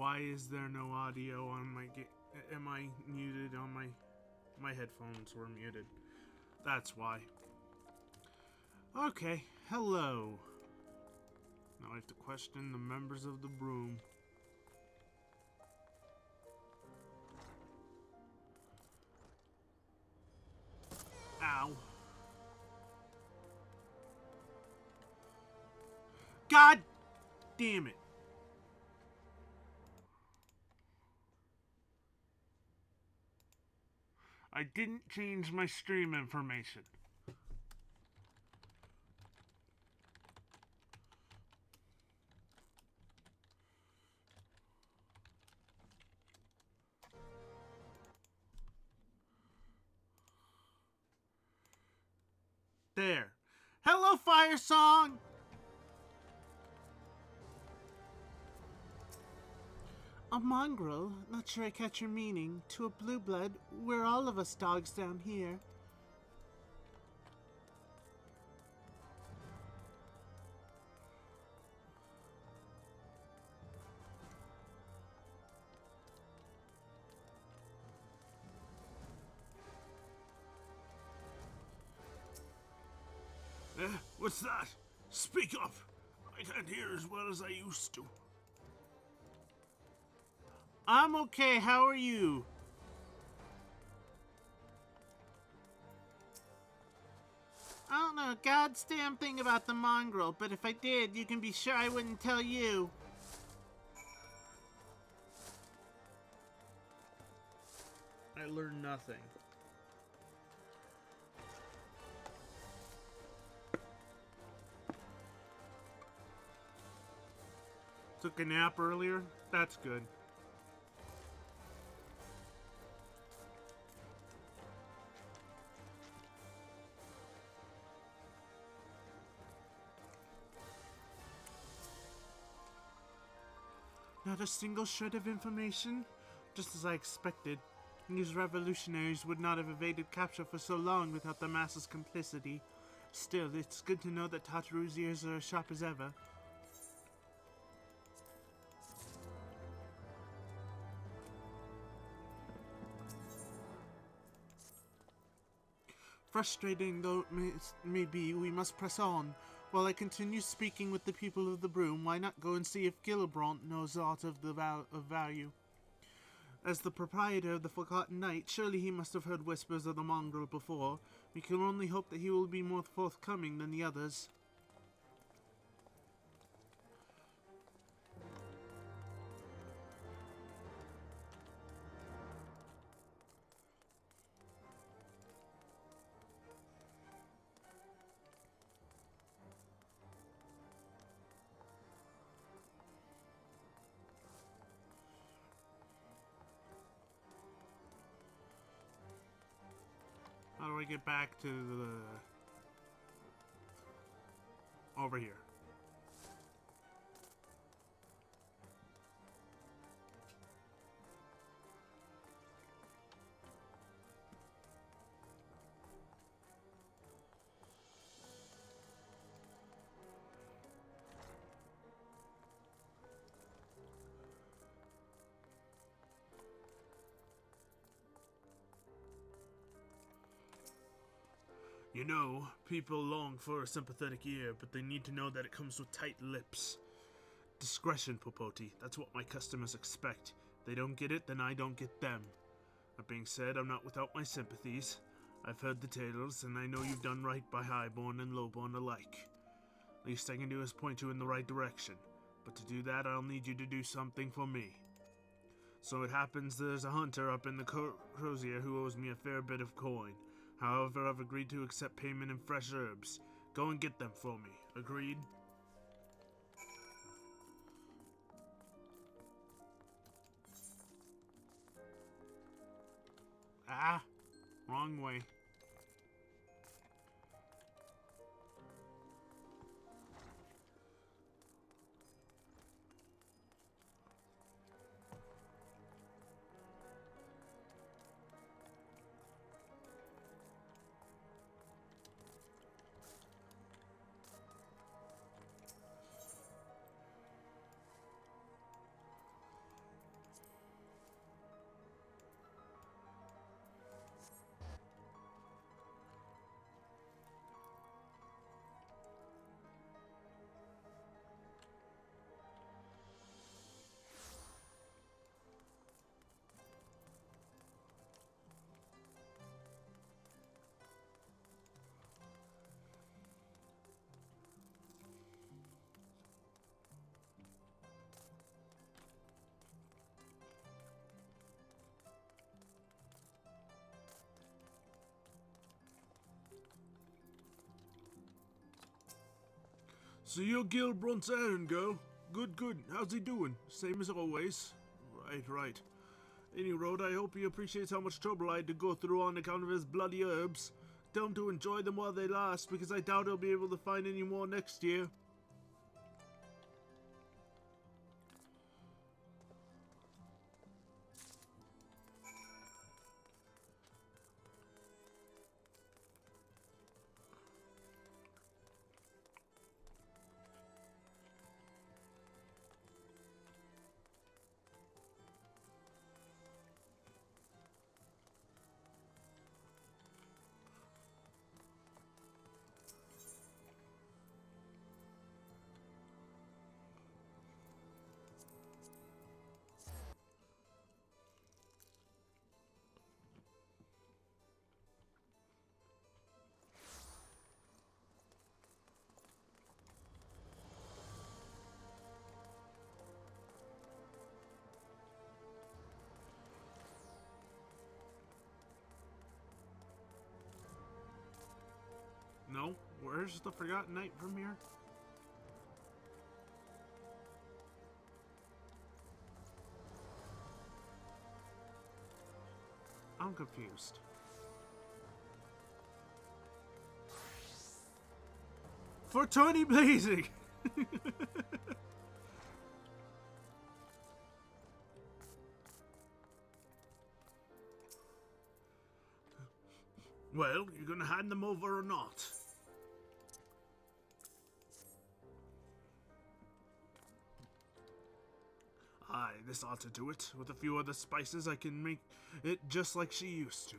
Why is there no audio on my am I muted on my headphones were muted. That's why. Okay, hello. Now I have to question the members of the broom. Ow. God damn it. I didn't change my stream information. There. Hello, Fire Song! A mongrel? Not sure I catch your meaning. To a blue blood, we're all of us dogs down here. What's that? Speak up! I can't hear as well as I used to. I'm okay, how are you? I don't know a goddamn thing about the mongrel, but if I did, you can be sure I wouldn't tell you. I learned nothing. Took a nap earlier? That's good. Not a single shred of information? Just as I expected. These revolutionaries would not have evaded capture for so long without the masses' complicity. Still, it's good to know that Tataru's ears are as sharp as ever. Frustrating though it may be, we must press on. While I continue speaking with the people of the broom, why not go and see if Gillibrand knows aught of value? As the proprietor of the Forgotten Knight, surely he must have heard whispers of the mongrel before. We can only hope that he will be more forthcoming than the others. How do I get back to the... over here? You know, people long for a sympathetic ear, but they need to know that it comes with tight lips. Discretion, Popoti. That's what my customers expect. If they don't get it, then I don't get them. That being said, I'm not without my sympathies. I've heard the tales, and I know you've done right by highborn and lowborn alike. Least I can do is point you in the right direction. But to do that, I'll need you to do something for me. So it happens there's a hunter up in the crozier who owes me a fair bit of coin. However, I've agreed to accept payment in fresh herbs. Go and get them for me. Agreed? Ah, wrong way. So you're Gilbrunt's errand girl? Good, good. How's he doing? Same as always? Right. Any road, I hope he appreciates how much trouble I had to go through on account of his bloody herbs. Tell him to enjoy them while they last, because I doubt he'll be able to find any more next year. No? Where's the Forgotten Knight from here? I'm confused. For 20 blazing! Well, you gonna hand them over or not? Aye, this ought to do it. With a few other spices, I can make it just like she used to.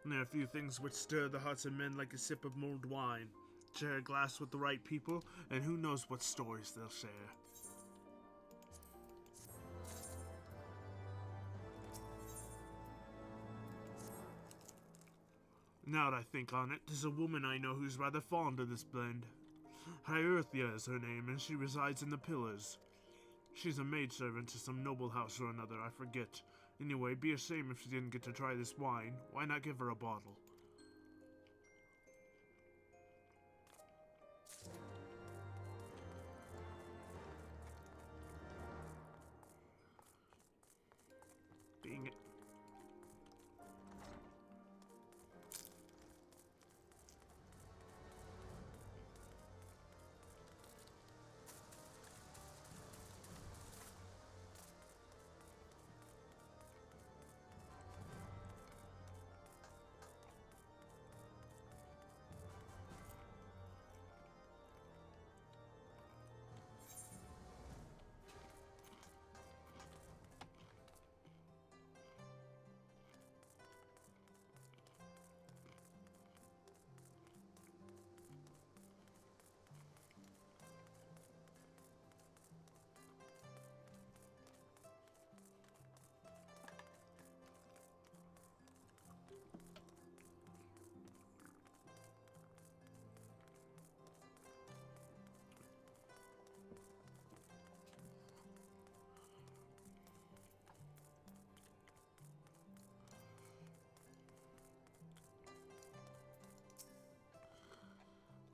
And there are a few things which stir the hearts of men like a sip of mulled wine. Share a glass with the right people, and who knows what stories they'll share. Now that I think on it, there's a woman I know who's rather fond of this blend. Hierthia is her name, and she resides in the Pillars. She's a maidservant to some noble house or another, I forget. Anyway, be a shame if she didn't get to try this wine. Why not give her a bottle? Being it.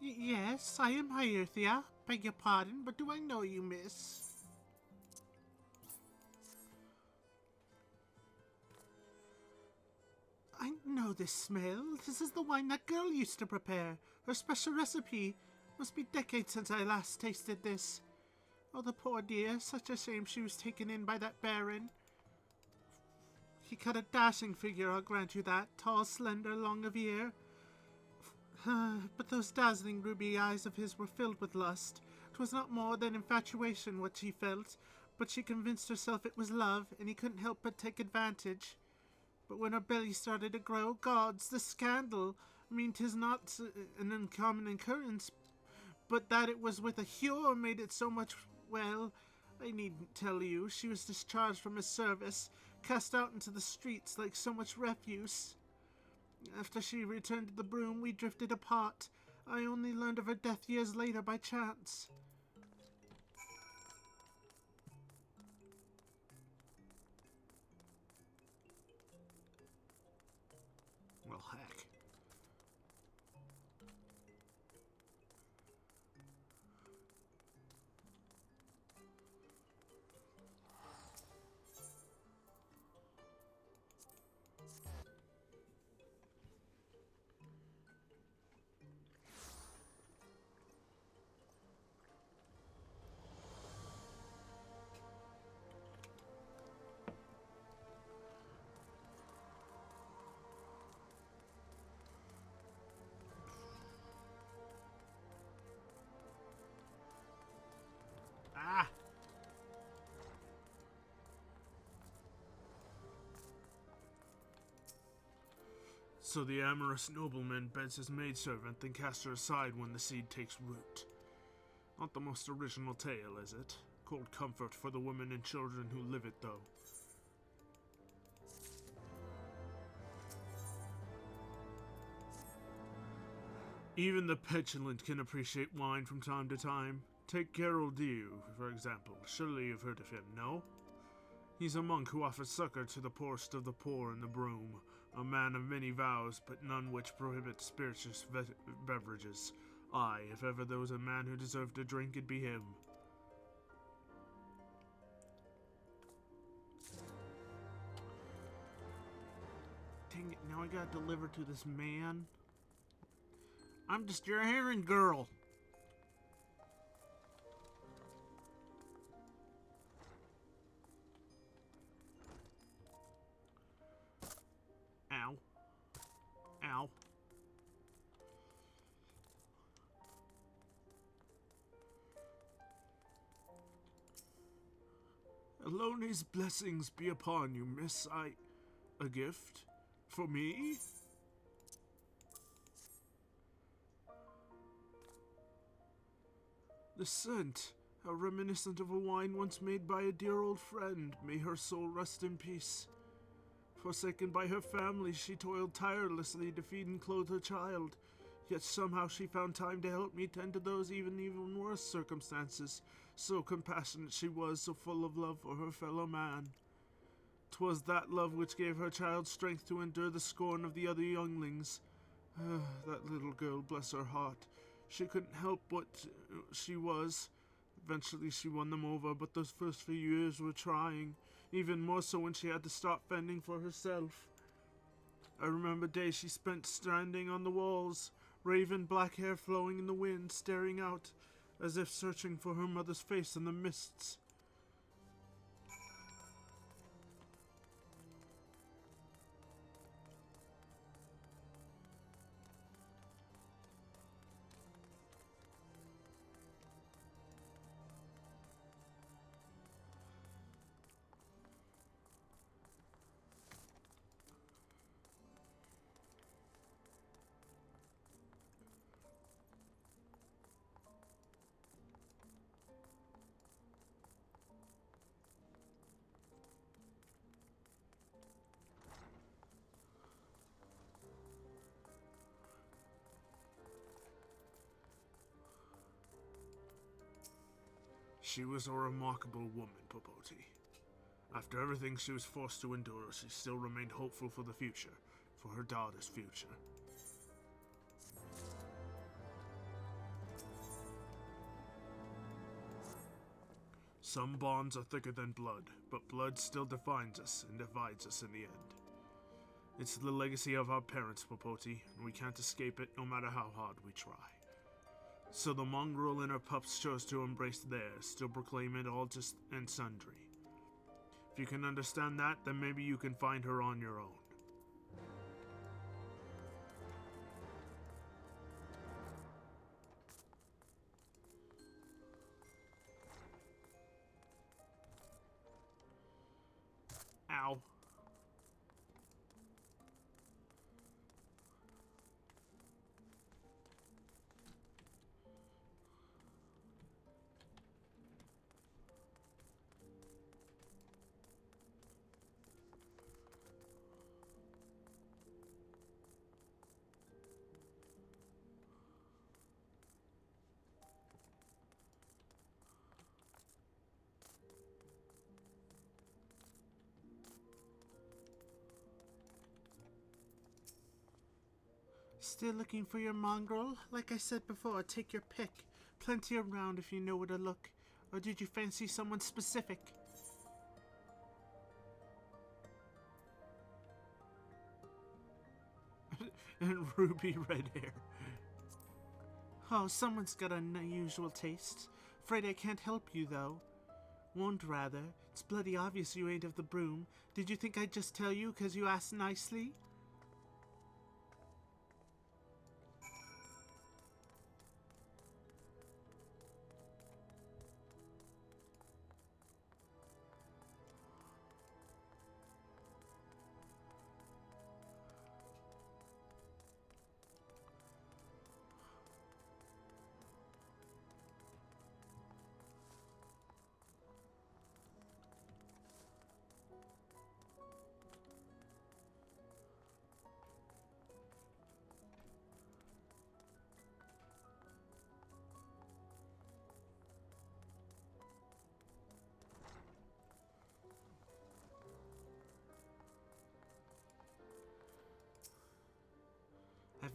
Yes, I am Hierthia. Beg your pardon, but do I know you, miss? I know this smell. This is the wine that girl used to prepare. Her special recipe. Must be decades since I last tasted this. Oh, the poor dear. Such a shame she was taken in by that baron. He cut a dashing figure, I'll grant you that. Tall, slender, long of ear. But those dazzling ruby eyes of his were filled with lust. 'Twas not more than infatuation what she felt, but she convinced herself it was love, and he couldn't help but take advantage. But when her belly started to grow, gods, the scandal! I mean, 'tis not an uncommon occurrence, but that it was with a Hure made it so much, well, I needn't tell you. She was discharged from his service, cast out into the streets like so much refuse. After she returned to the broom, we drifted apart. I only learned of her death years later by chance. Well, heck. So the amorous nobleman beds his maidservant, then casts her aside when the seed takes root. Not the most original tale, is it? Cold comfort for the women and children who live it, though. Even the petulant can appreciate wine from time to time. Take Gerald Dew, for example. Surely you've heard of him, no? He's a monk who offers succor to the poorest of the poor in the broom. A man of many vows, but none which prohibit spirituous beverages. Aye, if ever there was a man who deserved a drink, it'd be him. Dang it, now I gotta deliver to this man. I'm just your errand girl. Ow. Ow. Alone's blessings be upon you, miss. A gift? For me? The scent, how reminiscent of a wine once made by a dear old friend. May her soul rest in peace. Forsaken by her family, she toiled tirelessly to feed and clothe her child. Yet somehow she found time to help me tend to those even worse circumstances. So compassionate she was, so full of love for her fellow man. 'Twas that love which gave her child strength to endure the scorn of the other younglings. That little girl, bless her heart. She couldn't help what she was. Eventually she won them over, but those first few years were trying. Even more so when she had to start fending for herself. I remember days she spent standing on the walls, raven black hair flowing in the wind, staring out, as if searching for her mother's face in the mists. She was a remarkable woman, Popoti. After everything she was forced to endure, she still remained hopeful for the future, for her daughter's future. Some bonds are thicker than blood, but blood still defines us and divides us in the end. It's the legacy of our parents, Popoti, and we can't escape it no matter how hard we try. So the mongrel and her pups chose to embrace theirs, still proclaim it all just and sundry. If you can understand that, then maybe you can find her on your own. Ow. Still looking for your mongrel? Like I said before, take your pick. Plenty around if you know where to look. Or did you fancy someone specific? And ruby red hair. Oh, someone's got an unusual taste. Afraid I can't help you, though. Won't, rather. It's bloody obvious you ain't of the broom. Did you think I'd just tell you 'cause you asked nicely?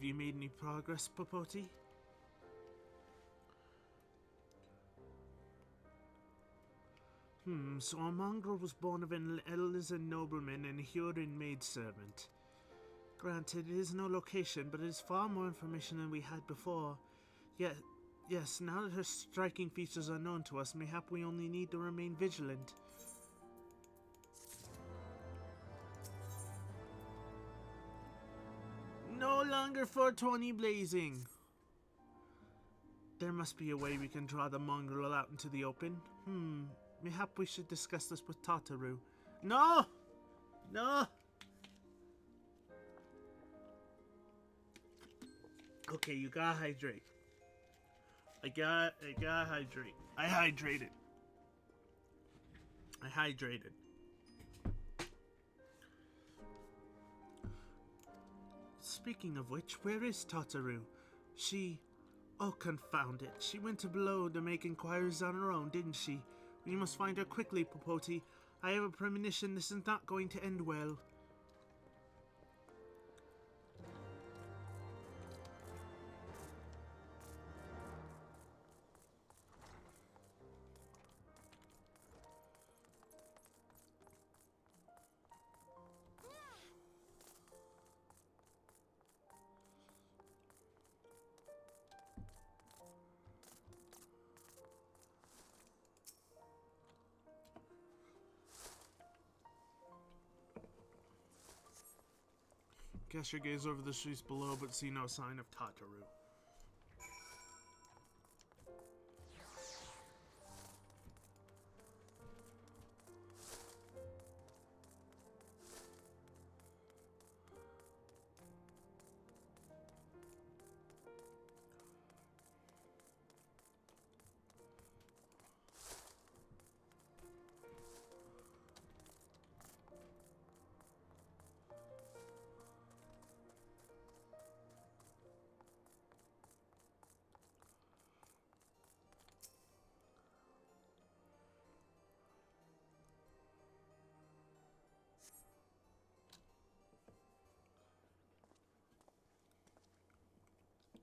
Have you made any progress, Popoti? So a mongrel was born of an Elizan nobleman and a Huron maidservant. Granted, it is no location, but it is far more information than we had before. Yet, yes, now that her striking features are known to us, mayhap we only need to remain vigilant. No longer 420 blazing. There must be a way we can draw the mongrel out into the open. Mayhap we should discuss this with Tataru. No! No! Okay, you gotta hydrate. I gotta hydrate. I hydrated. Speaking of which, where is Tataru? Oh, confound it. She went to below to make inquiries on her own, didn't she? We must find her quickly, Popoti. I have a premonition this is not going to end well. Cast your gaze over the streets below, but see no sign of Tataru.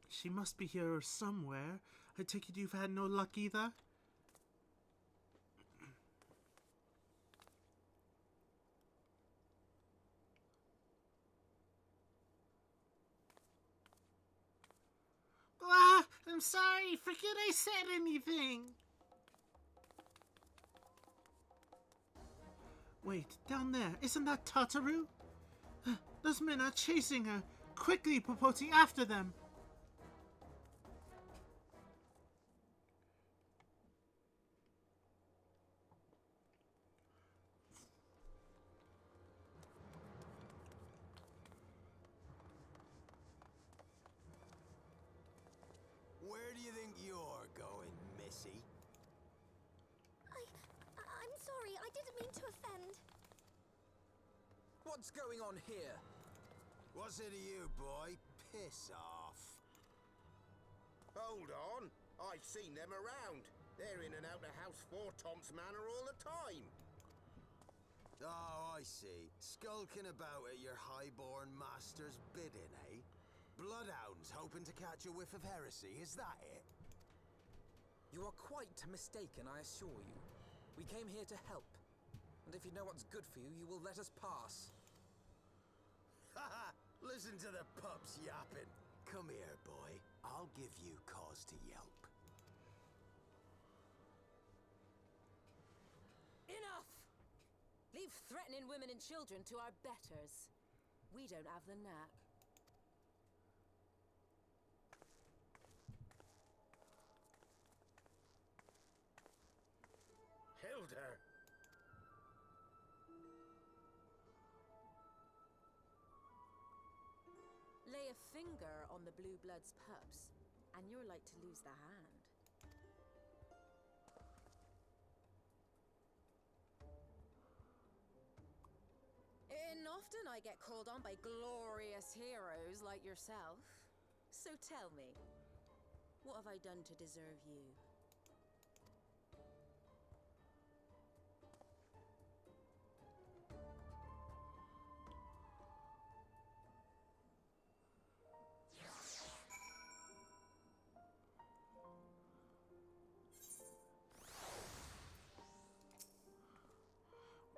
She must be here somewhere. I take it you've had no luck either? I'm sorry. Forget I said anything. Wait, down there. Isn't that Tataru? Those men are chasing her. Quickly, Popoti, after them. Where do you think you're going, Missy? I'm sorry, I didn't mean to offend. What's going on here? What's it to you, boy? Piss off. Hold on. I've seen them around. They're in and out of House 4 Tom's Manor all the time. Oh, I see. Skulking about at your highborn master's bidding, eh? Bloodhounds hoping to catch a whiff of heresy, is that it? You are quite mistaken, I assure you. We came here to help. And if you know what's good for you, you will let us pass. Haha! Listen to the pups yapping. Come here, boy. I'll give you cause to yelp. Enough! Leave threatening women and children to our betters. We don't have the knack. Hilda! Lay a finger on the Blue Blood's pups, and you're like to lose the hand. And often I get called on by glorious heroes like yourself. So tell me, what have I done to deserve you?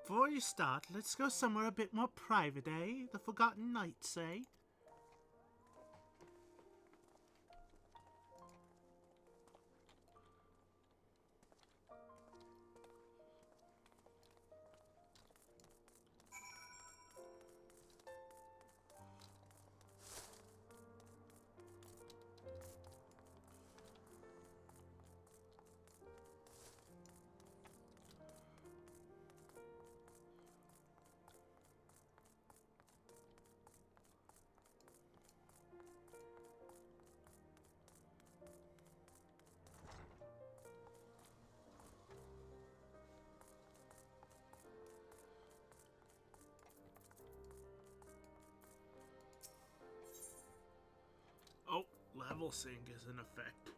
Before you start, let's go somewhere a bit more private, eh? The Forgotten Knights, eh? Oh, level sync is in effect.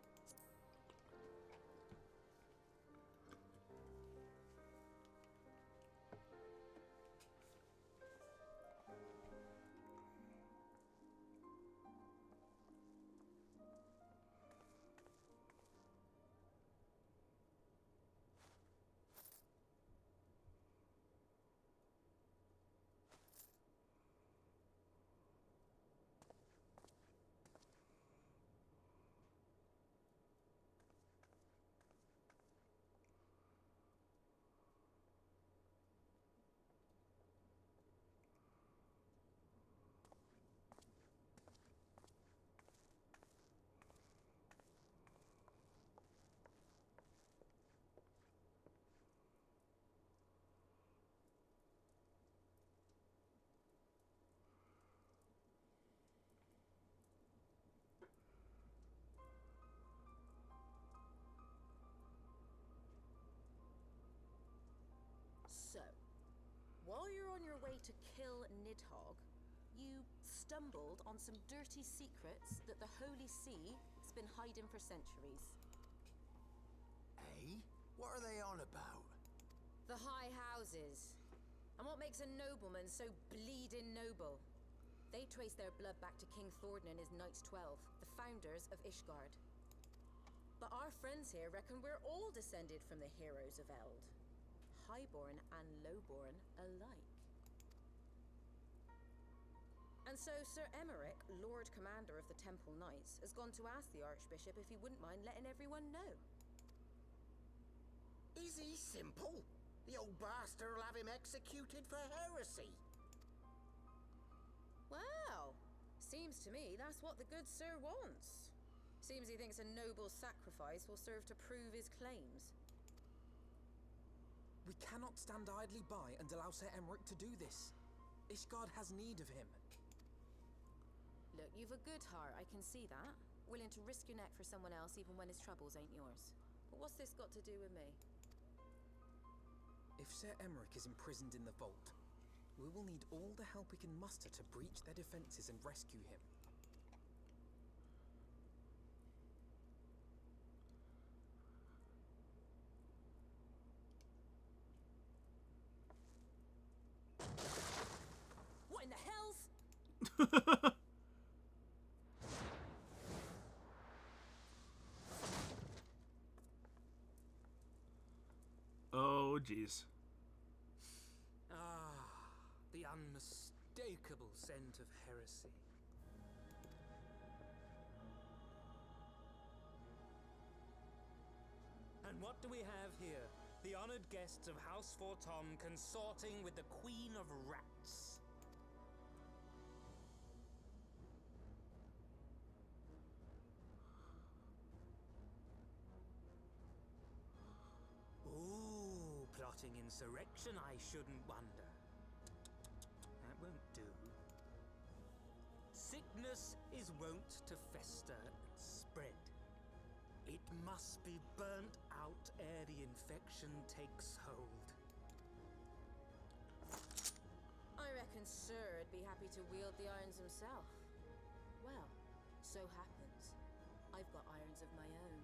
So, while you're on your way to kill Nidhogg, you stumbled on some dirty secrets that the Holy See has been hiding for centuries. Eh? What are they on about? The High Houses. And what makes a nobleman so bleeding noble? They trace their blood back to King Thordan and his Knights 12, the founders of Ishgard. But our friends here reckon we're all descended from the heroes of Eld. Highborn and lowborn alike. And so Sir Emmerich, Lord Commander of the Temple Knights, has gone to ask the Archbishop if he wouldn't mind letting everyone know. Is he simple? The old bastard will have him executed for heresy. Well, seems to me that's what the good sir wants. Seems he thinks a noble sacrifice will serve to prove his claims. We cannot stand idly by and allow Sir Emmerich to do this. Ishgard has need of him. Look, you've a good heart, I can see that. Willing to risk your neck for someone else even when his troubles ain't yours. But what's this got to do with me? If Sir Emmerich is imprisoned in the vault, we will need all the help we can muster to breach their defenses and rescue him. What in the hell's... Oh, jeez. Ah, the unmistakable scent of heresy. And what do we have here? The honored guests of House Fortom consorting with the Queen of Rats. Ooh, plotting insurrection, I shouldn't wonder. That won't do. Sickness is wont to fester and spread. It must be burnt out ere the infection takes hold. I reckon Sir'd be happy to wield the irons himself. Well, so happens I've got irons of my own.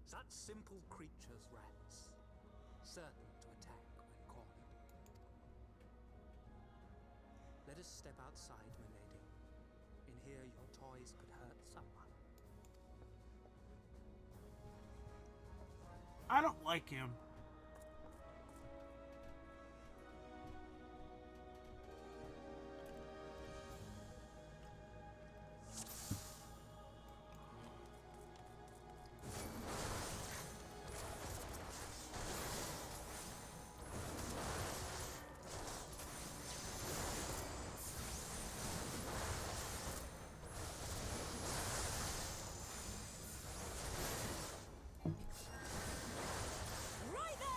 Such simple creatures, rats. Certain to attack when cornered. Let us step outside, milady. In here, your toys could hurt someone. I don't like him. Right there!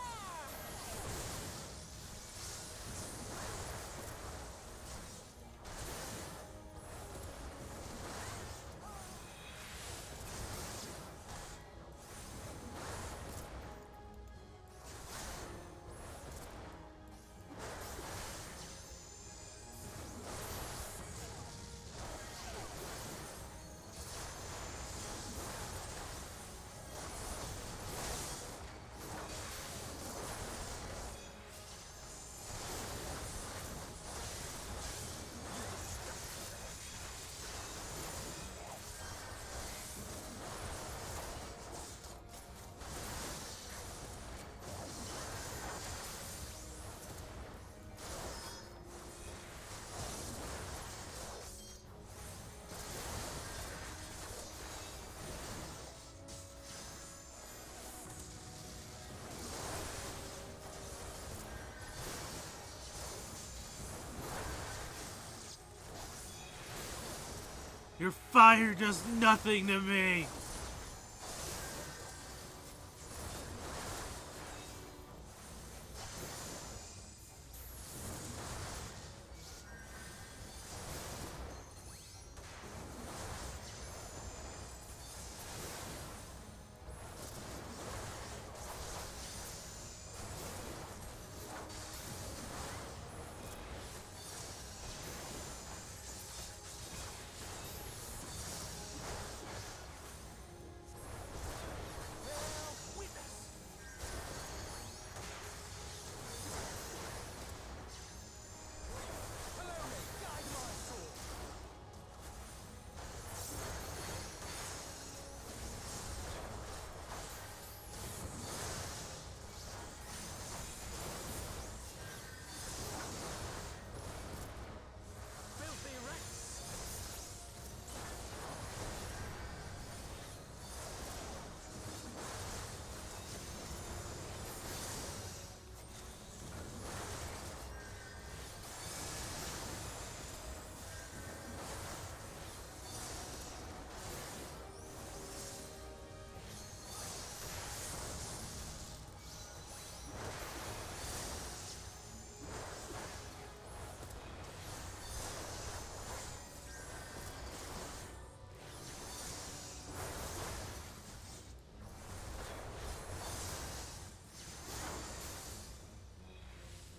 Your fire does nothing to me.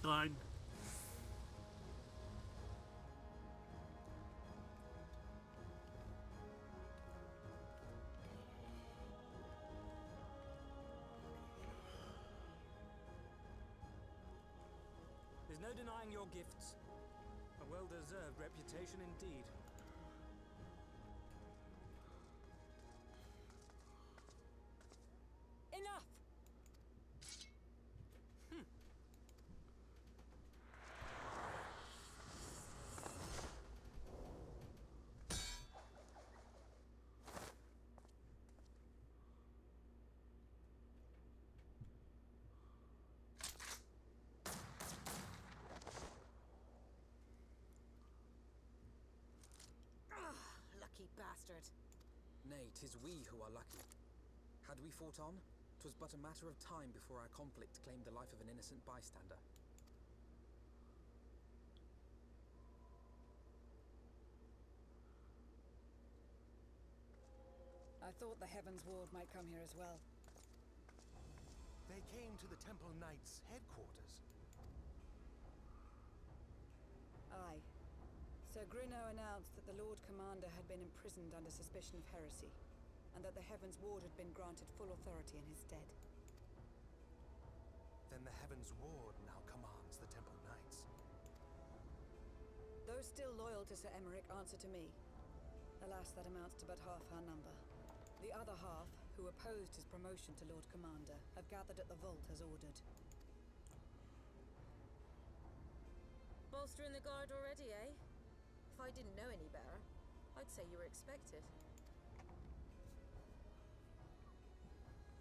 Fine. There's no denying your gifts. A well-deserved reputation indeed. Enough! Lucky bastard. Nay, 'tis we who are lucky. Had we fought on, 'twas but a matter of time before our conflict claimed the life of an innocent bystander. I thought the Heavensward might come here as well. They came to the Temple Knights' headquarters. Aye. Sir Grinno announced that the Lord Commander had been imprisoned under suspicion of heresy, and that the Heavensward had been granted full authority in his stead. Then the Heavensward now commands the Temple Knights. Those are still loyal to Sir Emmerich, answer to me. Alas, that amounts to but half our number. The other half, who opposed his promotion to Lord Commander, have gathered at the vault as ordered. Bolstering the guard already, eh? If I didn't know any better, I'd say you were expected.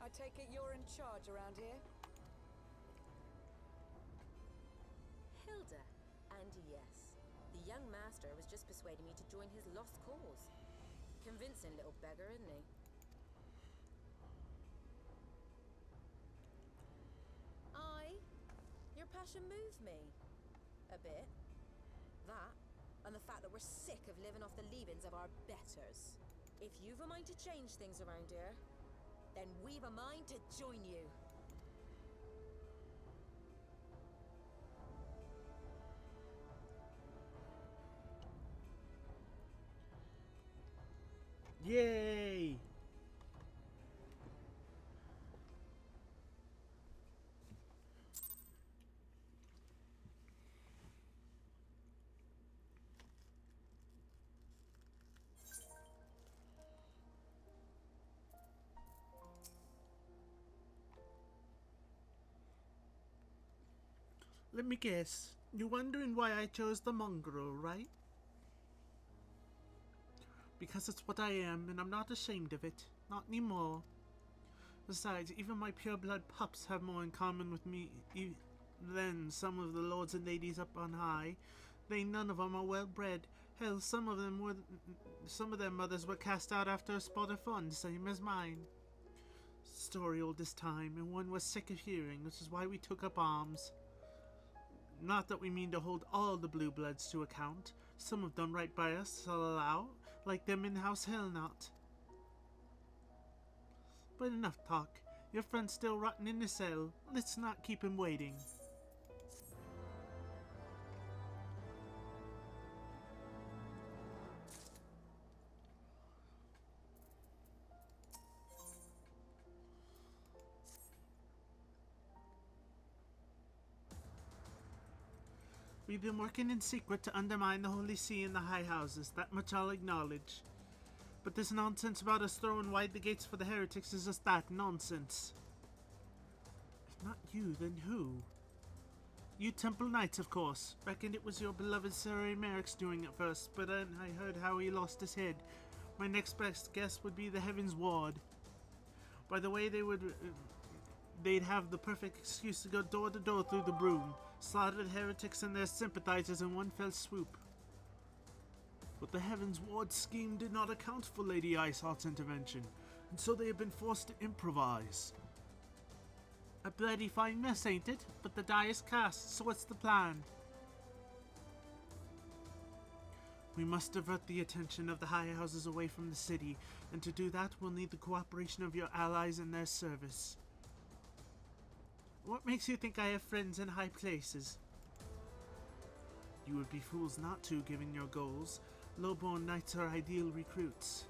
I take it you're in charge around here? Hilda, and yes, the young master was just persuading me to join his lost cause. Convincing little beggar, isn't he? Your passion moved me. A bit. That, and the fact that we're sick of living off the leavings of our betters. If you've a mind to change things around here, then we've a mind to join you. Yay! Let me guess. You're wondering why I chose the mongrel, right? Because it's what I am, and I'm not ashamed of it. Not anymore. Besides, even my pureblood pups have more in common with me than some of the lords and ladies up on high. They none of them are well bred. Hell, some of their mothers were cast out after a spot of fun, same as mine. Story old this time, and one was sick of hearing, which is why we took up arms. Not that we mean to hold all the blue bloods to account. Some have done right by us, I'll allow, like them in House Hellknot. But enough talk. Your friend's still rotting in the cell. Let's not keep him waiting. We've been working in secret to undermine the Holy See and the High Houses, that much I'll acknowledge. But this nonsense about us throwing wide the gates for the heretics is just that, nonsense. If not you, then who? You Temple Knights, of course. Reckoned it was your beloved Sir Emeric's doing at first, but then I heard how he lost his head. My next best guess would be the Heavensward. By the way, they'd have the perfect excuse to go door to door through the broom. Slaughtered heretics and their sympathizers in one fell swoop. But the Heavensward scheme did not account for Lady Iceheart's intervention, and so they have been forced to improvise. A bloody fine mess, ain't it? But the die is cast, so what's the plan? We must divert the attention of the High Houses away from the city, and to do that we'll need the cooperation of your allies in their service. What makes you think I have friends in high places? You would be fools not to, given your goals. Low-born knights are ideal recruits.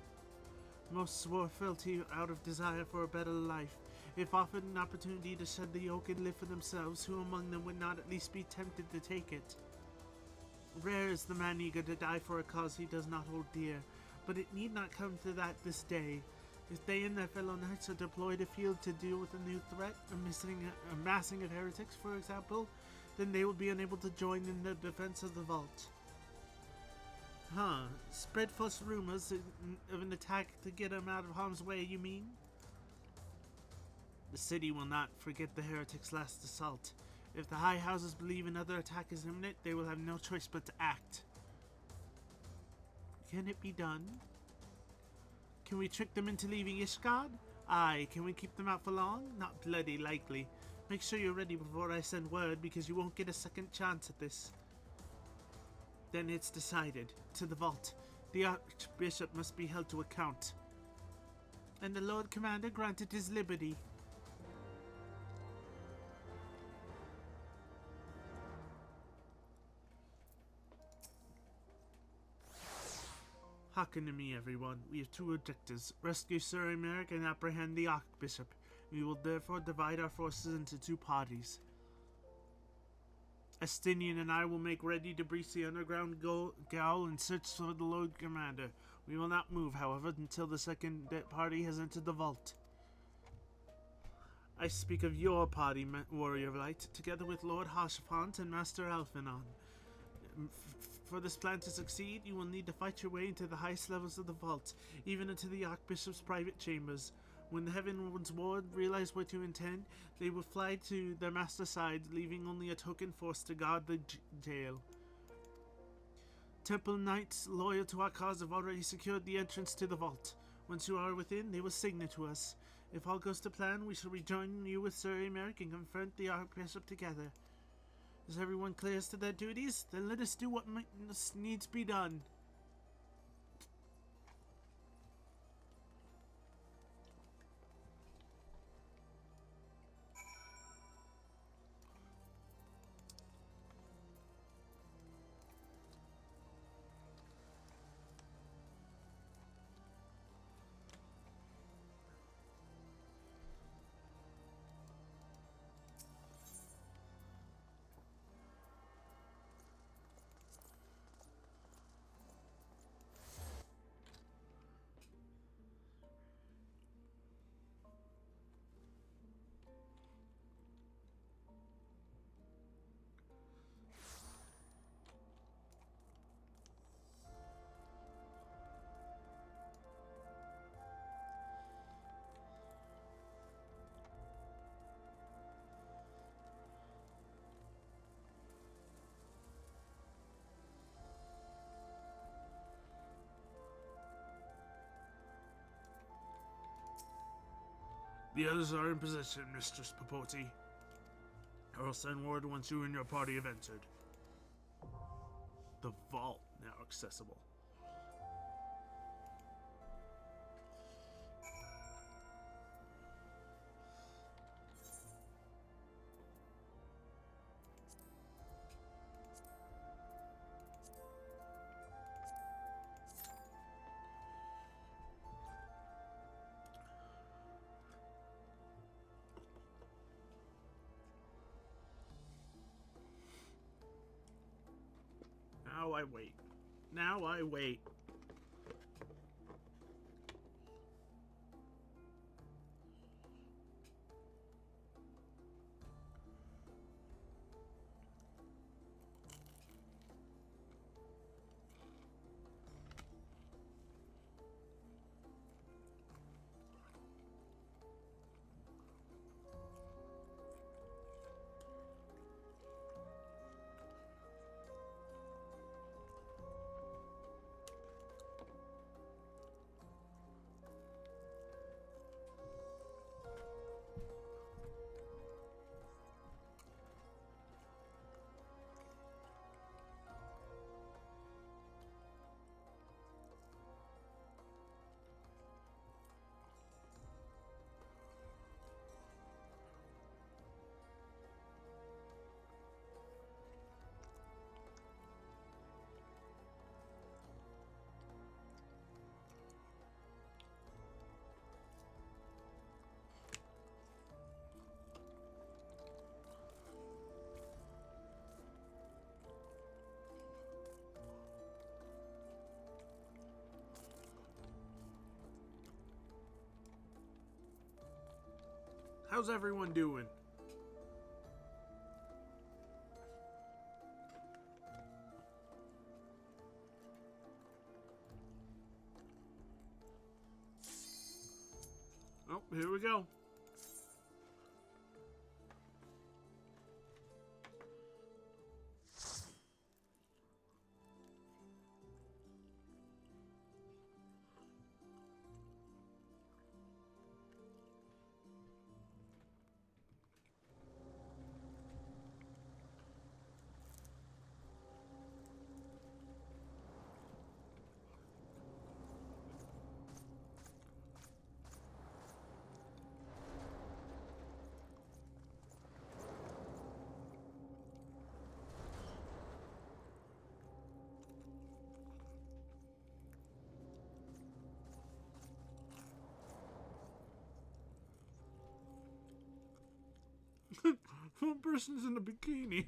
Most swore fealty out of desire for a better life. If offered an opportunity to shed the yoke and live for themselves, who among them would not at least be tempted to take it? Rare is the man eager to die for a cause he does not hold dear, but it need not come to that this day. If they and their fellow knights are deployed afield to deal with a new threat, a massing of heretics, for example, then they will be unable to join in the defense of the vault. Spread false rumors of an attack to get them out of harm's way, you mean? The city will not forget the heretics' last assault. If the High Houses believe another attack is imminent, they will have no choice but to act. Can it be done? Can we trick them into leaving Ishgard? Aye. Can we keep them out for long? Not bloody likely. Make sure you're ready before I send word, because you won't get a second chance at this. Then it's decided. To the vault. The Archbishop must be held to account. And the Lord Commander granted his liberty. Hearken to me, everyone. We have two objectives. Rescue Sir Emeric and apprehend the Archbishop. We will therefore divide our forces into two parties. Estinian and I will make ready to breach the underground gowl and search for the Lord Commander. We will not move, however, until the second party has entered the vault. I speak of your party, Warrior of Light, together with Lord Harshafont and Master Alphanon. For this plan to succeed, you will need to fight your way into the highest levels of the vault, even into the Archbishop's private chambers. When the Heavensward realize what you intend, they will fly to their master's side, leaving only a token force to guard the jail. Temple Knights loyal to our cause have already secured the entrance to the vault. Once you are within, they will signal to us. If all goes to plan, we shall rejoin you with Sir Emerick and confront the Archbishop together. Is everyone clear as to their duties? Then let us do what needs be done. The others are in position, Mistress Papoti. I will send word once you and your party have entered. The vault now accessible. Now I wait. Now I wait. How's everyone doing? Oh, here we go. One person's in a bikini.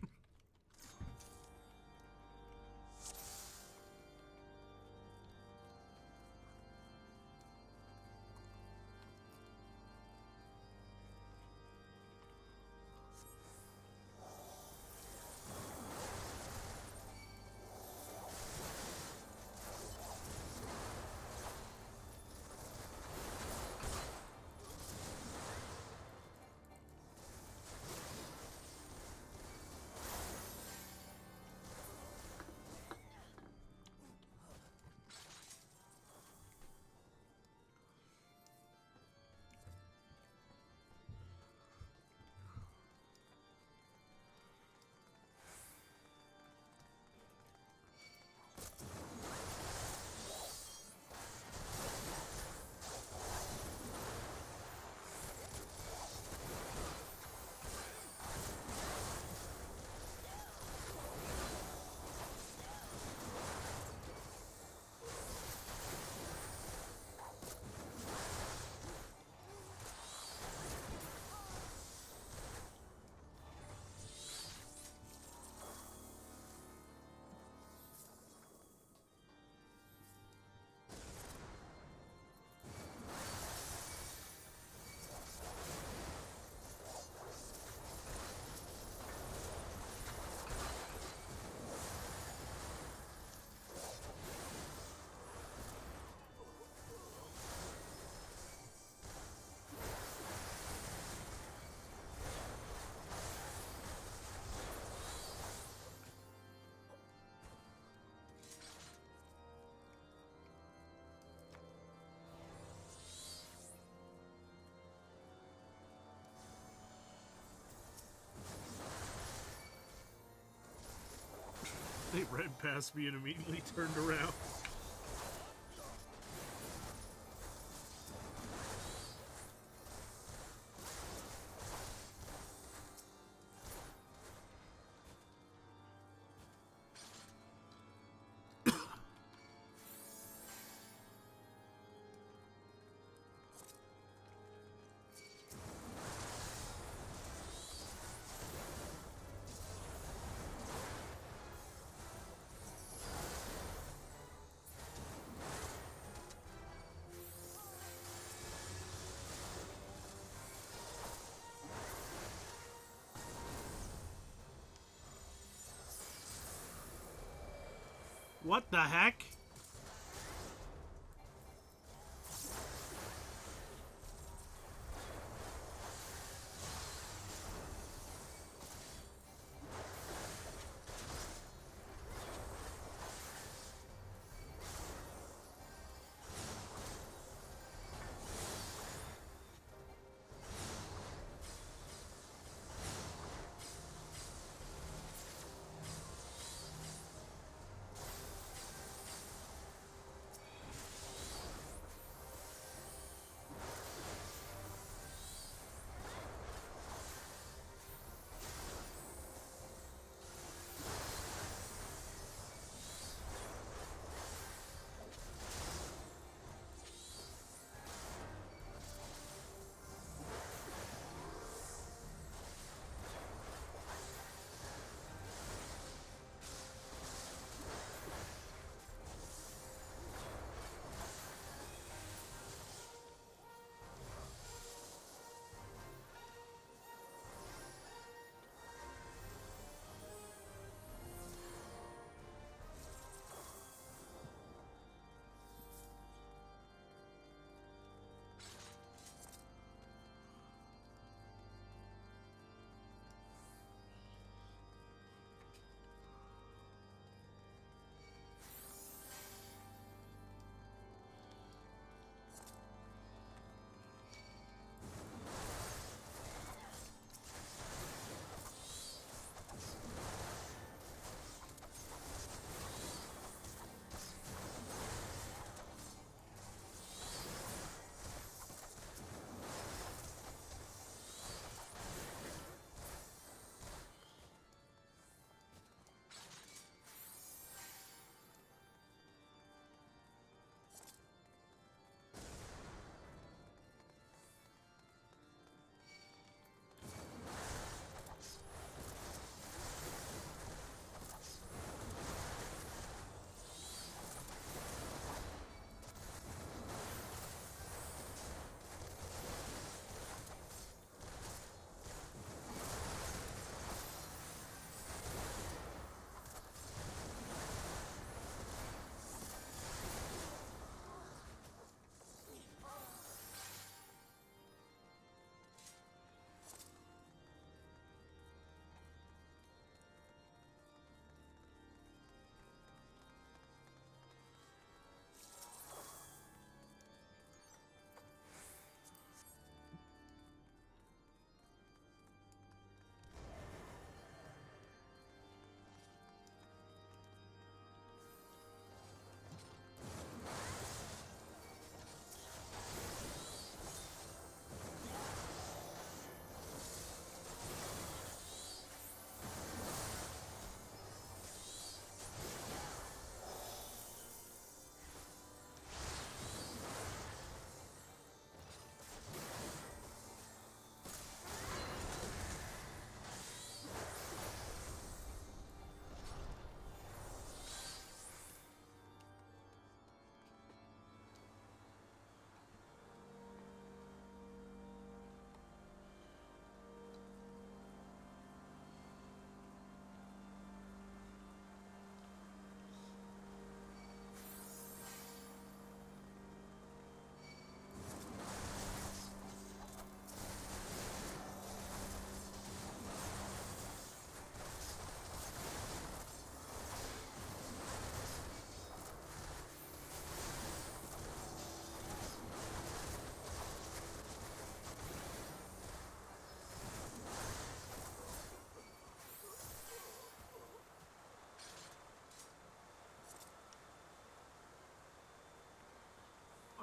They ran past me and immediately turned around. What the heck?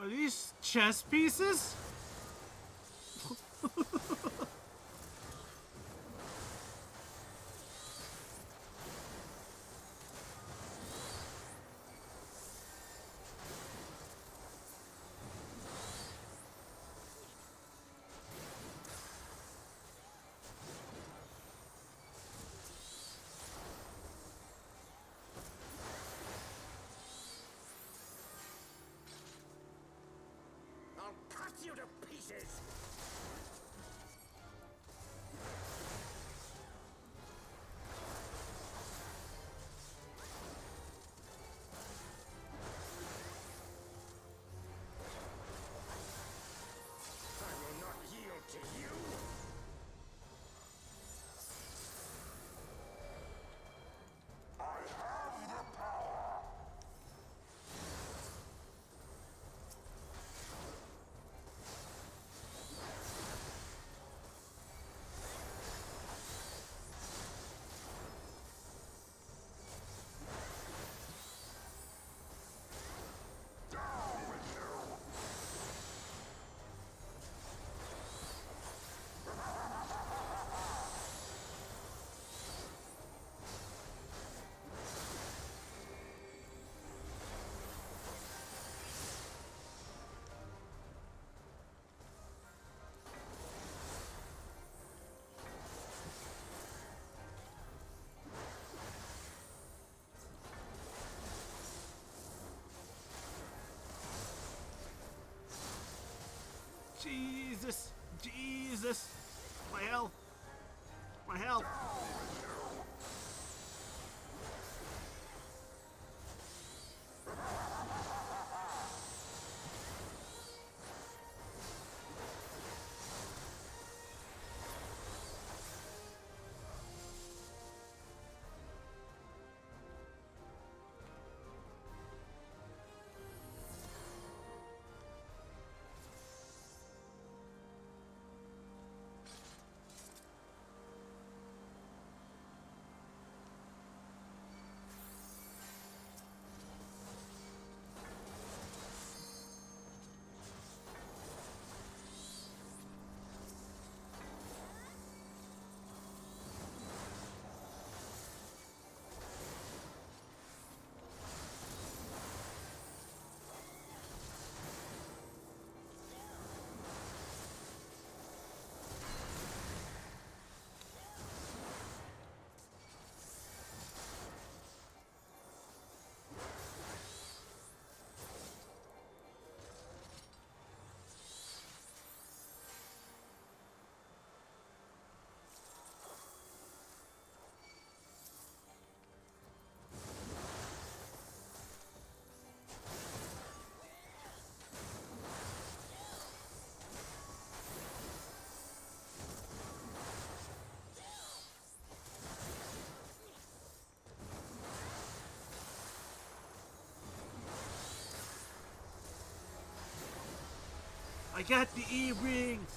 Are these chess pieces? I'll cut you to pieces! I will not yield to you! Jesus! Jesus! My health! My health! I got the E-rings!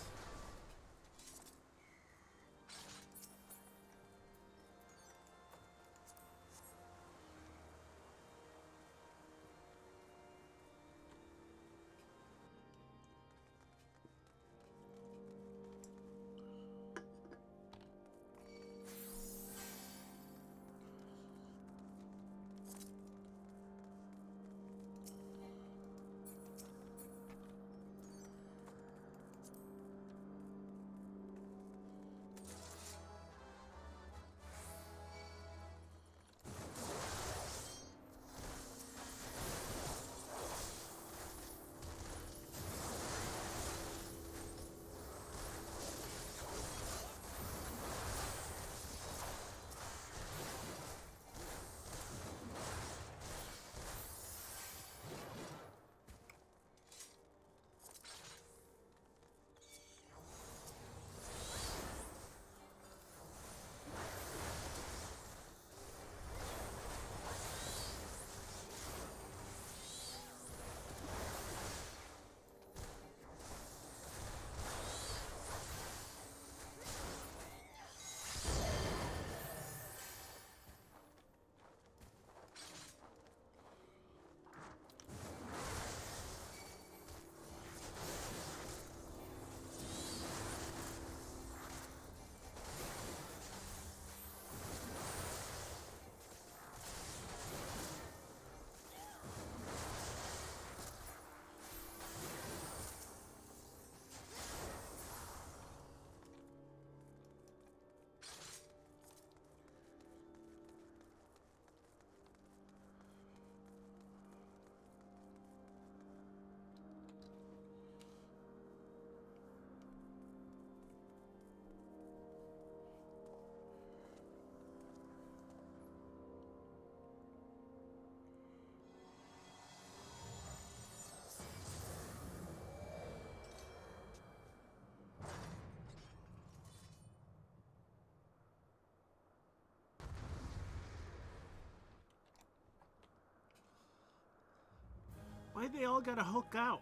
Why'd they all gotta hook out?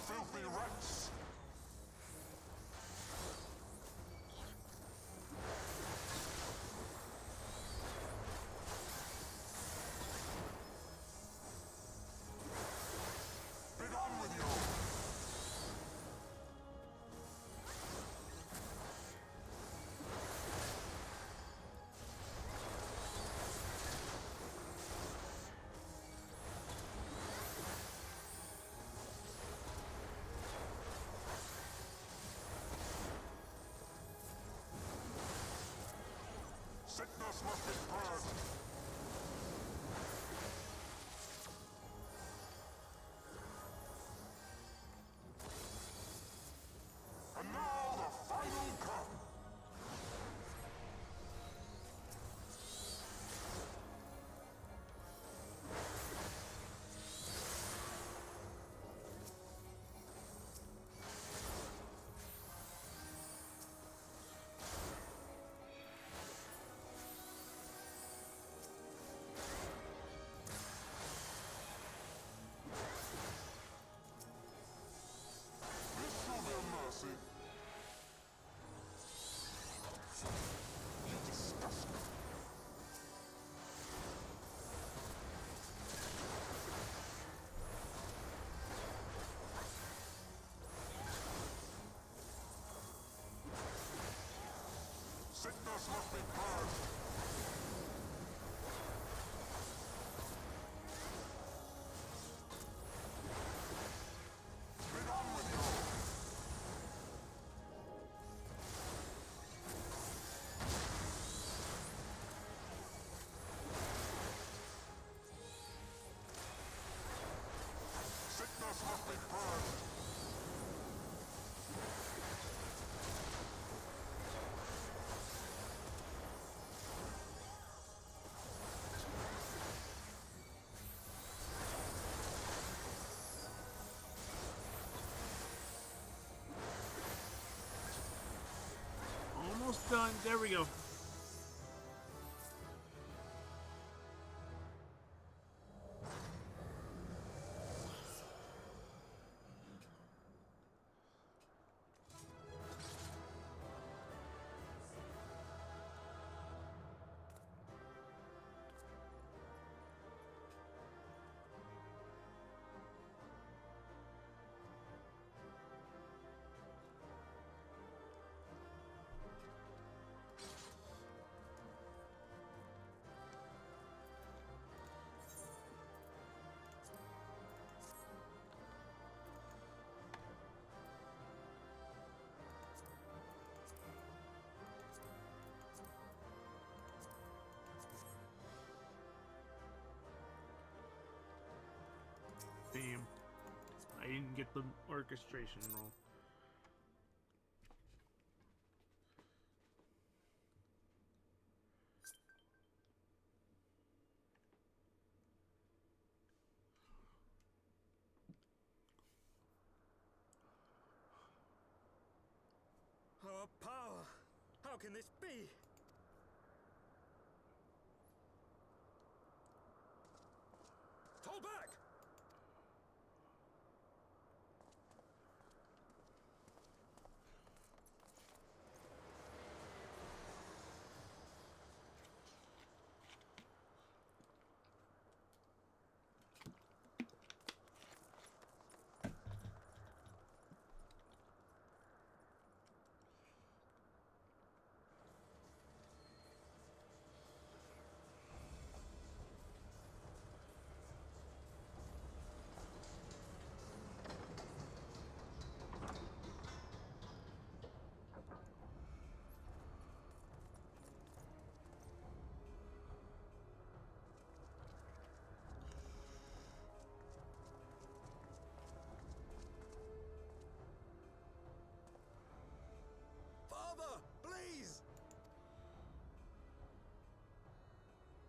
Filthy rats! Be gone with you! Sickness must be purged! And now the final cut! This will be a mercy. You disgust me. Sickness must be purged. Be gone with you! Sickness must be purged. Almost done. There we go. Damn. I didn't get the orchestration roll. Our power! How can this be? Fall back! Father, please!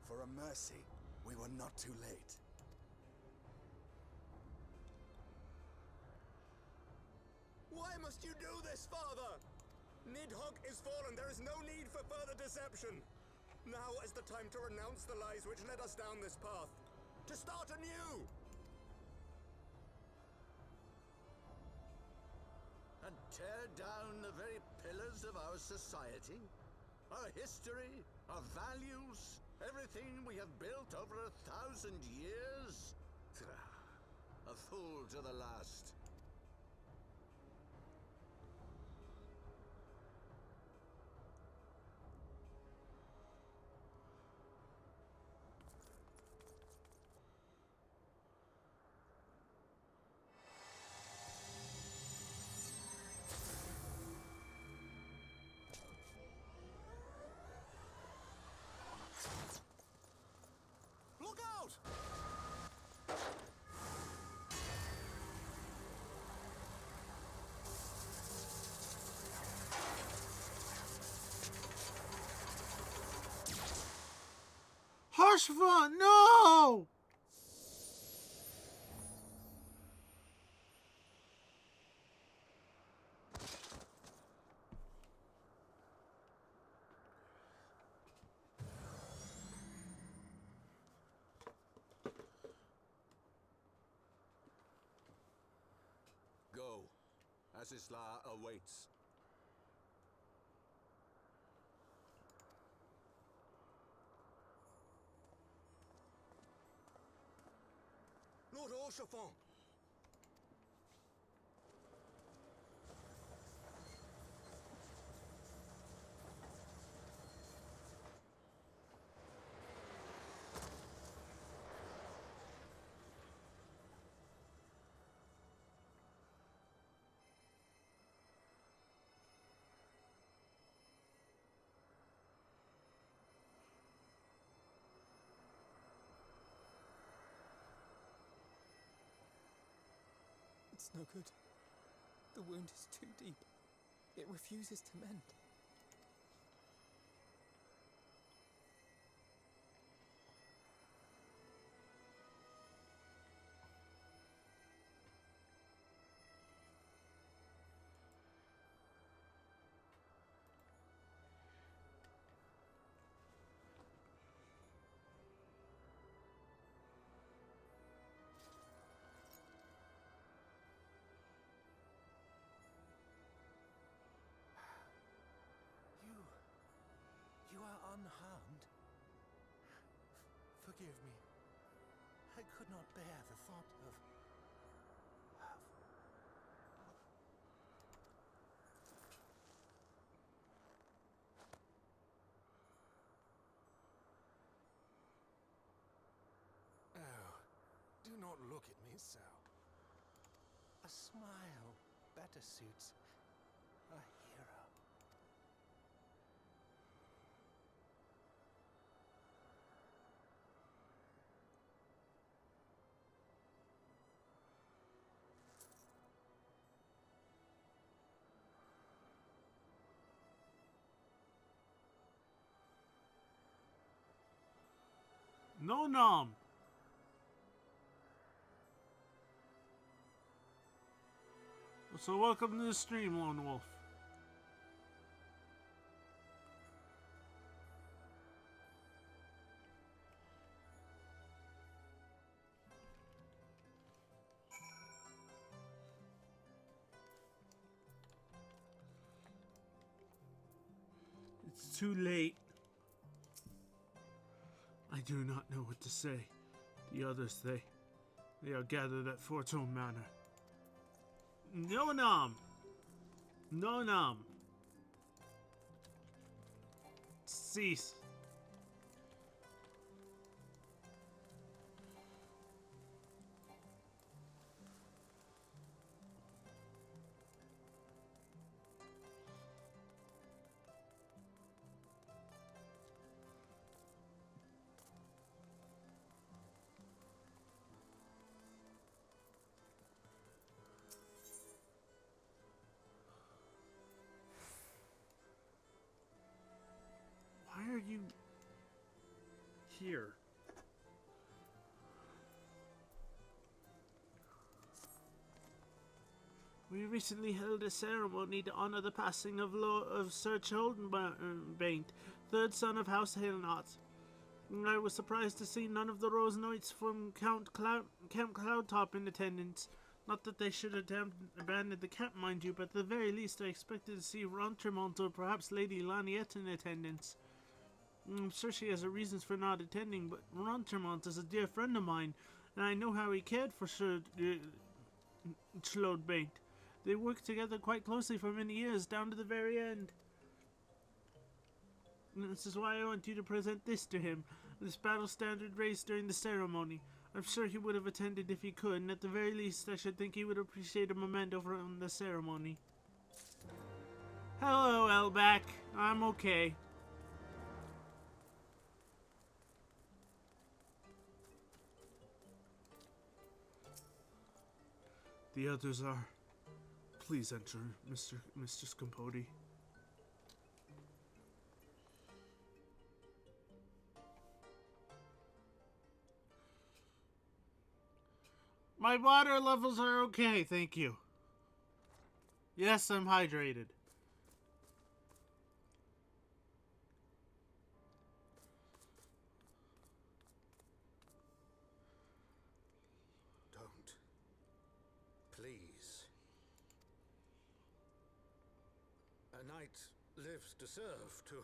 For a mercy, we were not too late. must you do this, Father? Nidhogg is fallen. There is no need for further deception. Now is the time to renounce the lies which led us down this path. To start anew! And tear down the very pillars of our society? Our history? Our values? Everything we have built over 1,000 years? A fool to the last. Look out! Harshva, no! Go. Asisla awaits. Lord Orchefort! It's no good. The wound is too deep. It refuses to mend. You are unharmed? Forgive me. I could not bear the thought of... Oh, do not look at me so. A smile better suits a hero. No, Nom. So welcome to the stream, Lone Wolf. It's too late. I do not know what to say. The others, they are gathered at Fortune Manor. No, Nom. No, Nom. Cease. Why are you here? We recently held a ceremony to honor the passing of Sir Choldenbaint, third son of House Hailnot. I was surprised to see none of the Rose Knights from Camp Cloudtop in attendance. Not that they should have abandoned the camp, mind you, but at the very least I expected to see Rontremont or perhaps Lady Laniette in attendance. I'm sure she has her reasons for not attending, but Rontremont is a dear friend of mine, and I know how he cared for Sir Choldenbaint. They worked together quite closely for many years, down to the very end. And this is why I want you to present this to him, this battle standard raised during the ceremony. I'm sure he would have attended if he could, and at the very least I should think he would appreciate a memento from the ceremony. Hello, Elback. I'm okay. The others are. Please enter, Mr. Scampodi. My water levels are okay, thank you. Yes, I'm hydrated. Don't. Please. A knight lives to serve, to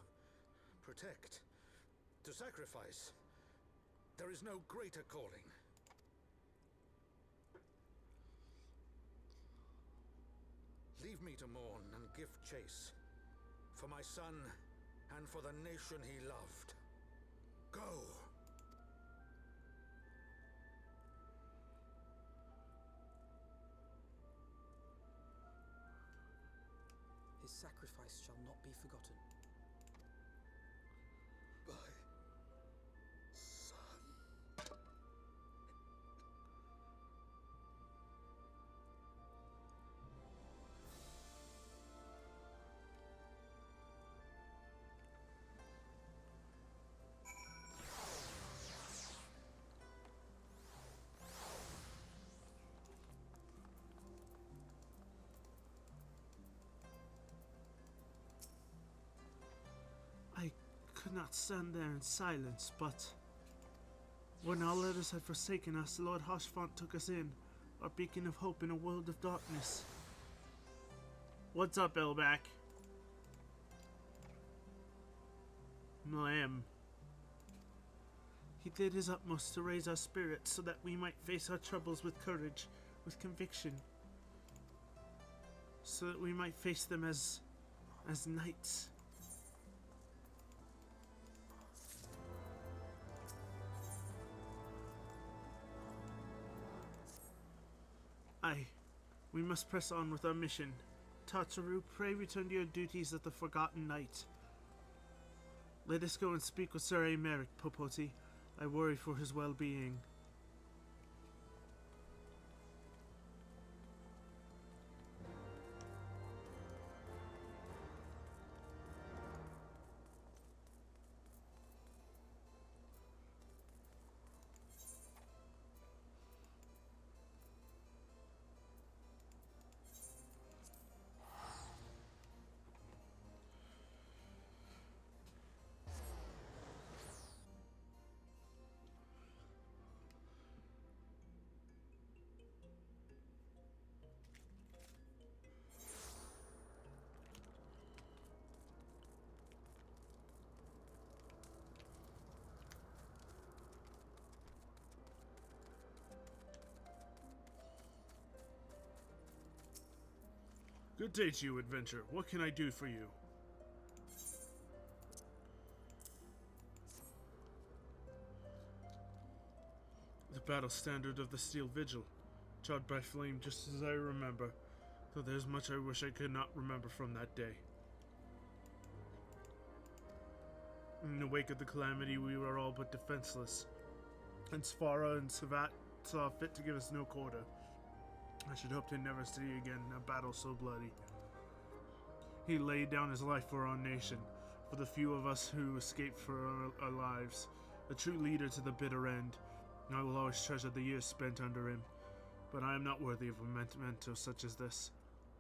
protect, to sacrifice. There is no greater calling. Leave me to mourn and give chase. For my son, and for the nation he loved. Go! His sacrifice shall not be forgotten. My son. I could not stand there in silence, but when all others had forsaken us, Lord Hoshfont took us in, our beacon of hope in a world of darkness. What's up, Elback? Lamb. He did his utmost to raise our spirits so that we might face our troubles with courage, with conviction, so that we might face them as knights. Aye, we must press on with our mission. Tartaru, pray return to your duties as the Forgotten Knight. Let us go and speak with Sir Aymeric, Popoti. I worry for his well-being. Good day to you, adventurer. What can I do for you? The battle standard of the Steel Vigil, charred by flame just as I remember, though there's much I wish I could not remember from that day. In the wake of the calamity, we were all but defenseless, and Sfara and Savat saw fit to give us no quarter. I should hope to never see again a battle so bloody. He laid down his life for our nation, for the few of us who escaped for our lives. A true leader to the bitter end. I will always treasure the years spent under him, but I am not worthy of a memento such as this.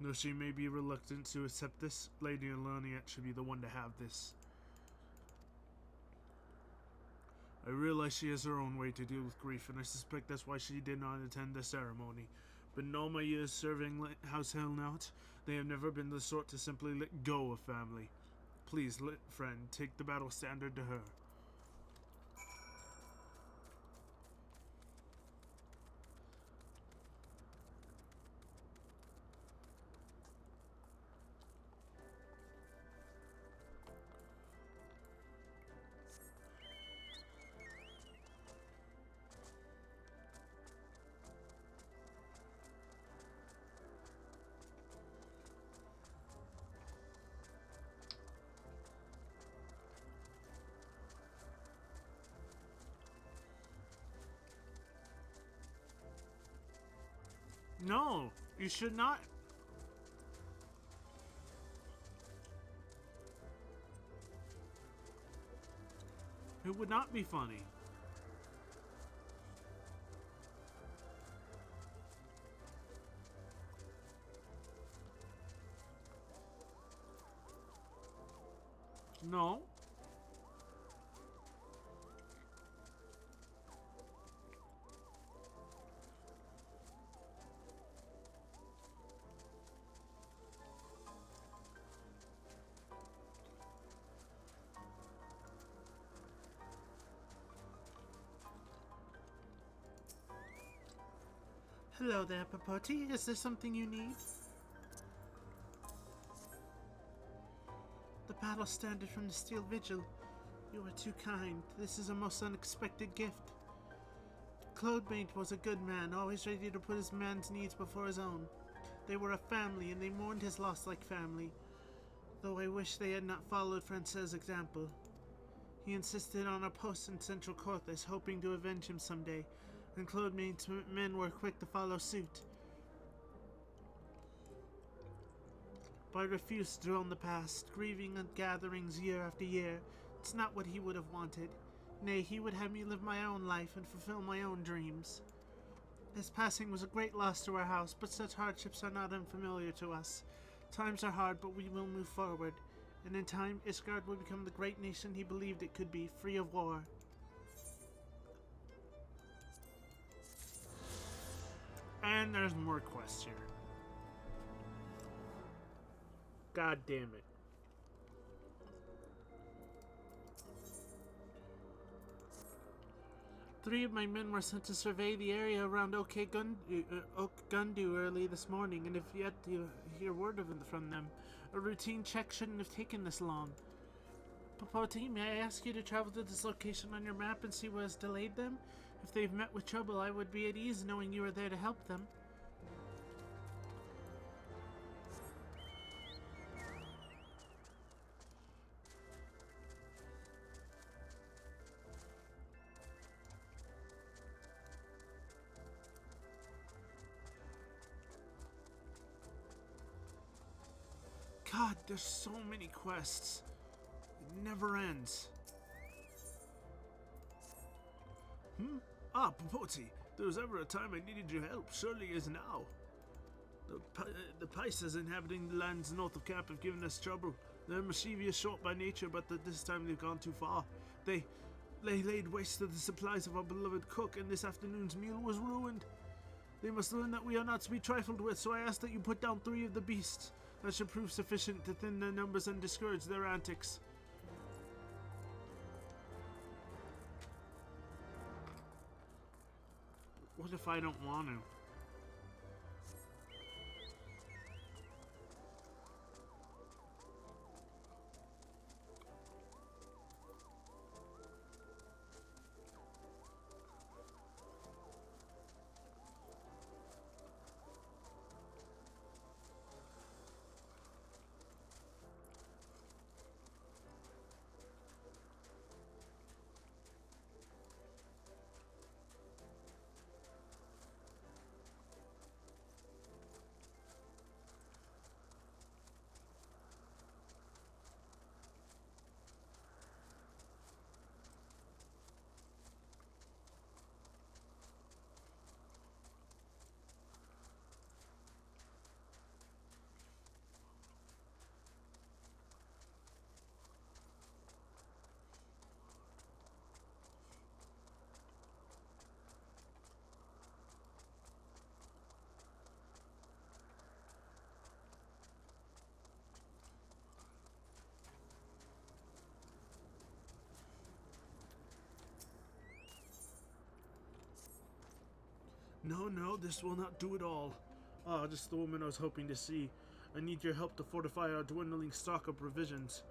Though she may be reluctant to accept this, Lady Eloniette should be the one to have this. I realize she has her own way to deal with grief, and I suspect that's why she did not attend the ceremony. But in all my years serving House Hellknot, they have never been the sort to simply let go of family. Please, friend, take the battle standard to her. No, you should not. It would not be funny. No. Hello there, Papoti. Is there something you need? The battle standard from the Steel Vigil. You are too kind. This is a most unexpected gift. Cloudmate was a good man, always ready to put his man's needs before his own. They were a family, and they mourned his loss like family. Though I wish they had not followed France's example. He insisted on a post in Central Corthus, hoping to avenge him someday, and Cloudmate's men were quick to follow suit. But I refused to own the past, grieving at gatherings year after year. It's not what he would have wanted. Nay, he would have me live my own life and fulfill my own dreams. His passing was a great loss to our house, but such hardships are not unfamiliar to us. Times are hard, but we will move forward, and in time, Ishgard will become the great nation he believed it could be, free of war. And there's more quests here. God damn it. Three of my men were sent to survey the area around Oak Gundu early this morning, and if yet to hear word from them. A routine check shouldn't have taken this long. Papoti, may I ask you to travel to this location on your map and see what has delayed them? If they've met with trouble, I would be at ease knowing you are there to help them. God, there's so many quests. It never ends. Ah, Papoti, there was ever a time I needed your help. Surely is now. The Pisces inhabiting the lands north of camp have given us trouble. They're mischievous, short by nature, but this time they've gone too far. They laid waste to the supplies of our beloved cook, and this afternoon's meal was ruined. They must learn that we are not to be trifled with, so I ask that you put down 3 of the beasts. That should prove sufficient to thin their numbers and discourage their antics. What if I don't want to? No, this will not do it all. Ah, just the woman I was hoping to see. I need your help to fortify our dwindling stock of provisions.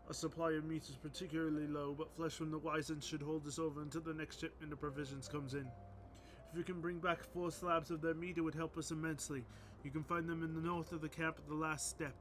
Our supply of meat is particularly low, but flesh from the Wyzens should hold us over until the next shipment of provisions comes in. If you can bring back 4 slabs of their meat, it would help us immensely. You can find them in the north of the camp at the last step.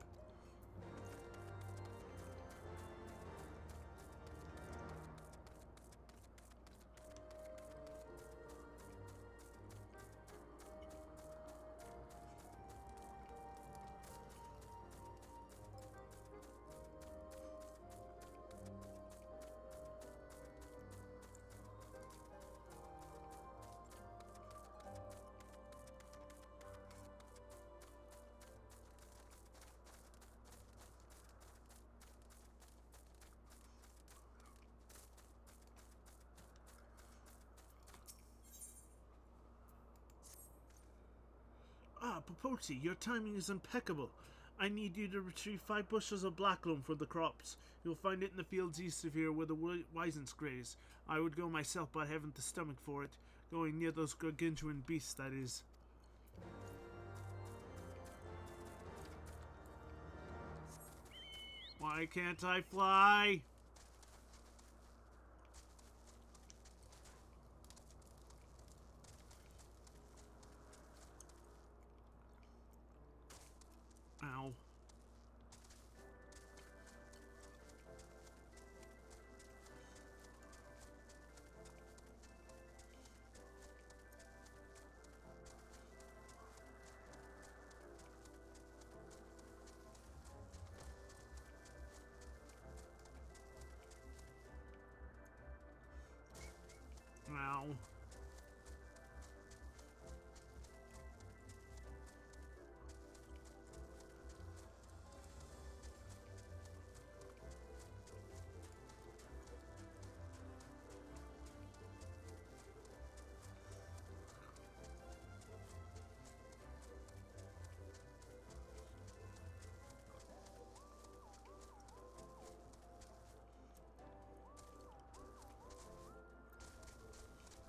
Ah, Popoti, your timing is impeccable. I need you to retrieve 5 bushels of black loam for the crops. You'll find it in the fields east of here where the Wyzens graze. I would go myself, but I haven't the stomach for it. Going near those gargantuan beasts, that is. Why can't I fly? Ow. Ow.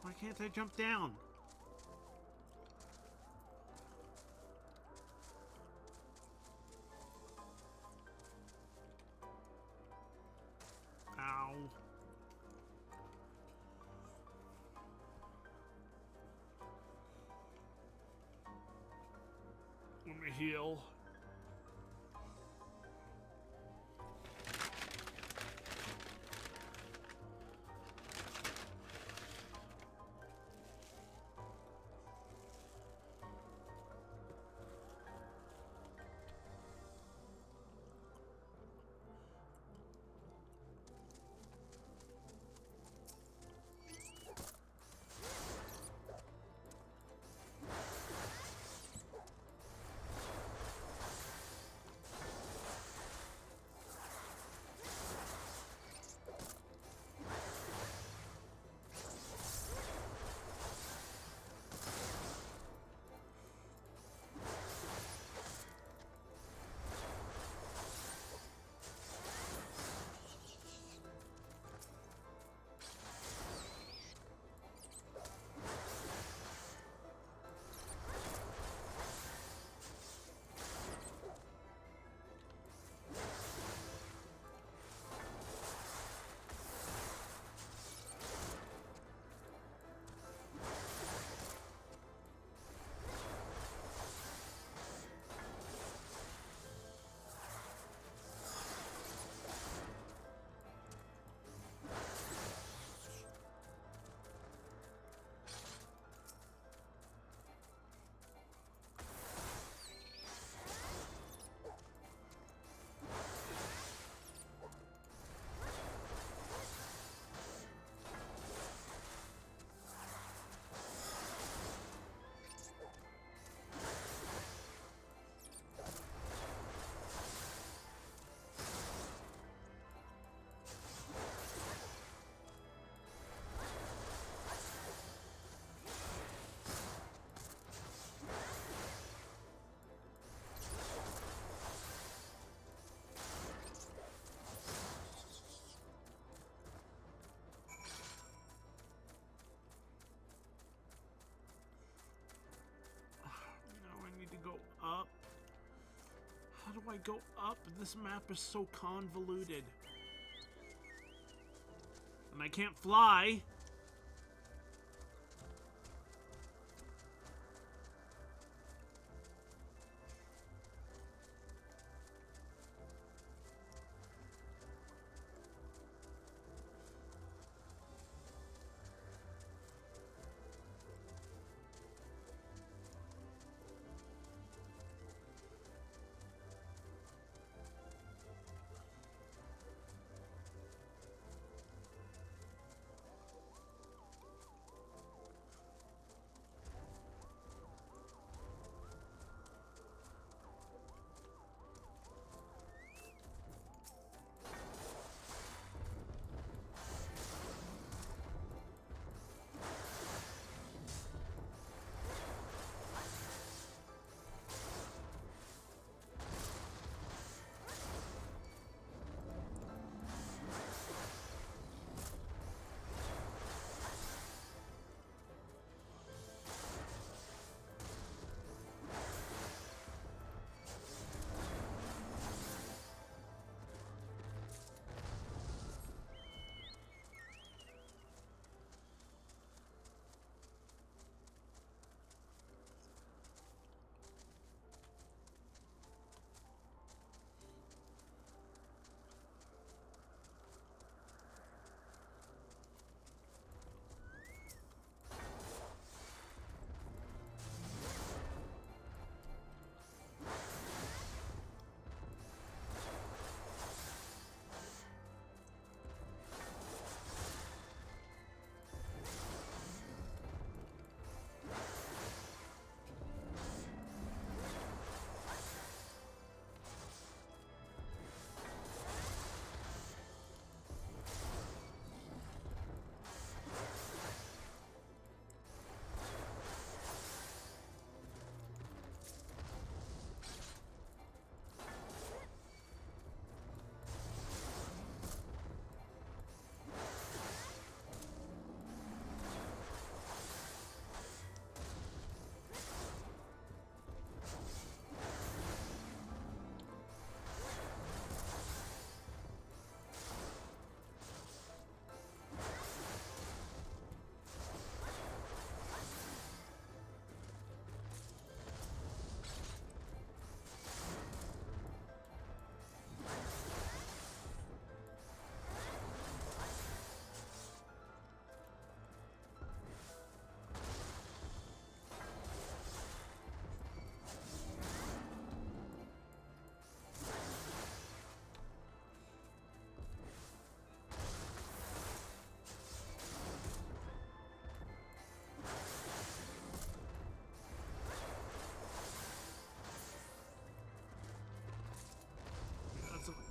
Why can't I jump down? Ow. Let me heal. How do I go up? This map is so convoluted. And I can't fly.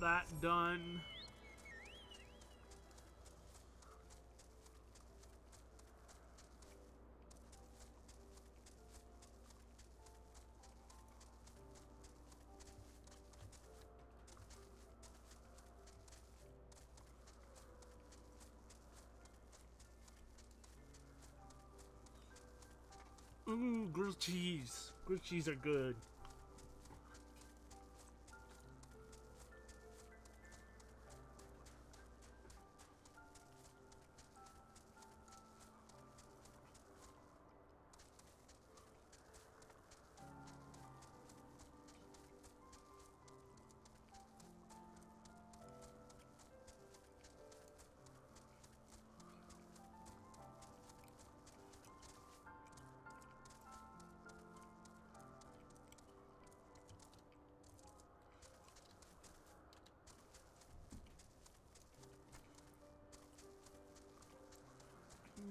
That done. Ooh, grilled cheese. Grilled cheese are good.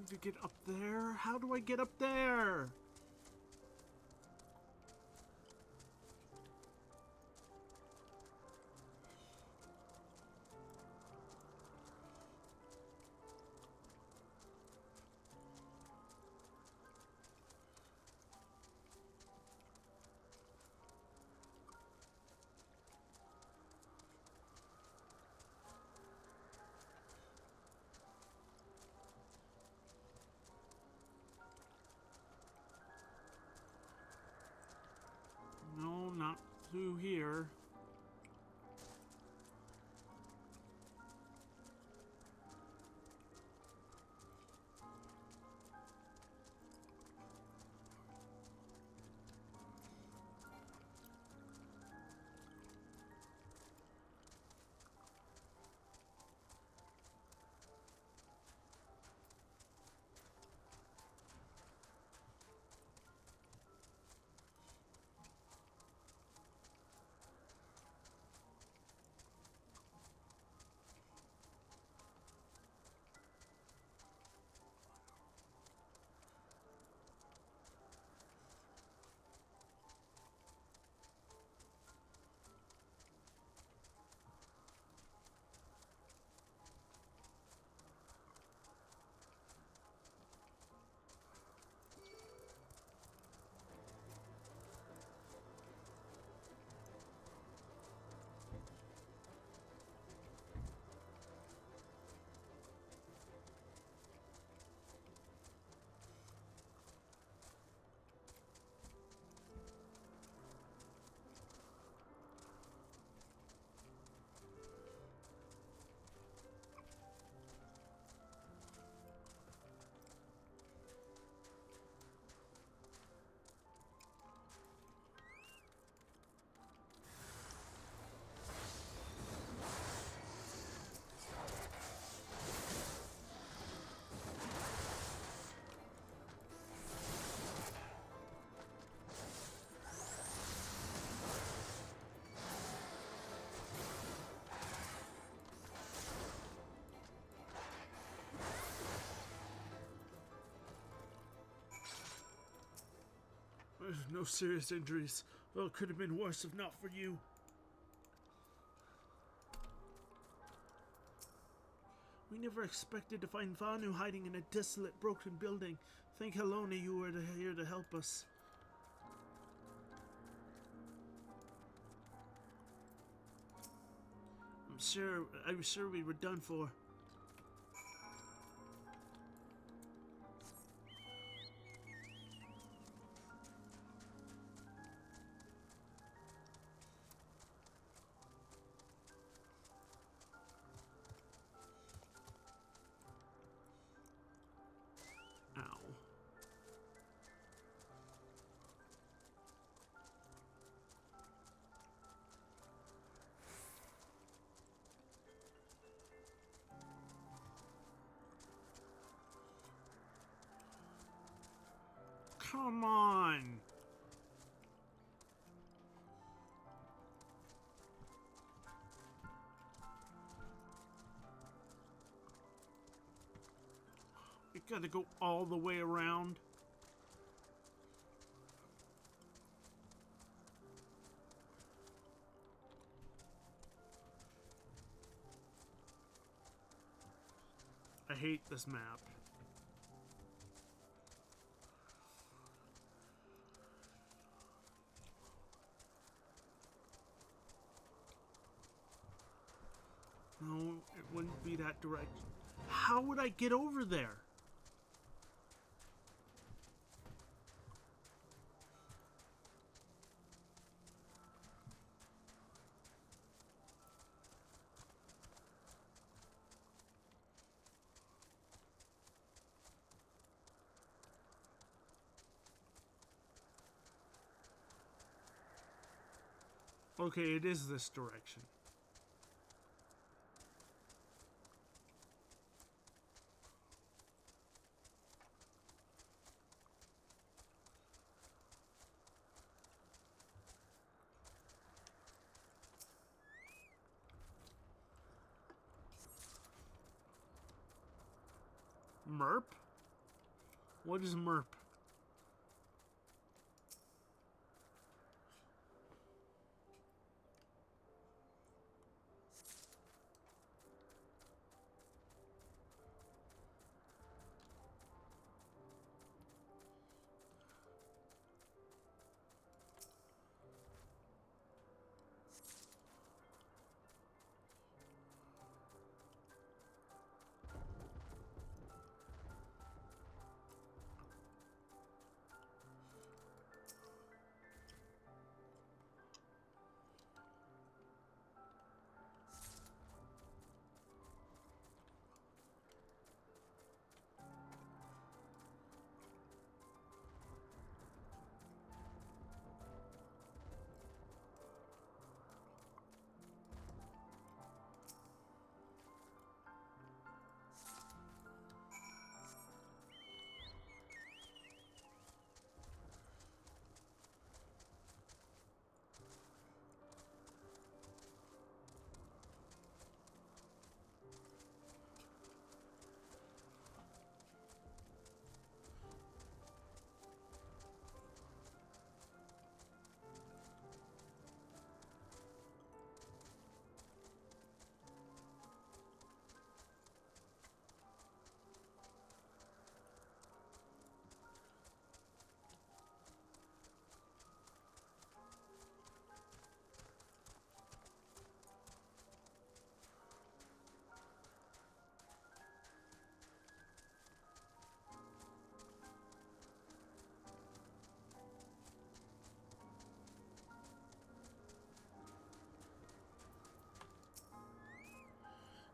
To get up there? How do I get up there? No, not through here. No serious injuries. Well, it could have been worse if not for you. We never expected to find Vanu hiding in a desolate, broken building. Thank Helona you were here to help us. I was sure we were done for. Ow. Come on. You gotta go all the way around. I hate this map. No, it wouldn't be that direction. How would I get over there? Okay, it is this direction. Merp? What is merp?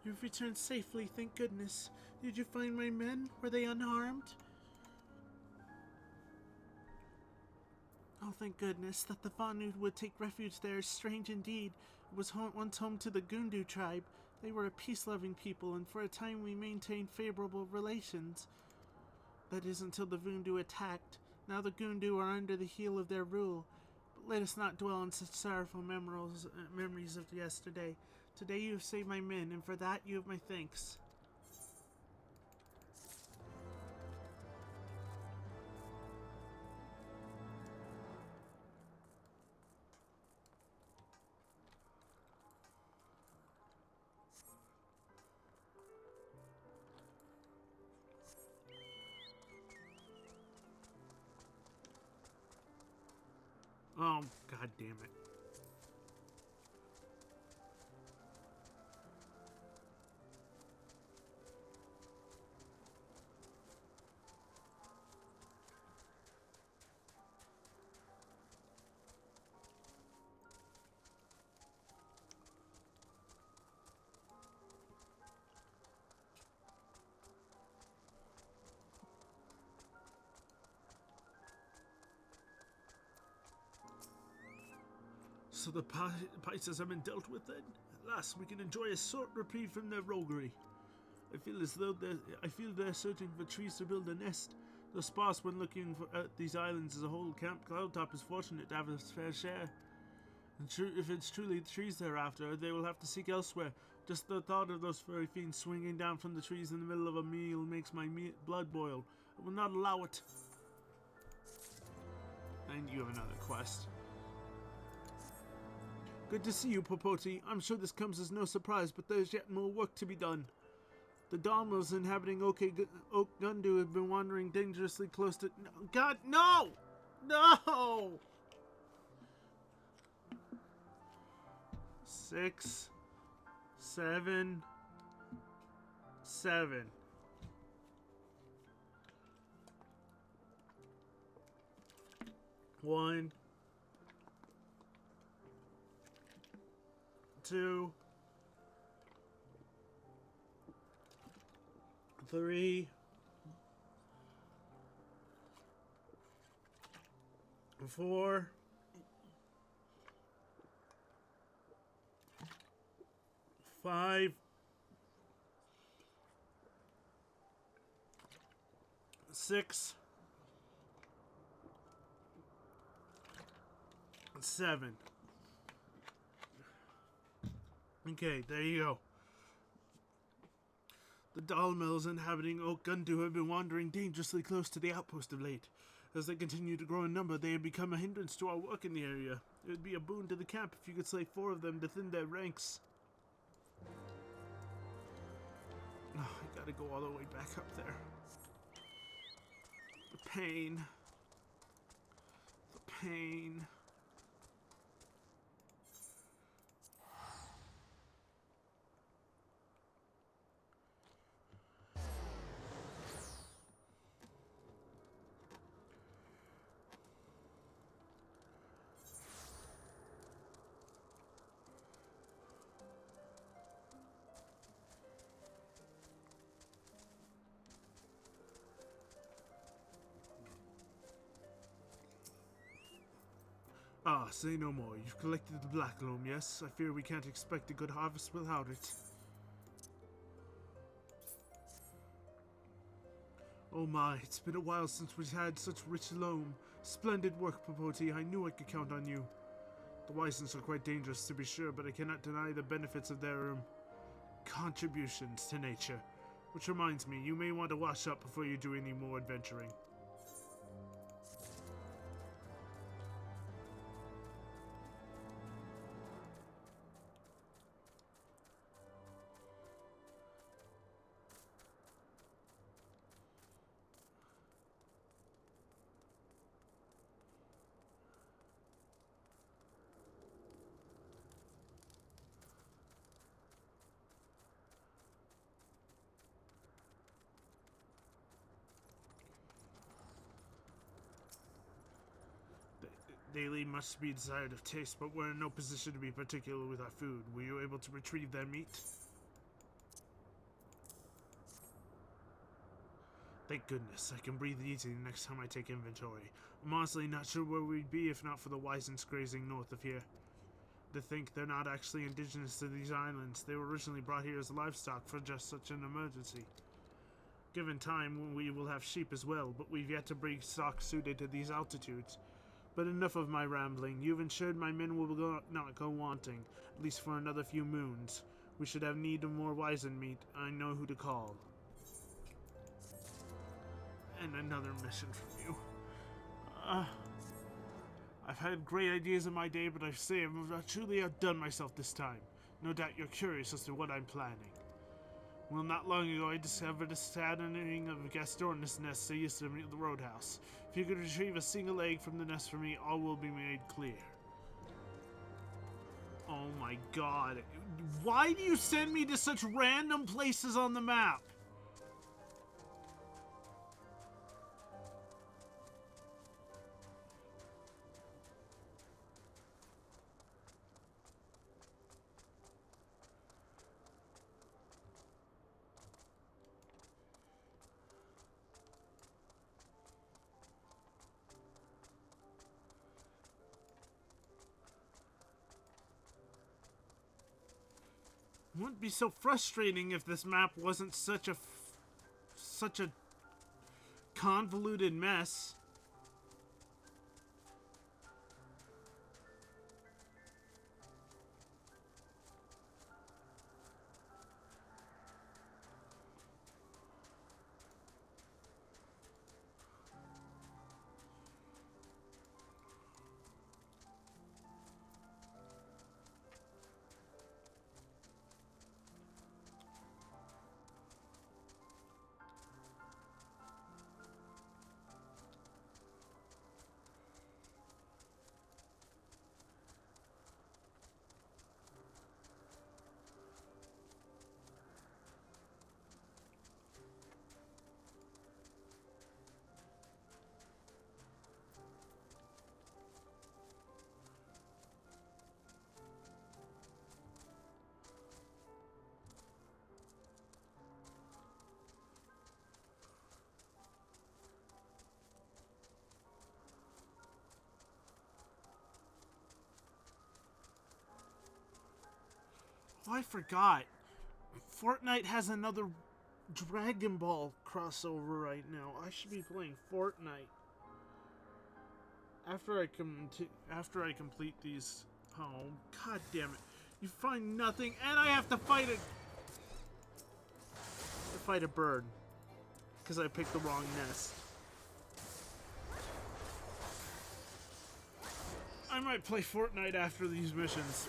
You've returned safely, thank goodness. Did you find my men? Were they unharmed? Oh, thank goodness. That the Vanu would take refuge there is strange indeed. It was once home to the Gundu tribe. They were a peace-loving people, and for a time we maintained favorable relations. That is until the Vundu attacked. Now the Gundu are under the heel of their rule. But let us not dwell on such sorrowful memories of yesterday. Today you have saved my men, and for that you have my thanks. Oh, god damn it. So the Pisces have been dealt with then? At last we can enjoy a short reprieve from their roguery. I feel as though they're searching for trees to build a nest. The sparse when looking at these islands as a whole. Camp Cloudtop is fortunate to have its fair share. And if it's truly trees they're after, they will have to seek elsewhere. Just the thought of those furry fiends swinging down from the trees in the middle of a meal makes my blood boil. I will not allow it. And you have another quest. Good to see you, Popoti. I'm sure this comes as no surprise, but there's yet more work to be done. The Dalmos inhabiting Oak Gundu have been wandering dangerously close to... No, God, no! No! 6, 7, 7. One, 2, 3, 4, 5, 6, 7. Okay, there you go. The Dalmels inhabiting Oak Gundu have been wandering dangerously close to the outpost of late. As they continue to grow in number, they have become a hindrance to our work in the area. It would be a boon to the camp if you could slay 4 of them to thin their ranks. Oh, I gotta go all the way back up there. The pain. The pain. Ah, say no more. You've collected the black loam, yes? I fear we can't expect a good harvest without it. Oh my, it's been a while since we've had such rich loam. Splendid work, Popoti. I knew I could count on you. The Wisens are quite dangerous, to be sure, but I cannot deny the benefits of their contributions to nature. Which reminds me, you may want to wash up before you do any more adventuring. Daily must be desired of taste, but we're in no position to be particular with our food. Were you able to retrieve their meat? Thank goodness, I can breathe easy the next time I take inventory. I'm honestly not sure where we'd be if not for the Wisens grazing north of here. To think they're not actually indigenous to these islands. They were originally brought here as livestock for just such an emergency. Given time, we will have sheep as well, but we've yet to breed stock suited to these altitudes. But enough of my rambling. You've ensured my men will not go wanting, at least for another few moons. We should have need of more Wisen meat. I know who to call. And another mission from you. I've had great ideas in my day, but I say I've truly outdone myself this time. No doubt you're curious as to what I'm planning. Well, not long ago, I discovered a saddening of Gastornis nest I used to meet at the roadhouse. If you could retrieve a single egg from the nest for me, all will be made clear. Oh my god. Why do you send me to such random places on the map? It wouldn't be so frustrating if this map wasn't such a convoluted mess. Oh, I forgot. Fortnite has another Dragon Ball crossover right now. I should be playing Fortnite after I complete these. Oh, god damn it! You find nothing, and I have to fight a bird because I picked the wrong nest. I might play Fortnite after these missions.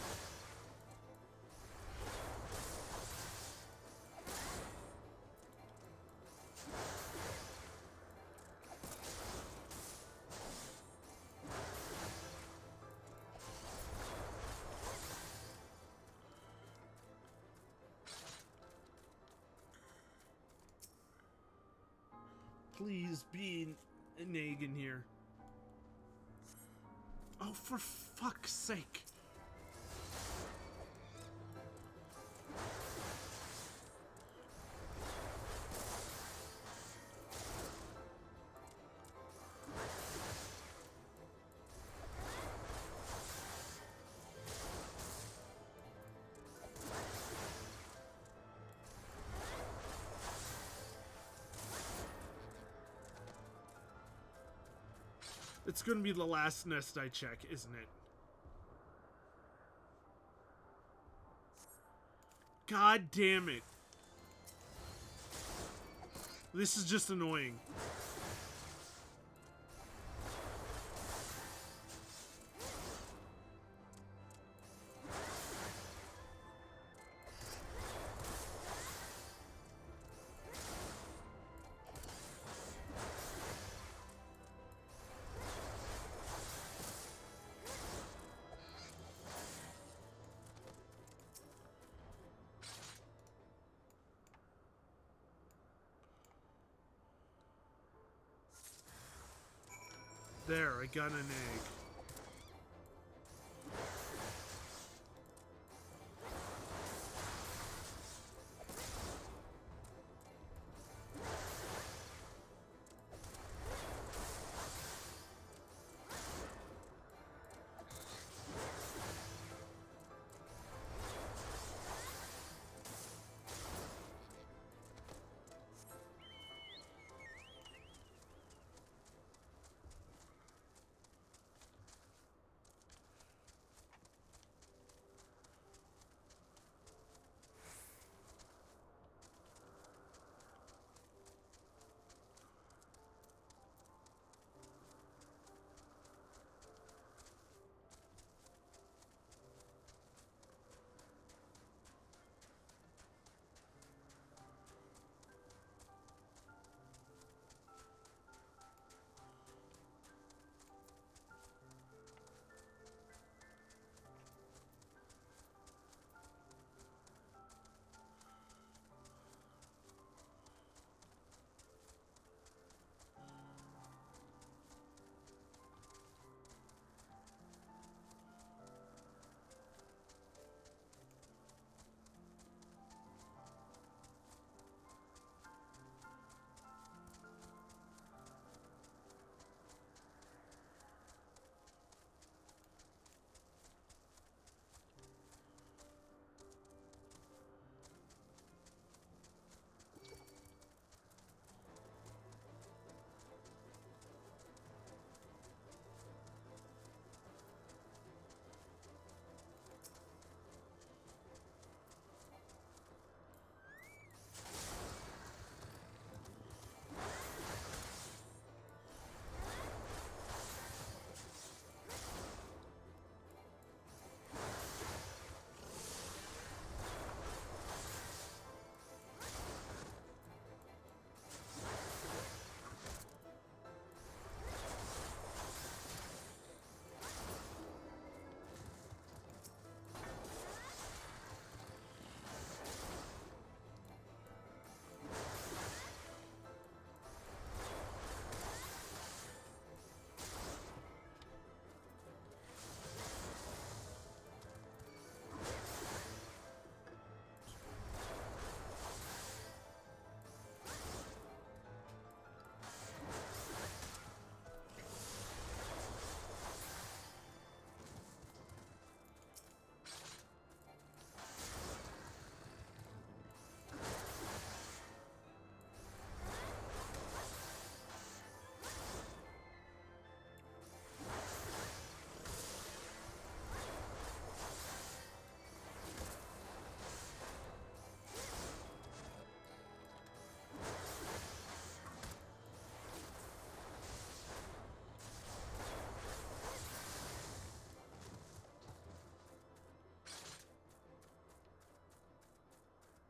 Please be an egg in here. Oh, for fuck's sake. It's gonna be the last nest I check, isn't it? God damn it. This is just annoying. There, I got an egg.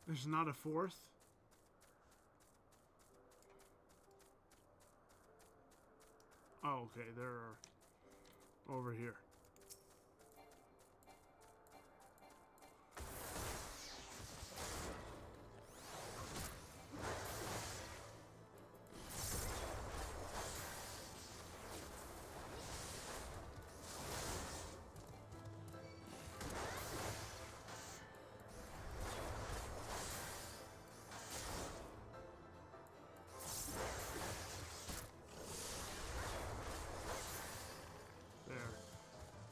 There's not a fourth? Oh, okay, there are over here.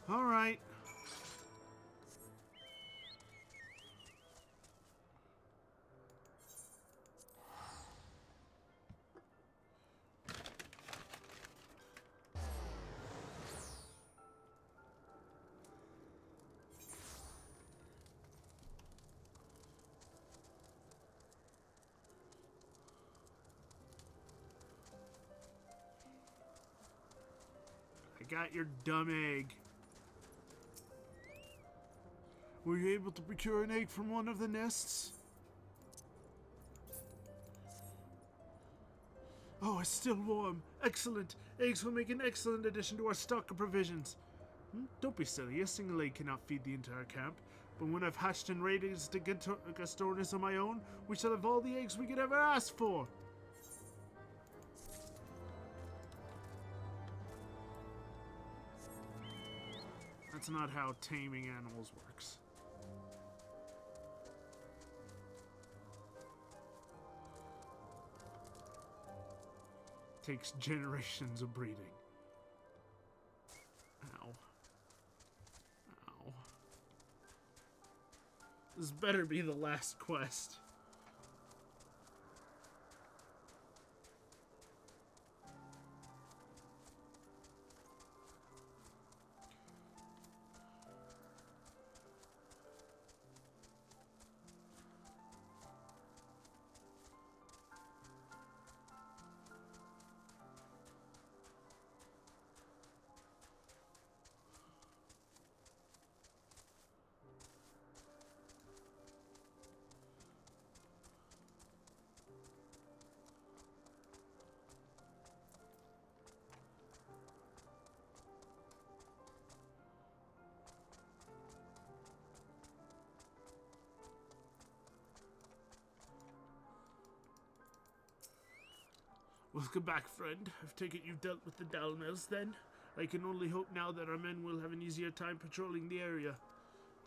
All right. I got your dumb egg. Were you able to procure an egg from one of the nests? Oh, it's still warm. Excellent. Eggs will make an excellent addition to our stock of provisions. Don't be silly. A single egg cannot feed the entire camp. But when I've hatched and raised the Gastornis on my own, we shall have all the eggs we could ever ask for. That's not how taming animals works. Takes generations of breeding. Ow. Ow. This better be the last quest. Welcome back, friend. I've taken you've dealt with the Dalmels, then? I can only hope now that our men will have an easier time patrolling the area.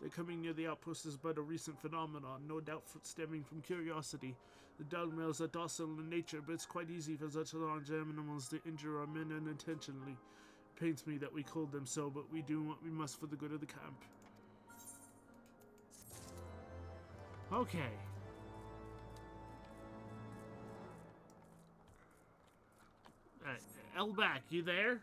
Their coming near the outpost is but a recent phenomenon, no doubt stemming from curiosity. The Dalmels are docile in nature, but it's quite easy for such large animals to injure our men unintentionally. It pains me that we called them so, but we do what we must for the good of the camp. Okay. Elback, you there?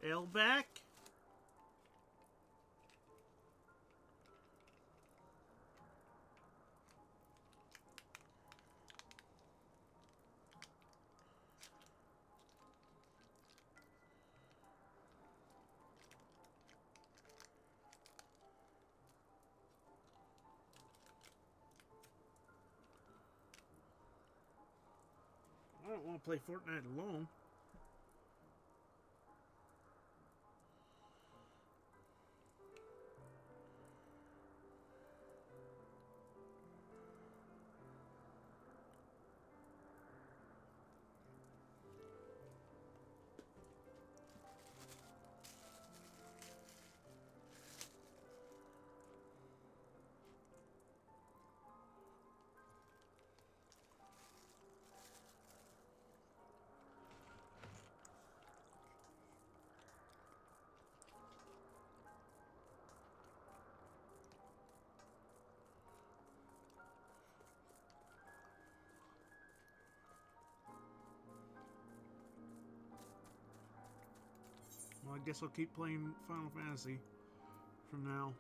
Elback? I don't want to play Fortnite alone. Well, I guess I'll keep playing Final Fantasy for now.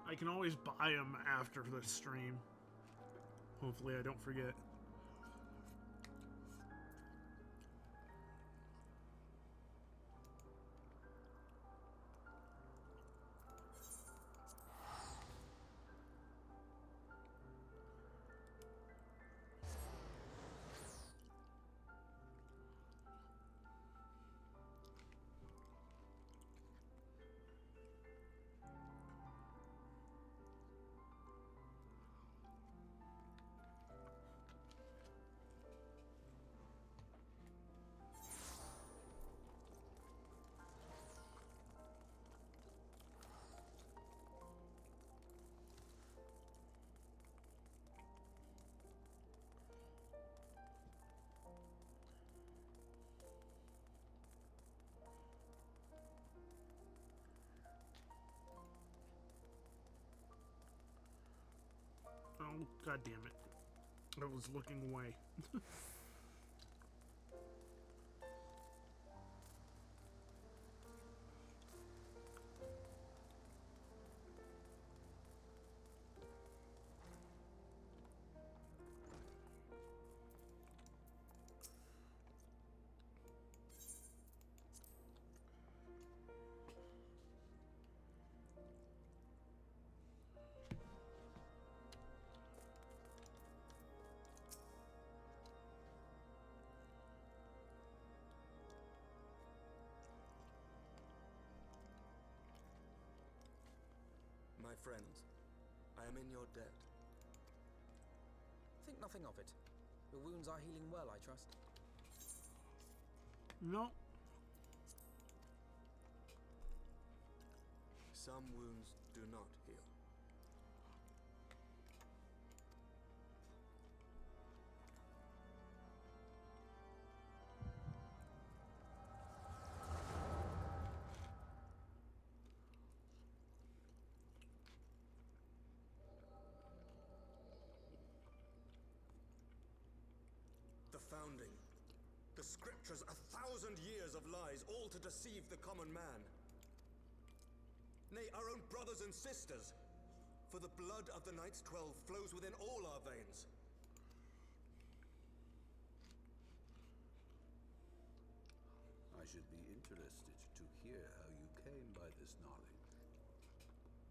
I can always buy them after the stream. Hopefully I don't forget. Oh, god damn it. I was looking away. My friends, I am in your debt. Think nothing of it. Your wounds are healing well, I trust. No. Some wounds do not heal. The founding. The scriptures, 1,000 years of lies, all to deceive the common man. Nay, our own brothers and sisters. For the blood of the Knights 12 flows within all our veins. I should be interested to hear how you came by this knowledge.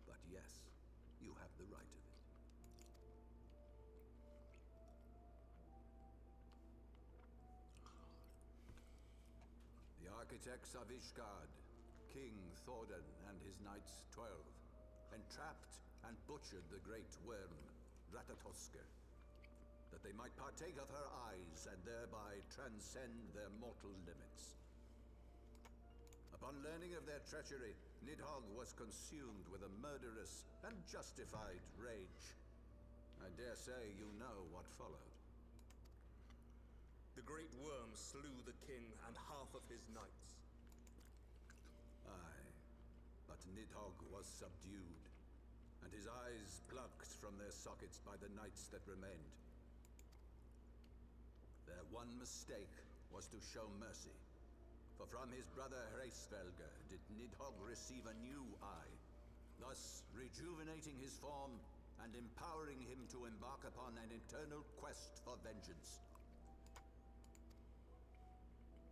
But yes, you have the right of it. The architects of Ishgard, King Thordan and his Knights 12, entrapped and butchered the great worm, Ratatoskr, that they might partake of her eyes and thereby transcend their mortal limits. Upon learning of their treachery, Nidhogg was consumed with a murderous and justified rage. I dare say you know what followed. The great worm slew the king and half of his knights. Aye, but Nidhogg was subdued, and his eyes plucked from their sockets by the knights that remained. Their one mistake was to show mercy, for from his brother Hreisvelger did Nidhogg receive a new eye, thus rejuvenating his form and empowering him to embark upon an eternal quest for vengeance.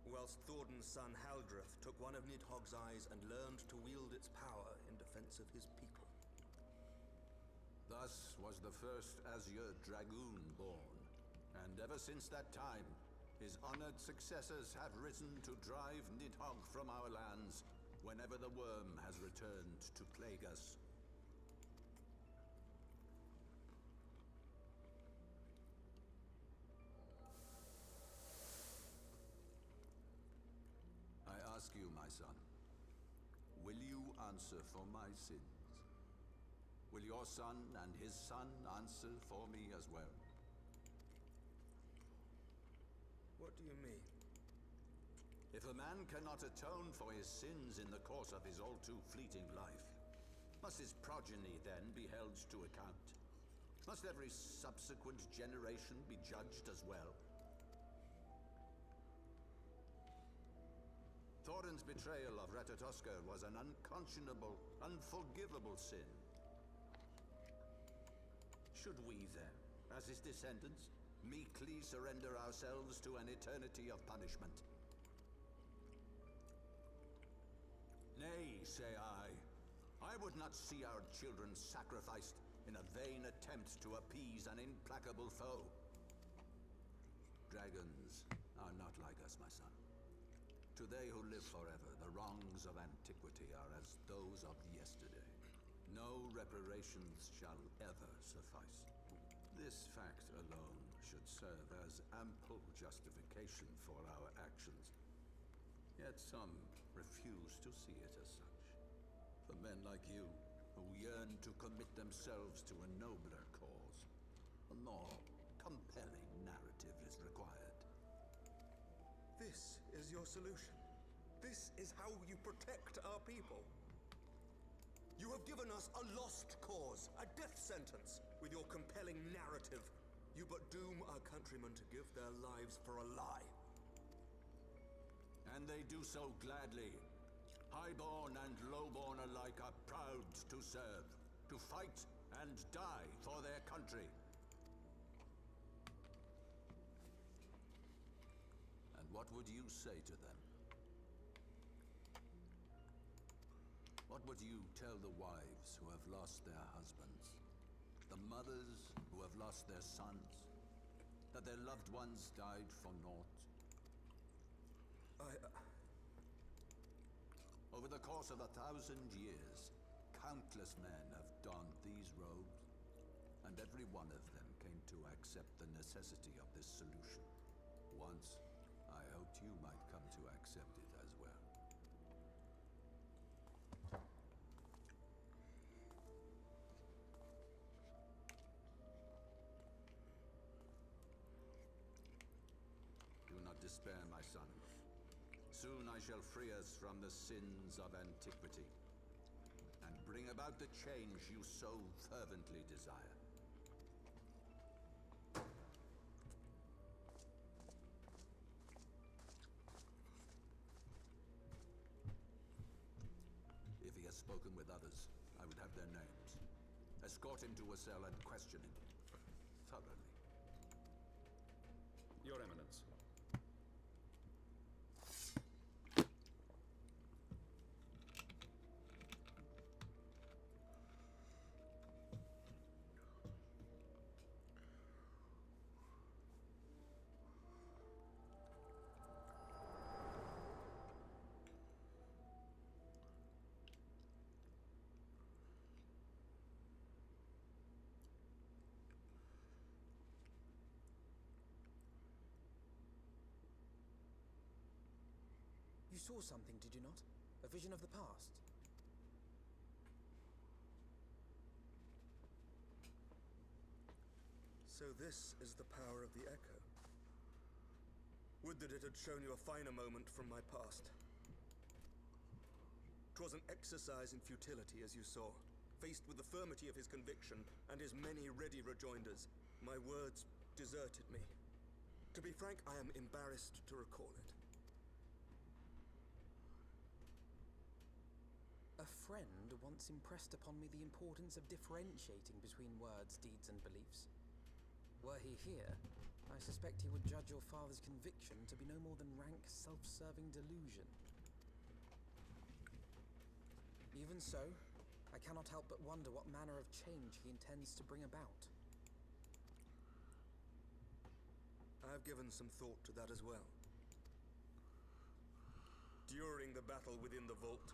Whilst Thordan's son Haldreth took one of Nidhogg's eyes and learned to wield its power in defense of his people. Thus was the first Azure Dragoon born, and ever since that time, his honored successors have risen to drive Nidhogg from our lands whenever the worm has returned to plague us. I ask you, my son, will you answer for my sins? Will your son and his son answer for me as well? What do you mean? If a man cannot atone for his sins in the course of his all too fleeting life, must his progeny then be held to account? Must every subsequent generation be judged as well? Thordan's betrayal of Ratatoskr was an unconscionable, unforgivable sin. Should we then, as his descendants, meekly surrender ourselves to an eternity of punishment? Nay, say I. I would not see our children sacrificed in a vain attempt to appease an implacable foe. Dragons are not like us, my son. To they who live forever, the wrongs of antiquity are as those of yesterday. No reparations shall ever suffice. This fact alone should serve as ample justification for our actions. Yet some refuse to see it as such. For men like you, who yearn to commit themselves to a nobler cause, a more compelling narrative is required. This is your solution. This is how you protect our people. You have given us a lost cause, a death sentence. With your compelling narrative, you but doom our countrymen to give their lives for a lie. And they do so gladly. Highborn and lowborn alike are proud to serve, to fight and die for their country. And what would you say to them? What would you tell the wives who have lost their husbands? The mothers who have lost their sons? That their loved ones died for naught? Over the course of 1,000 years, countless men have donned these robes, and every one of them came to accept the necessity of this solution. Once, I hoped you might come to accept it as well. Do not despair, my son. Soon I shall free us from the sins of antiquity, and bring about the change you so fervently desire. If he has spoken with others, I would have their names. Escort him to a cell and question him thoroughly. Your Eminence. You saw something, did you not? A vision of the past? So this is the power of the Echo. Would that it had shown you a finer moment from my past. 'Twas an exercise in futility, as you saw. Faced with the firmity of his conviction and his many ready rejoinders, my words deserted me. To be frank, I am embarrassed to recall it. A friend once impressed upon me the importance of differentiating between words, deeds, and beliefs. Were he here, I suspect he would judge your father's conviction to be no more than rank, self-serving delusion. Even so, I cannot help but wonder what manner of change he intends to bring about. I have given some thought to that as well. During the battle within the vault,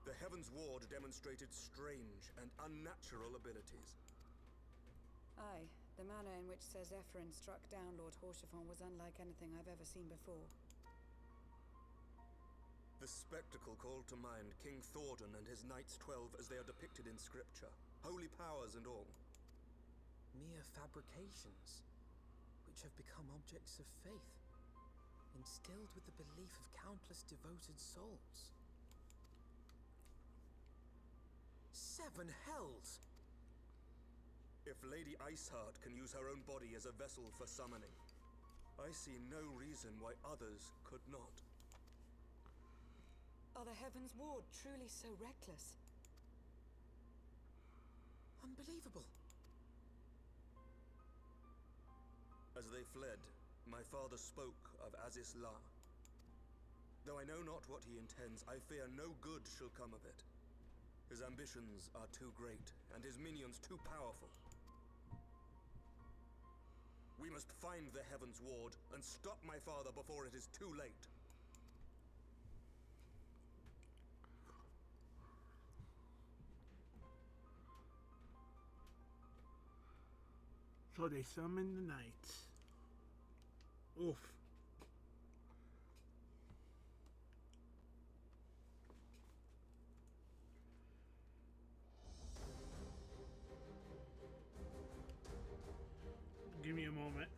the Heavensward demonstrated strange and unnatural abilities. Aye, the manner in which Sir Zephyrin struck down Lord Horchefant was unlike anything I've ever seen before. The spectacle called to mind King Thordan and his Knights 12 as they are depicted in scripture, holy powers and all. Mere fabrications, which have become objects of faith, instilled with the belief of countless devoted souls. 7 hells! If Lady Iceheart can use her own body as a vessel for summoning, I see no reason why others could not. Are the Heavensward truly so reckless? Unbelievable. As they fled, my father spoke of Aziz La. Though I know not what he intends, I fear no good shall come of it. His ambitions are too great, and his minions too powerful. We must find the Heavensward and stop my father before it is too late. So they summon the knights. Oof. Give me a moment.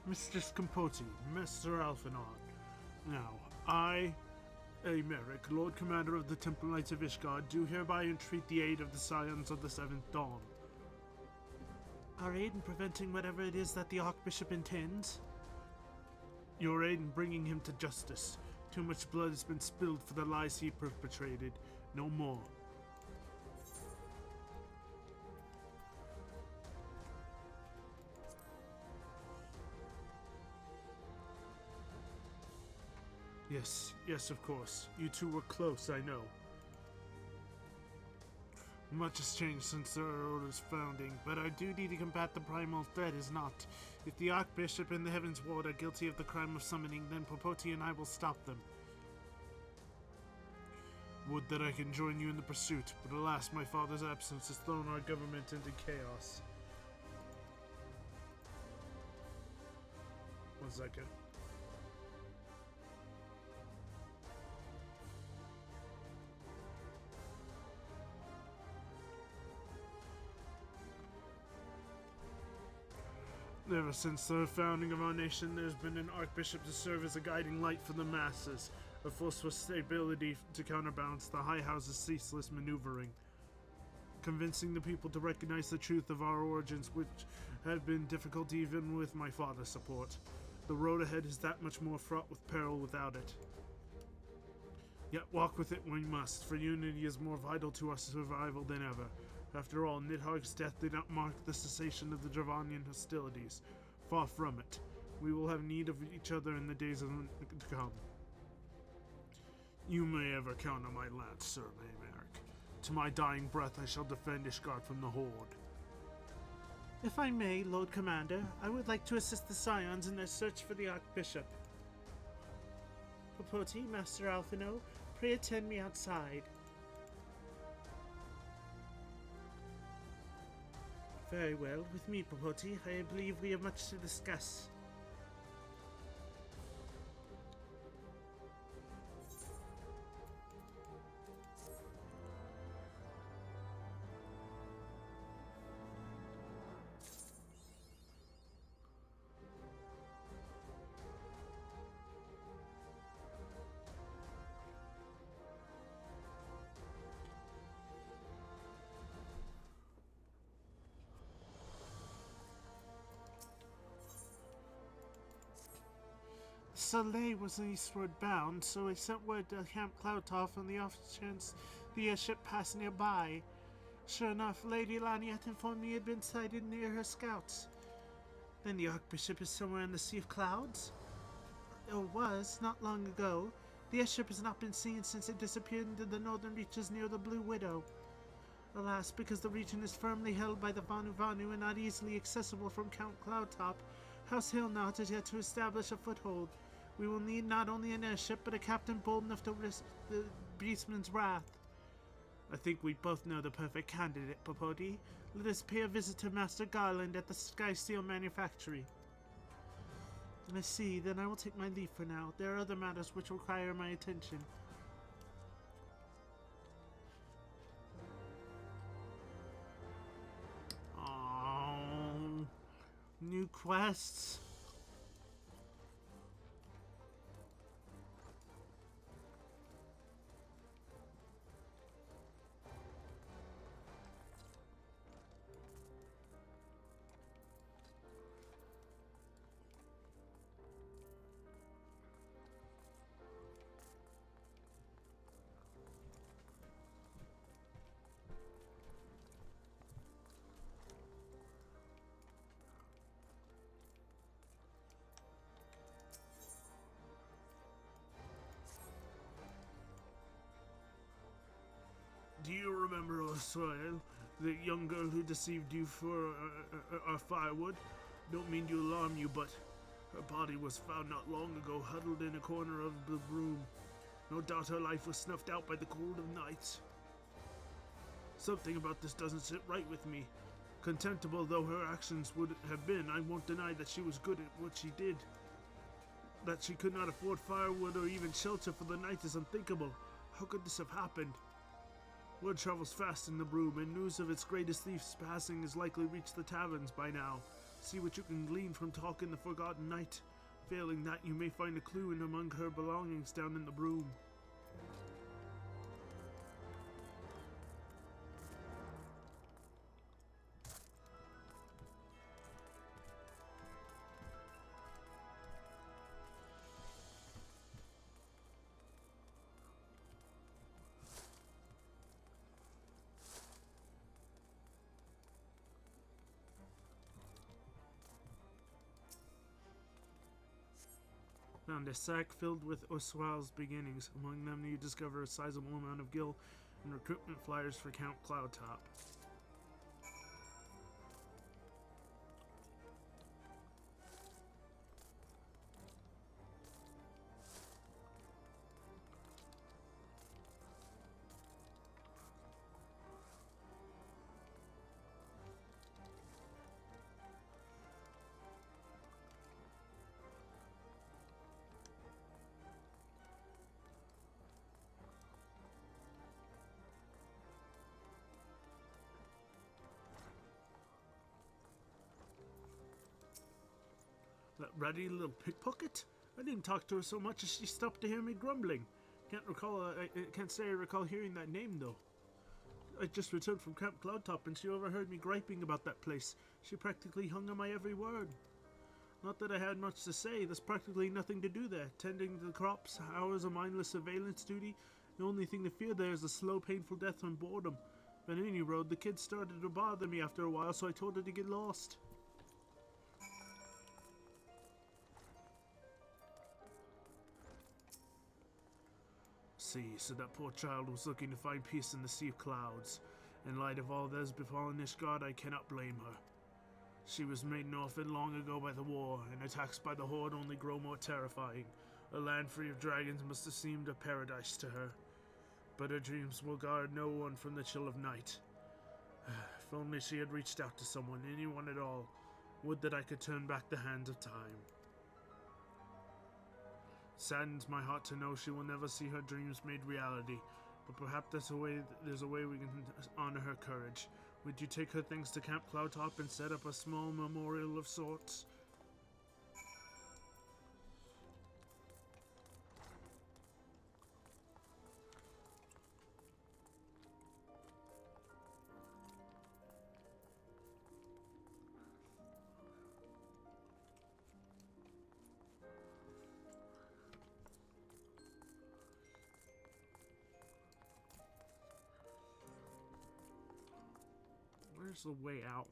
Mistress Capote, Master Alphanor. Now, I, Merrick, Lord Commander of the Temple Knights of Ishgard, do hereby entreat the aid of the Scions of the Seventh Dawn. Our aid in preventing whatever it is that the Archbishop intends? Your aid in bringing him to justice. Too much blood has been spilled for the lies he perpetrated. No more. Yes, of course. You two were close, I know. Much has changed since our order's founding, but our duty to combat the primal threat is not. If the Archbishop and the Heavensward are guilty of the crime of summoning, then Popote and I will stop them. Would that I can join you in the pursuit, but alas, my father's absence has thrown our government into chaos. 1 second. Ever since the founding of our nation, there's been an archbishop to serve as a guiding light for the masses, a force for stability to counterbalance the High House's ceaseless maneuvering, convincing the people to recognize the truth of our origins, which have been difficult even with my father's support. The road ahead is that much more fraught with peril without it. Yet walk with it we must, for unity is more vital to our survival than ever. After all, Nidhogg's death did not mark the cessation of the Dravanian hostilities. Far from it. We will have need of each other in the days to come. You may ever count on my lance, Sir Merrick. To my dying breath I shall defend Ishgard from the Horde. If I may, Lord Commander, I would like to assist the Scions in their search for the Archbishop. Popote, Master Alphino, pray attend me outside. Very well. With me, Popote, I believe we have much to discuss. Soleil was eastward bound, so I sent word to Camp Cloudtop on the off chance the airship passed nearby. Sure enough, Lady Laniette informed me it had been sighted near her scouts. Then the Archbishop is somewhere in the Sea of Clouds? Or was, not long ago. The airship has not been seen since it disappeared into the northern reaches near the Blue Widow. Alas, because the region is firmly held by the Vanu Vanu and not easily accessible from Count Cloudtop, House Hillknot is yet to establish a foothold. We will need not only an airship, but a captain bold enough to risk the beastman's wrath. I think we both know the perfect candidate, Popote. Let us pay a visit to Master Garland at the Sky Steel Manufactory. I see, then I will take my leave for now. There are other matters which require my attention. Oh, new quests. Do you remember Osoel, the young girl who deceived you for our firewood? Don't mean to alarm you, but her body was found not long ago, huddled in a corner of the room. No doubt her life was snuffed out by the cold of night. Something about this doesn't sit right with me. Contemptible though her actions would have been, I won't deny that she was good at what she did. That she could not afford firewood or even shelter for the night is unthinkable. How could this have happened? Word travels fast in the Broom, and news of its greatest thief's passing has likely reached the taverns by now. See what you can glean from talking the Forgotten Knight. Failing that, you may find a clue in among her belongings down in the broom. Found a sack filled with Oswald's beginnings. Among them, you discover a sizable amount of gil and recruitment flyers for Count Cloudtop. That ratty little pickpocket? I didn't talk to her so much as she stopped to hear me grumbling. Can't say I recall hearing that name though. I just returned from Camp Cloudtop and she overheard me griping about that place. She practically hung on my every word. Not that I had much to say, there's practically nothing to do there. Tending the crops, hours of mindless surveillance duty. The only thing to fear there is a slow, painful death from boredom. But on any road, the kid started to bother me after a while, so I told her to get lost. See, so that poor child was looking to find peace in the sea of clouds. In light of all that has befallen Ishgard, I cannot blame her. She was made an orphan long ago by the war, and attacks by the Horde only grow more terrifying. A land free of dragons must have seemed a paradise to her. But her dreams will guard no one from the chill of night. If only she had reached out to someone, anyone at all. Would that I could turn back the hands of time. Saddens my heart to know she will never see her dreams made reality, but perhaps there's a way we can honor her courage. Would you take her things to Camp Cloudtop and set up a small memorial of sorts? Where's the way out?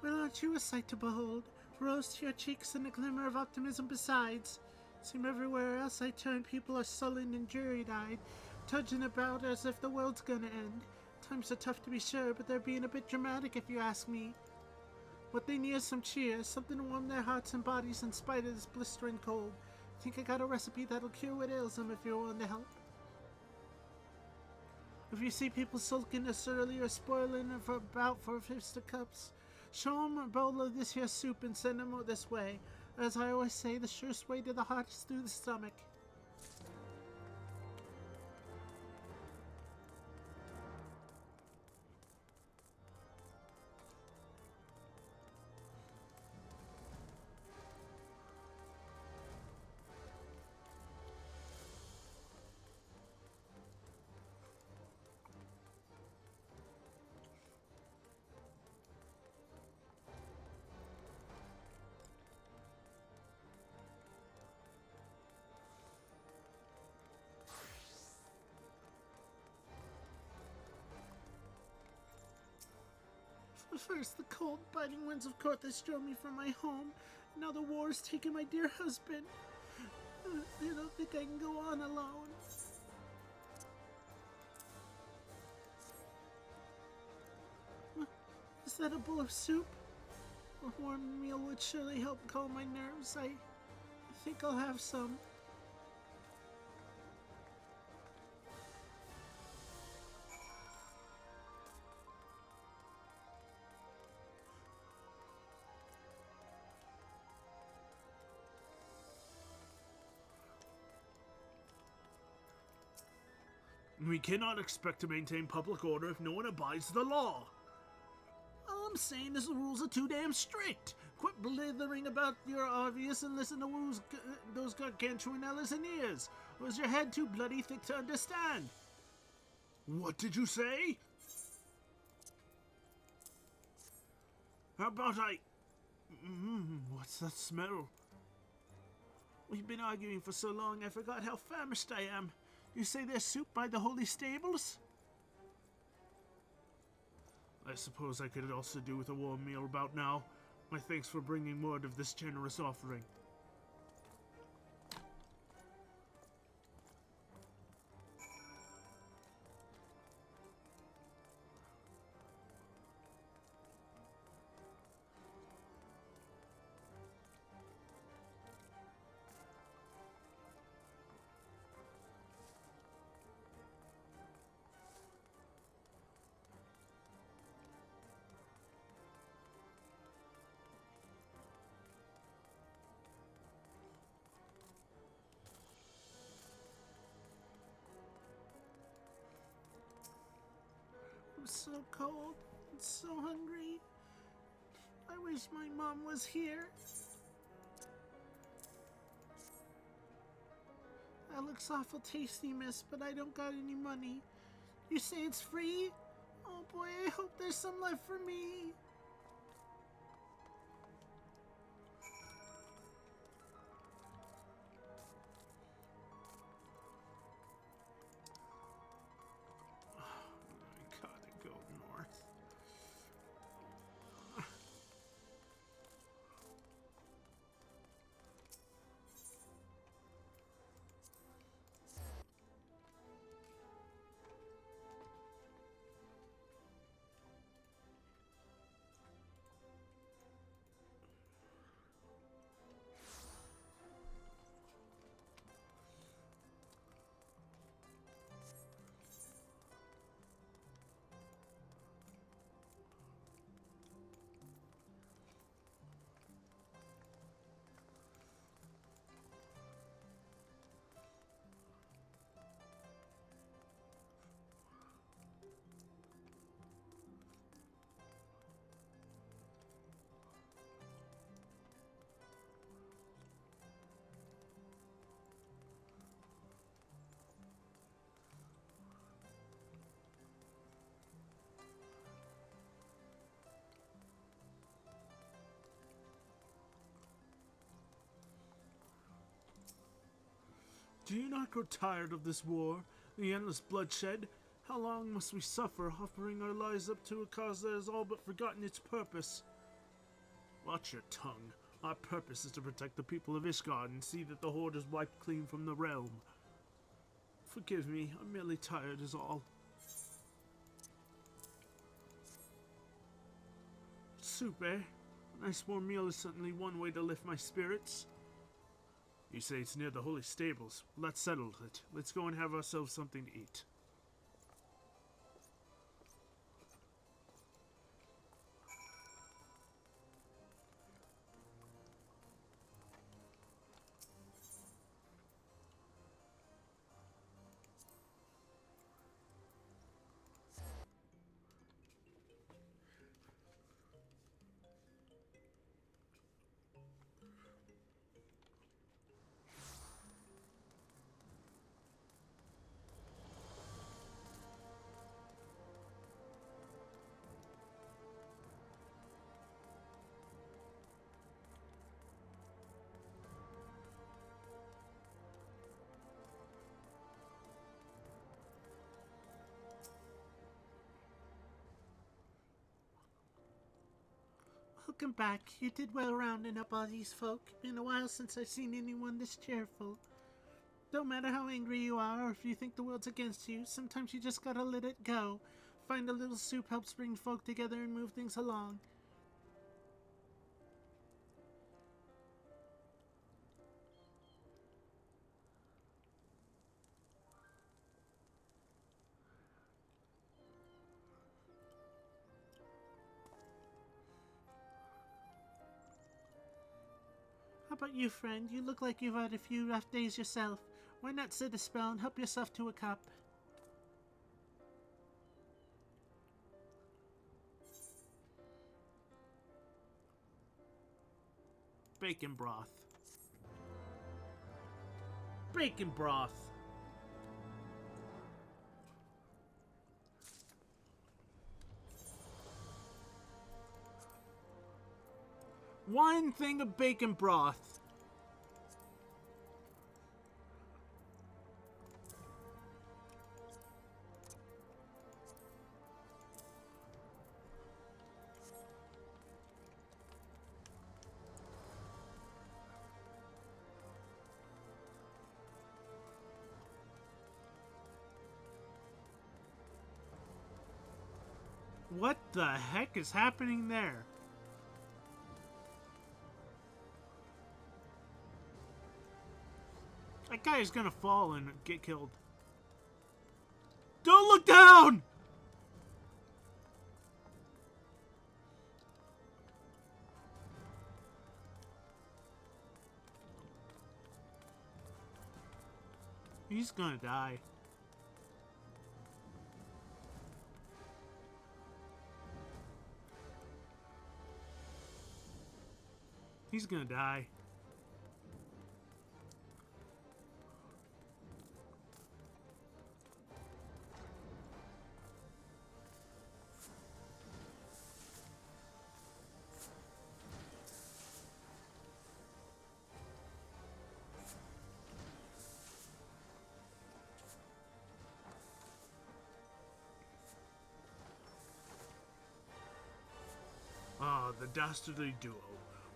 Well, aren't you a sight to behold? Rose to your cheeks and a glimmer of optimism besides. Seem everywhere else I turn, people are sullen and jury-eyed, trudging about as if the world's gonna end. Times are tough to be sure, but they're being a bit dramatic if you ask me. What they need is some cheer, something to warm their hearts and bodies in spite of this blistering cold. Think I got a recipe that'll cure what ails them if you're willing to help. If you see people sulking or surly or spoiling about for a fist of cups, show 'em a bowl of this here soup and send 'em this way. As I always say, the surest way to the heart is through the stomach. First, the cold, biting winds of Corthus drove me from my home. Now the war has taken my dear husband. I don't think I can go on alone. Is that a bowl of soup? A warm meal would surely help calm my nerves. I think I'll have some. We cannot expect to maintain public order if no one abides the law. All I'm saying is the rules are too damn strict. Quit blithering about your obvious and listen to those gargantuanellas and ears. Or is your head too bloody thick to understand? What did you say? How about what's that smell? We've been arguing for so long I forgot how famished I am. You say there's soup by the holy stables? I suppose I could also do with a warm meal about now. My thanks for bringing word of this generous offering. I'm so cold and so hungry. I wish my mom was here. That looks awful tasty, miss, but I don't got any money. You say it's free? Oh boy, I hope there's some left for me. Do you not grow tired of this war? The endless bloodshed? How long must we suffer, offering our lives up to a cause that has all but forgotten its purpose? Watch your tongue. Our purpose is to protect the people of Ishgard and see that the Horde is wiped clean from the realm. Forgive me, I'm merely tired is all. Soup, eh? A nice warm meal is certainly one way to lift my spirits. You say it's near the holy stables. Well, that settled it. Let's go and have ourselves something to eat. Welcome back. You did well rounding up all these folk. Been a while since I've seen anyone this cheerful. Don't matter how angry you are or if you think the world's against you, sometimes you just gotta let it go. Find a little soup helps bring folk together and move things along. How about you, friend? You look like you've had a few rough days yourself. Why not sit a spell and help yourself to a cup? Bacon broth. Bacon broth. One thing of bacon broth. What the heck is happening there? That guy is gonna fall and get killed. Don't look down! He's gonna die. He's gonna die. Ah, the dastardly duo.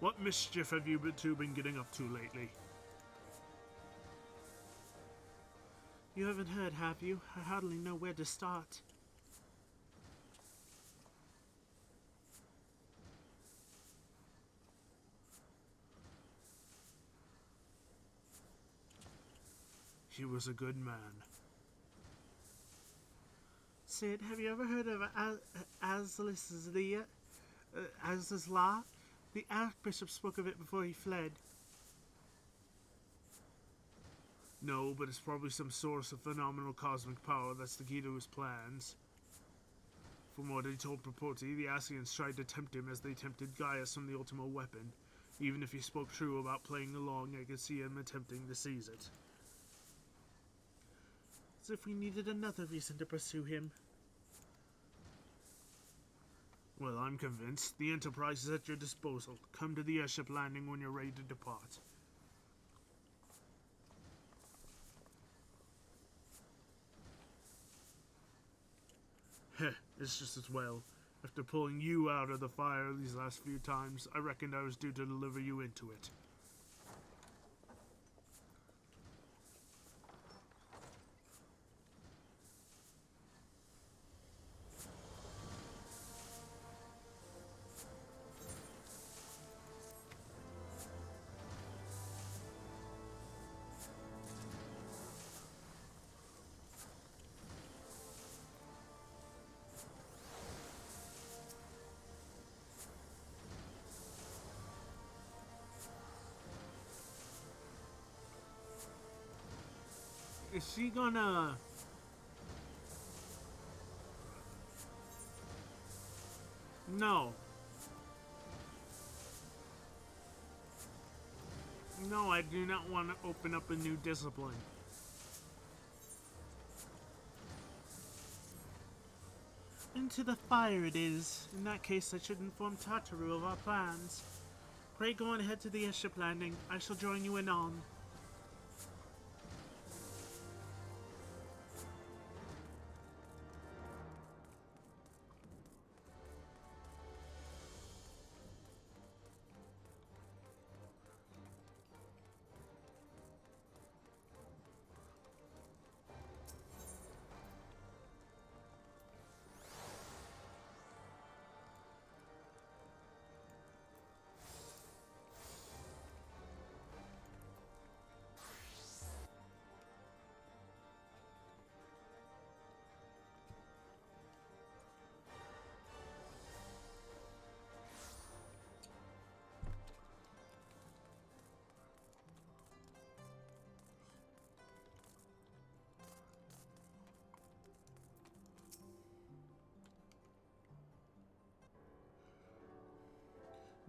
What mischief have you two been getting up to lately? You haven't heard, have you? I hardly know where to start. He was a good man. Sid, have you ever heard of Azazla? The Archbishop spoke of it before he fled. No, but it's probably some source of phenomenal cosmic power that's the key to his plans. From what he told Propoti, the Asians tried to tempt him as they tempted Gaius from the Ultima weapon. Even if he spoke true about playing along, I could see him attempting to seize it. As if we needed another reason to pursue him. Well, I'm convinced. The Enterprise is at your disposal. Come to the airship landing when you're ready to depart. Heh, it's just as well. After pulling you out of the fire these last few times, I reckoned I was due to deliver you into it. Is she gonna... No. No, I do not want to open up a new discipline. Into the fire it is. In that case, I should inform Tataru of our plans. Pray go on ahead to the airship landing. I shall join you anon.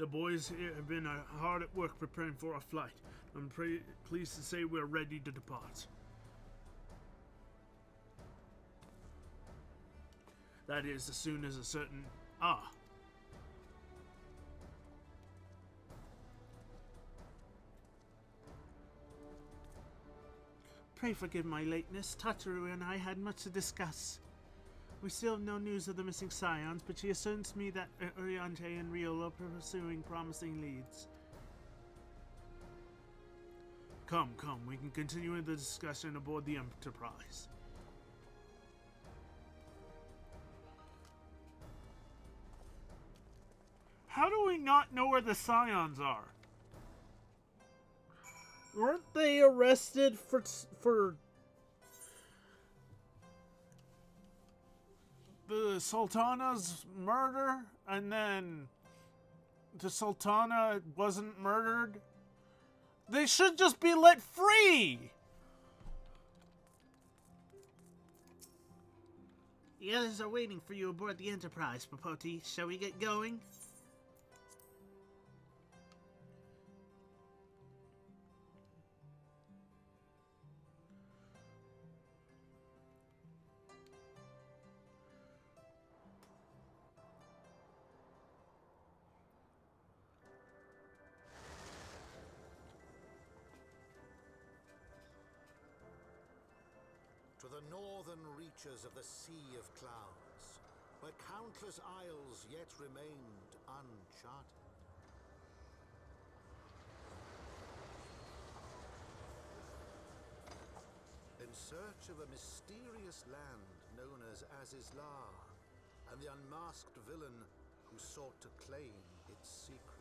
The boys here have been hard at work preparing for our flight. I'm pleased to say we're ready to depart. That is, as soon as a certain... Pray forgive my lateness. Tataru and I had much to discuss. We still have no news of the missing scions, but she asserts me that Oriente and Rio are pursuing promising leads. Come, we can continue the discussion aboard the Enterprise. How do we not know where the scions are? Weren't they arrested for the Sultana's murder, and then the Sultana wasn't murdered? They should just be let free! The others are waiting for you aboard the Enterprise, Popoti. Shall we get going? To the northern reaches of the Sea of Clouds, where countless isles yet remained uncharted. In search of a mysterious land known as Azizlar, and the unmasked villain who sought to claim its secrets.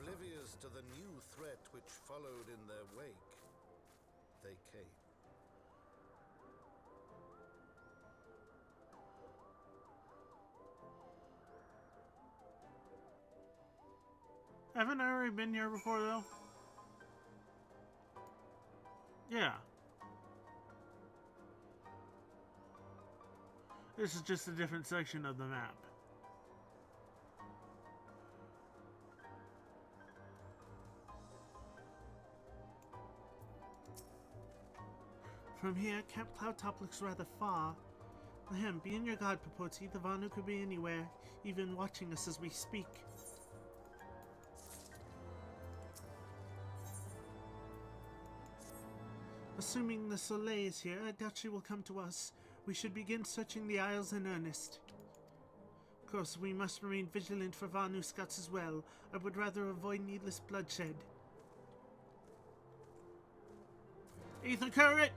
Oblivious to the new threat which followed in their wake, they came. Haven't I already been here before, though? Yeah. This is just a different section of the map. From here, Camp Cloudtop looks rather far. Ahem, be on your guard, Popoti. The Vanu could be anywhere, even watching us as we speak. Assuming the Soleil is here, I doubt she will come to us. We should begin searching the Isles in earnest. Of course, we must remain vigilant for Vanu scouts as well. I would rather avoid needless bloodshed. Ether current!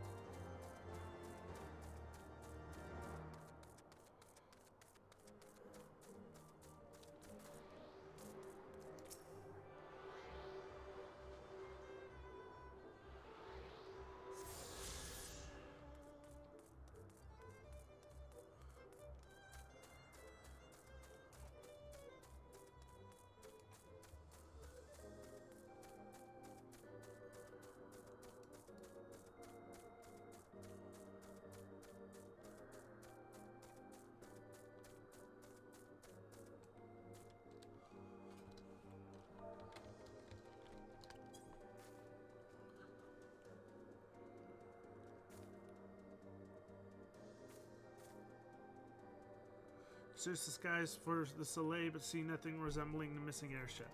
Search the skies for the Soleil, but see nothing resembling the missing airship.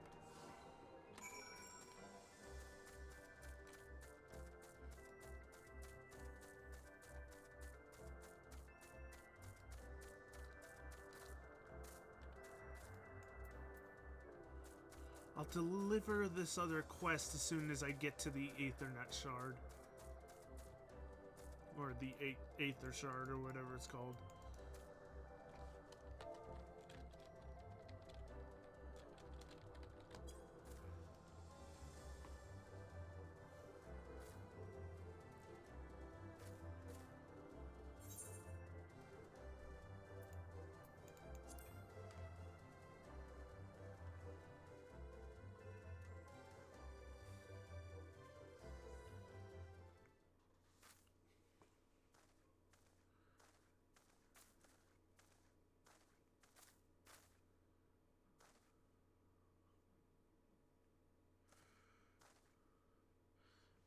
I'll deliver this other quest as soon as I get to the Aethernet shard. Or the Aether shard, or whatever it's called.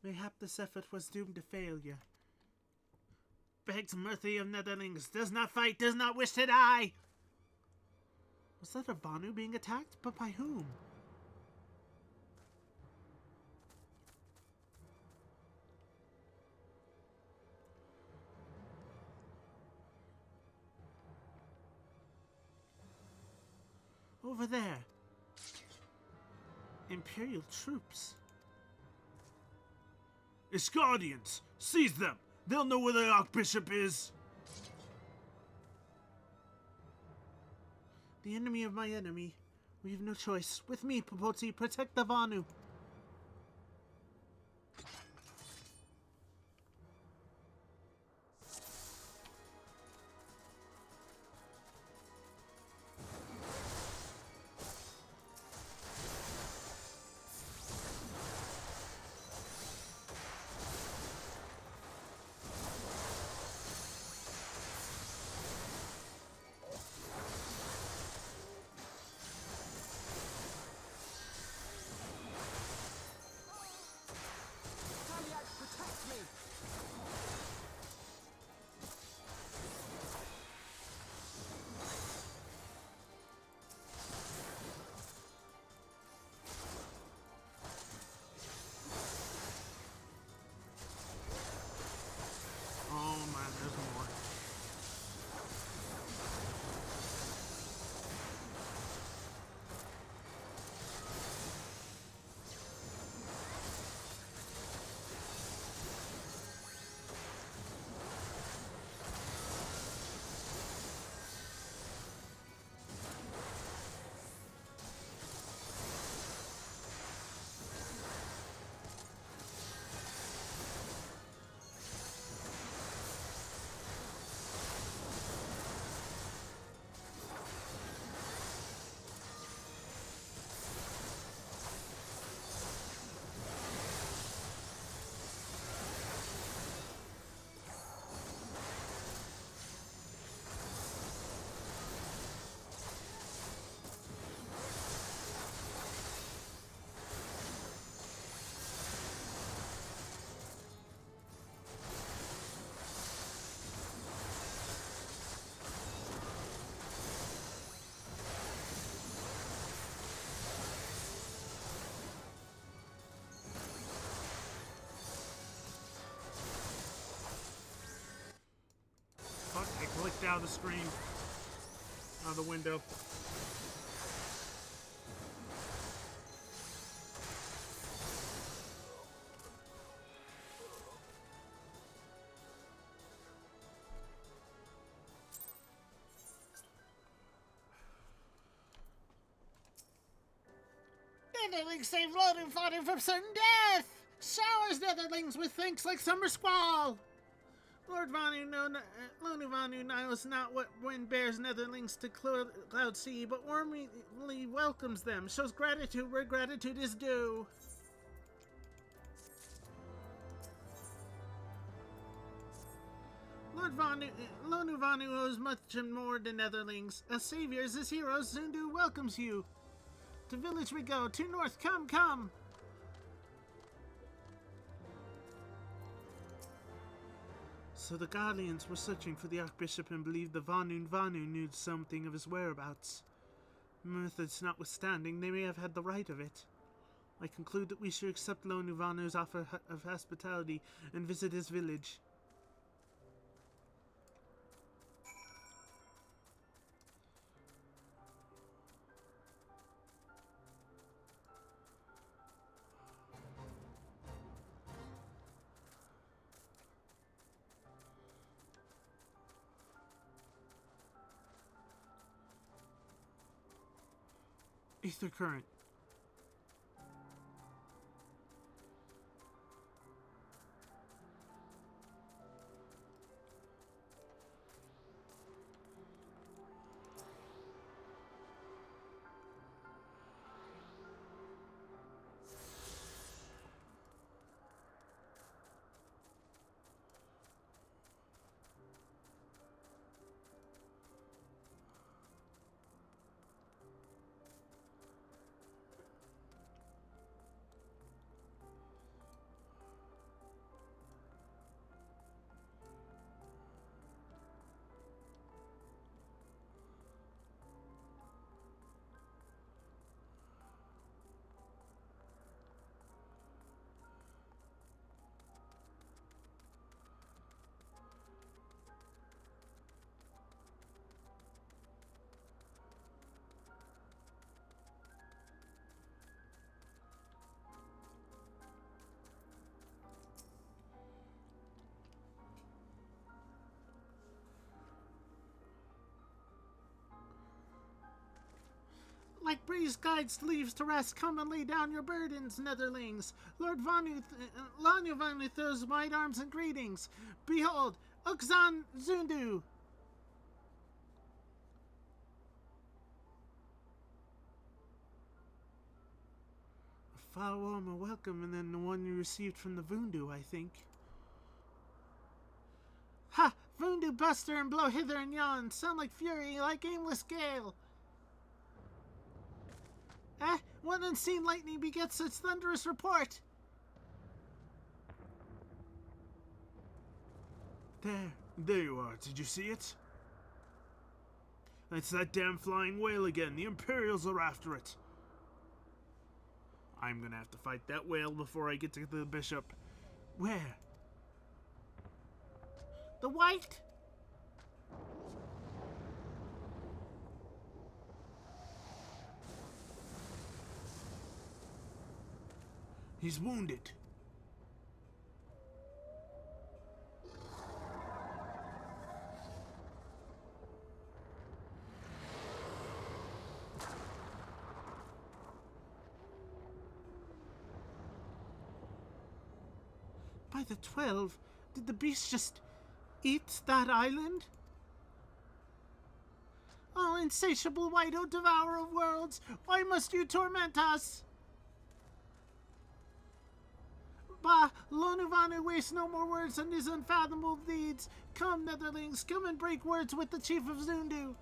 Mayhap this effort was doomed to failure. Begs mercy of Netherlings, does not fight, does not wish to die! Was that a Vanu being attacked? But by whom? Over there. Imperial troops. Iscardians! Seize them! They'll know where the Archbishop is! The enemy of my enemy. We have no choice. With me, Popoti, protect the Vanu. Clicked out of the screen, out of the window. Netherlings saved Lord and Father from certain death! Showers Netherlings with thanks like summer squall! Lord Vanu knows not what wind bears Netherlings to Cloud Sea, but warmly welcomes them, shows gratitude where gratitude is due. Lord Vanu owes much and more to Netherlings. As saviors, as heroes, Zundu welcomes you. To village we go, to north, come, come! So the Guardians were searching for the Archbishop and believed the Vanu knew something of his whereabouts. Methods notwithstanding, they may have had the right of it. I conclude that we should accept Lonu Vanu's offer of hospitality and visit his village. Ether current. Like breeze guides leaves to rest, come and lay down your burdens, netherlings. Lord Vanu throws wide arms and greetings. Behold, Uxan Zundu. A far warmer welcome than the one you received from the Vundu, I think. Ha! Vundu buster and blow hither and yon, sound like fury, like aimless gale. What unseen lightning begets such thunderous report? There you are. Did you see it? It's that damn flying whale again. The Imperials are after it. I'm gonna have to fight that whale before I get to the bishop. Where? The white? He's wounded. By the 12, did the beast just eat that island? Oh, insatiable white-o, devourer of worlds, why must you torment us? Bah, Lonuvanu wastes no more words on his unfathomable deeds. Come, netherlings, come and break words with the chief of Zundu.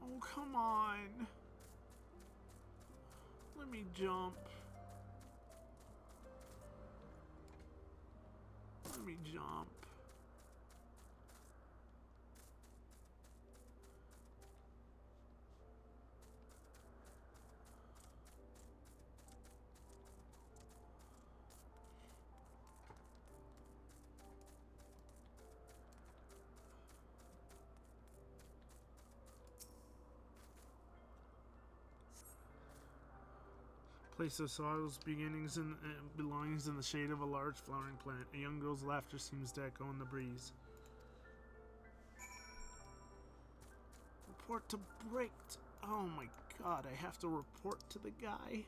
Oh, come on. Let me jump. Let me jump. Place of soil's beginnings and belongings in the shade of a large flowering plant. A young girl's laughter seems to echo in the breeze. Report to Bricked. Oh my god, I have to report to the guy.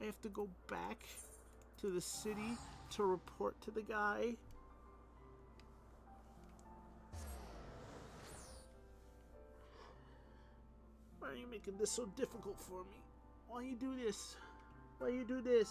I have to go back to the city to report to the guy. Why are you making this so difficult for me? Why you do this? Why you do this?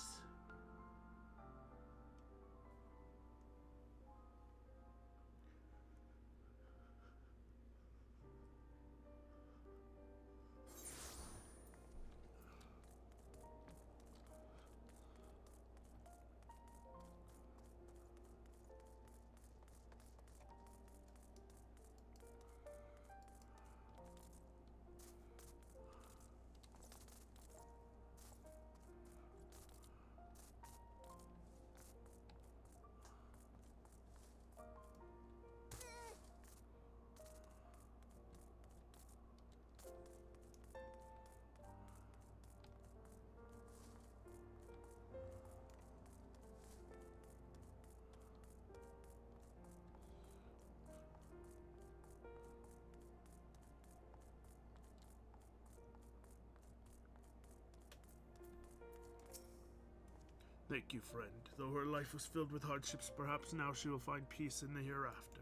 Thank you, friend. Though her life was filled with hardships, perhaps now she will find peace in the hereafter.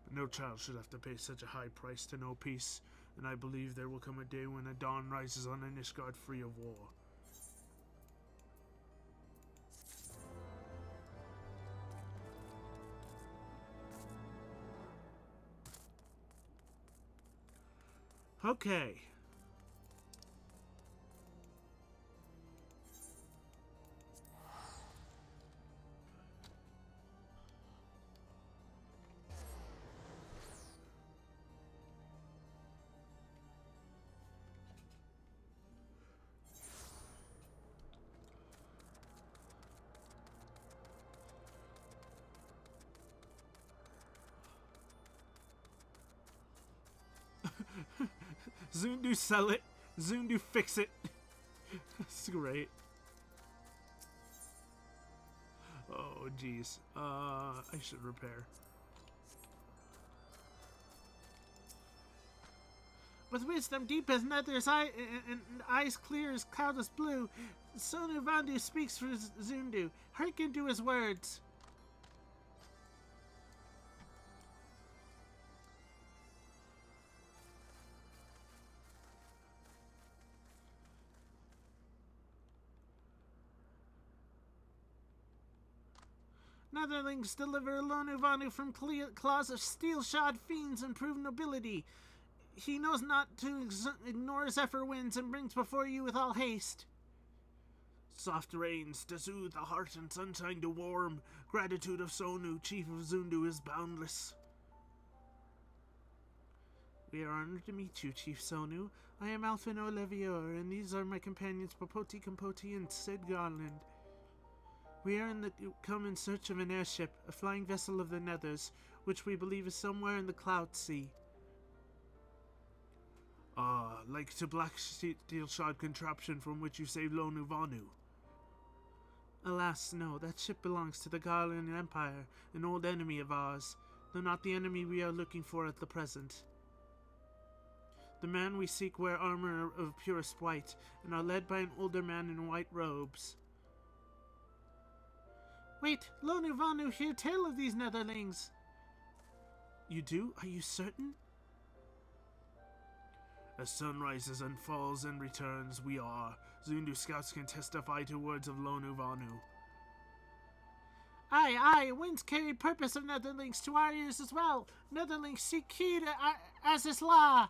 But no child should have to pay such a high price to know peace, and I believe there will come a day when a dawn rises on an Ishgard free of war. Okay. Zundu sell it. Zundu fix it. That's great. Oh, jeez. I should repair. With wisdom deep as Nether's eye and eyes clear as cloudless blue, Sonu Vandu speaks for Zundu. Hearken to his words. Netherlings deliver Lonu Vanu from claws of steel-shod fiends and prove nobility. He knows not to ignore Zephyr winds and brings before you with all haste. Soft rains to soothe the heart and sunshine to warm. Gratitude of Sonu, chief of Zundu, is boundless. We are honored to meet you, Chief Sonu. I am Alphino Levior, and these are my companions Popoti, Campoti, and Sid Garland. We are come in search of an airship, a flying vessel of the Nethers, which we believe is somewhere in the Cloud Sea. Like to black steel-shod contraption from which you saved Lonu Vanu. Alas, no, that ship belongs to the Garland Empire, an old enemy of ours, though not the enemy we are looking for at the present. The man we seek wear armor of purest white, and are led by an older man in white robes. Wait, Lonu Vanu hear tale of these Netherlings. You do? Are you certain? As sun rises and falls and returns, we are. Zundu scouts can testify to words of Lonu Vanu. Aye, winds carry purpose of Netherlings to our ears as well. Netherlings seek key to Azizla.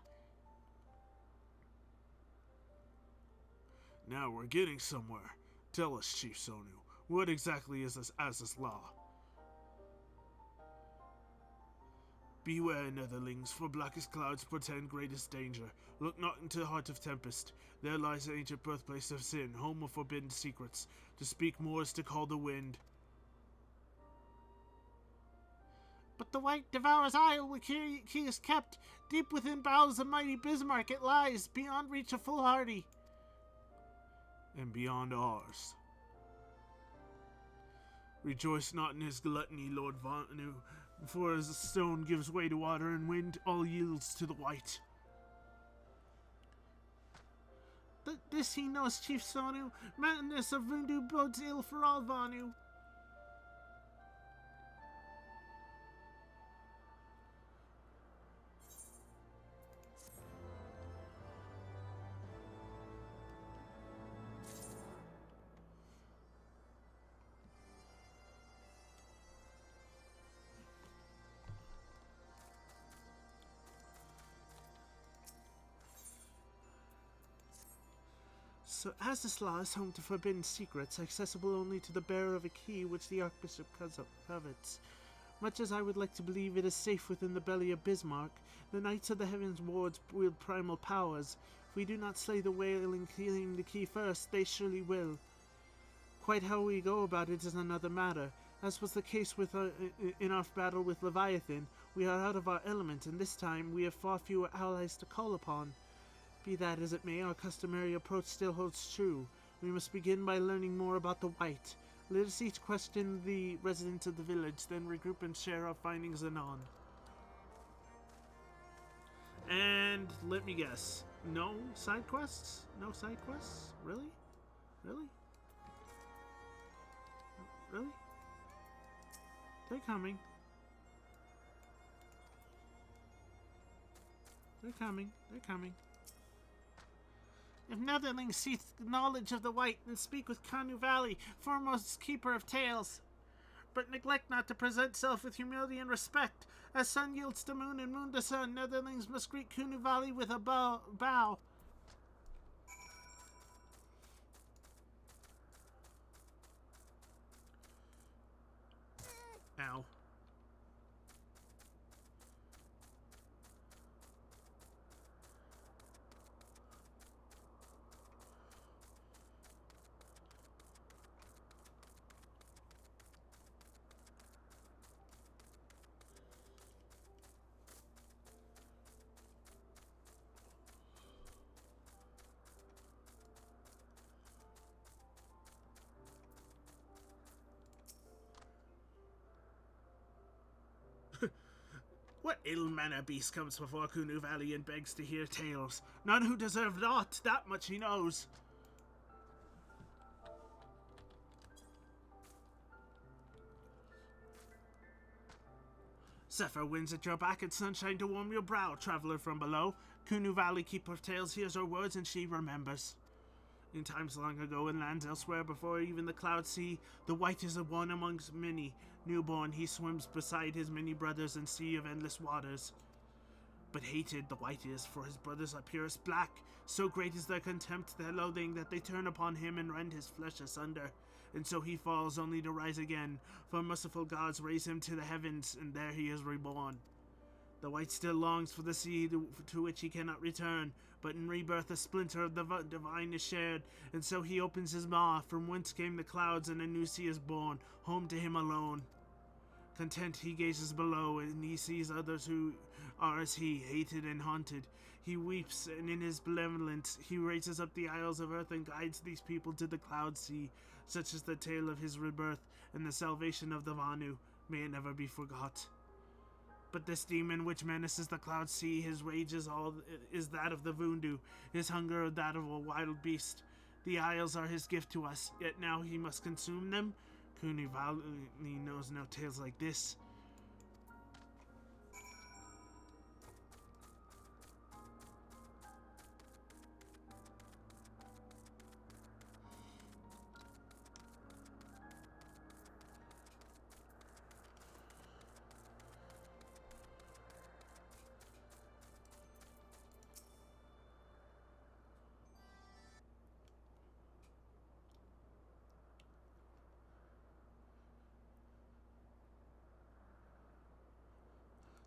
Now we're getting somewhere. Tell us, Chief Sonu, what exactly is this Azizla? Beware, Netherlings, for blackest clouds portend greatest danger. Look not into the heart of tempest. There lies the ancient birthplace of sin, home of forbidden secrets. To speak more is to call the wind. But the white devours isle where key is kept. Deep within bowels of mighty Bismarck it lies, beyond reach of foolhardy. And beyond ours. Rejoice not in his gluttony, Lord Vanu, for as the stone gives way to water and wind, all yields to the white. This he knows, Chief Sonu. Madness of Vundu bodes ill for all Vanu. So Azizla is home to forbidden secrets, accessible only to the bearer of a key which the Archbishop covets. Much as I would like to believe it is safe within the belly of Bismarck, the Knights of the Heavensward wield primal powers. If we do not slay the whale and claim the key first, they surely will. Quite how we go about it is another matter. As was the case with in our battle with Leviathan, we are out of our element, and this time we have far fewer allies to call upon. Be that as it may, our customary approach still holds true. We must begin by learning more about the White. Let us each question the residents of the village, then regroup and share our findings anon. And let me guess. No side quests? No side quests? Really? Really? Really? They're coming. They're coming. They're coming. If Netherlings seek knowledge of the White, then speak with Kanu Valley, foremost keeper of tales. But neglect not to present self with humility and respect. As sun yields to moon and moon to sun, Netherlings must greet Kunu Valley with a bow. Ow. What ill-mannered beast comes before Kunu Valley and begs to hear tales? None who deserve aught, that much he knows. Zephyr winds at your back and sunshine to warm your brow, traveler from below. Kunu Valley keeper of tales hears her words and she remembers. In times long ago, in lands elsewhere, before even the clouds see, the White is a one amongst many. Newborn, he swims beside his many brothers in sea of endless waters. But hated the White is, for his brothers are purest black. So great is their contempt, their loathing, that they turn upon him and rend his flesh asunder. And so he falls, only to rise again, for merciful gods raise him to the heavens, and there he is reborn. The White still longs for the sea to which he cannot return, but in rebirth a splinter of the divine is shared, and so he opens his maw, from whence came the clouds, and a new sea is born, home to him alone. Content he gazes below, and he sees others who are as he, hated and haunted. He weeps, and in his benevolence he raises up the isles of earth and guides these people to the cloud sea. Such is the tale of his rebirth, and the salvation of the Vanu. May it never be forgot. But this demon which menaces the cloud sea, his rage is that of the Vundu, his hunger that of a wild beast. The isles are his gift to us, yet now he must consume them? Kunu Valley knows no tales like this.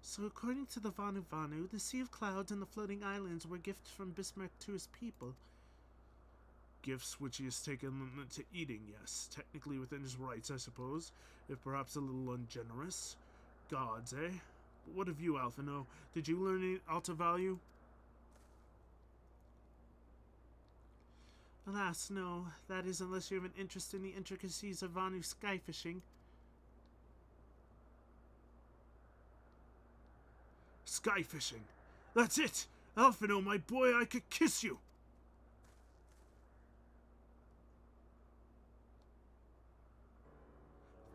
So according to the Vanu, the Sea of Clouds and the floating islands were gifts from Bismarck to his people. Gifts which he has taken to eating, yes. Technically within his rights, I suppose, if perhaps a little ungenerous. Gods, eh? But what of you, Alphino? Did you learn any Alta value? Alas, no. That is, unless you have an interest in the intricacies of Vanu sky fishing. Sky fishing. That's it! Alphino, my boy, I could kiss you!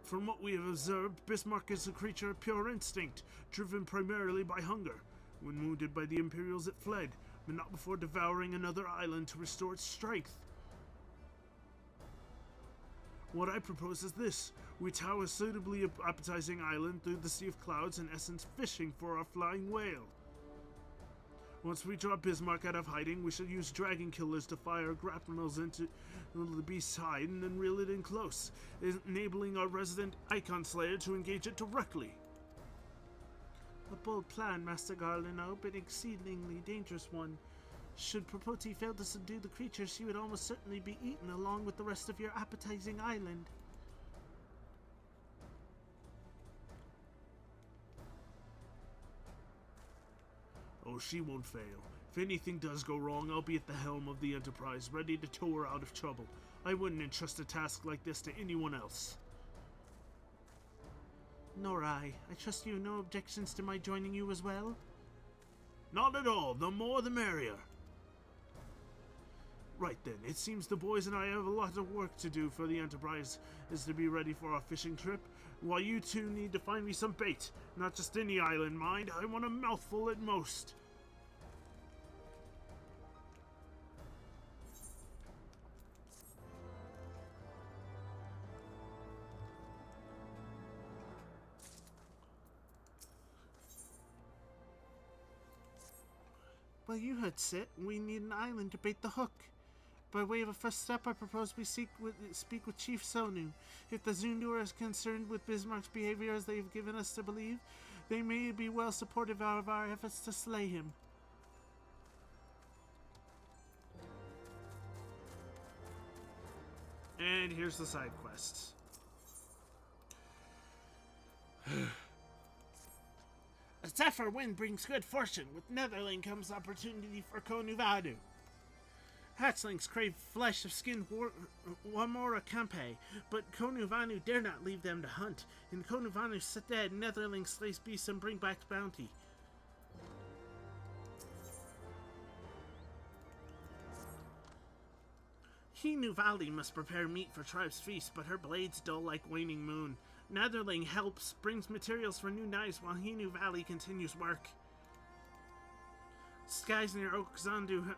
From what we have observed, Bismarck is a creature of pure instinct, driven primarily by hunger. When wounded by the Imperials, it fled, but not before devouring another island to restore its strength. What I propose is this. We tow a suitably appetizing island through the Sea of Clouds, in essence fishing for our flying whale. Once we draw Bismarck out of hiding, we shall use dragon killers to fire grapnels into the beast's hide and then reel it in close, enabling our resident Icon Slayer to engage it directly. A bold plan, Master Garlino, but an exceedingly dangerous one. Should Propoti fail to subdue the creature, she would almost certainly be eaten along with the rest of your appetizing island. Oh, she won't fail. If anything does go wrong, I'll be at the helm of the Enterprise, ready to tow her out of trouble. I wouldn't entrust a task like this to anyone else. Nor I. I trust you have no objections to my joining you as well? Not at all. The more the merrier. Right then, it seems the boys and I have a lot of work to do for the Enterprise is to be ready for our fishing trip, while you two need to find me some bait. Not just any island, mind. I want a mouthful at most. Well, you heard Sit. We need an island to bait the hook. By way of a first step, I propose we speak with Chief Sonu. If the Zundu are as concerned with Bismarck's behavior as they've given us to believe, they may be well supportive of our efforts to slay him. And here's the side quests. A zephyr wind brings good fortune. With Netherling comes opportunity for Konuvadu. Hatchlings crave flesh of skinned Wamora Campe, but Konuvanu dare not leave them to hunt. In Konuvanu's stead, Netherling slays beasts and bring back bounty. Hinu Valley must prepare meat for tribe's feast, but her blades dull like waning moon. Netherling helps, brings materials for new knives while Hinu Valley continues work. Skies near Okzandu,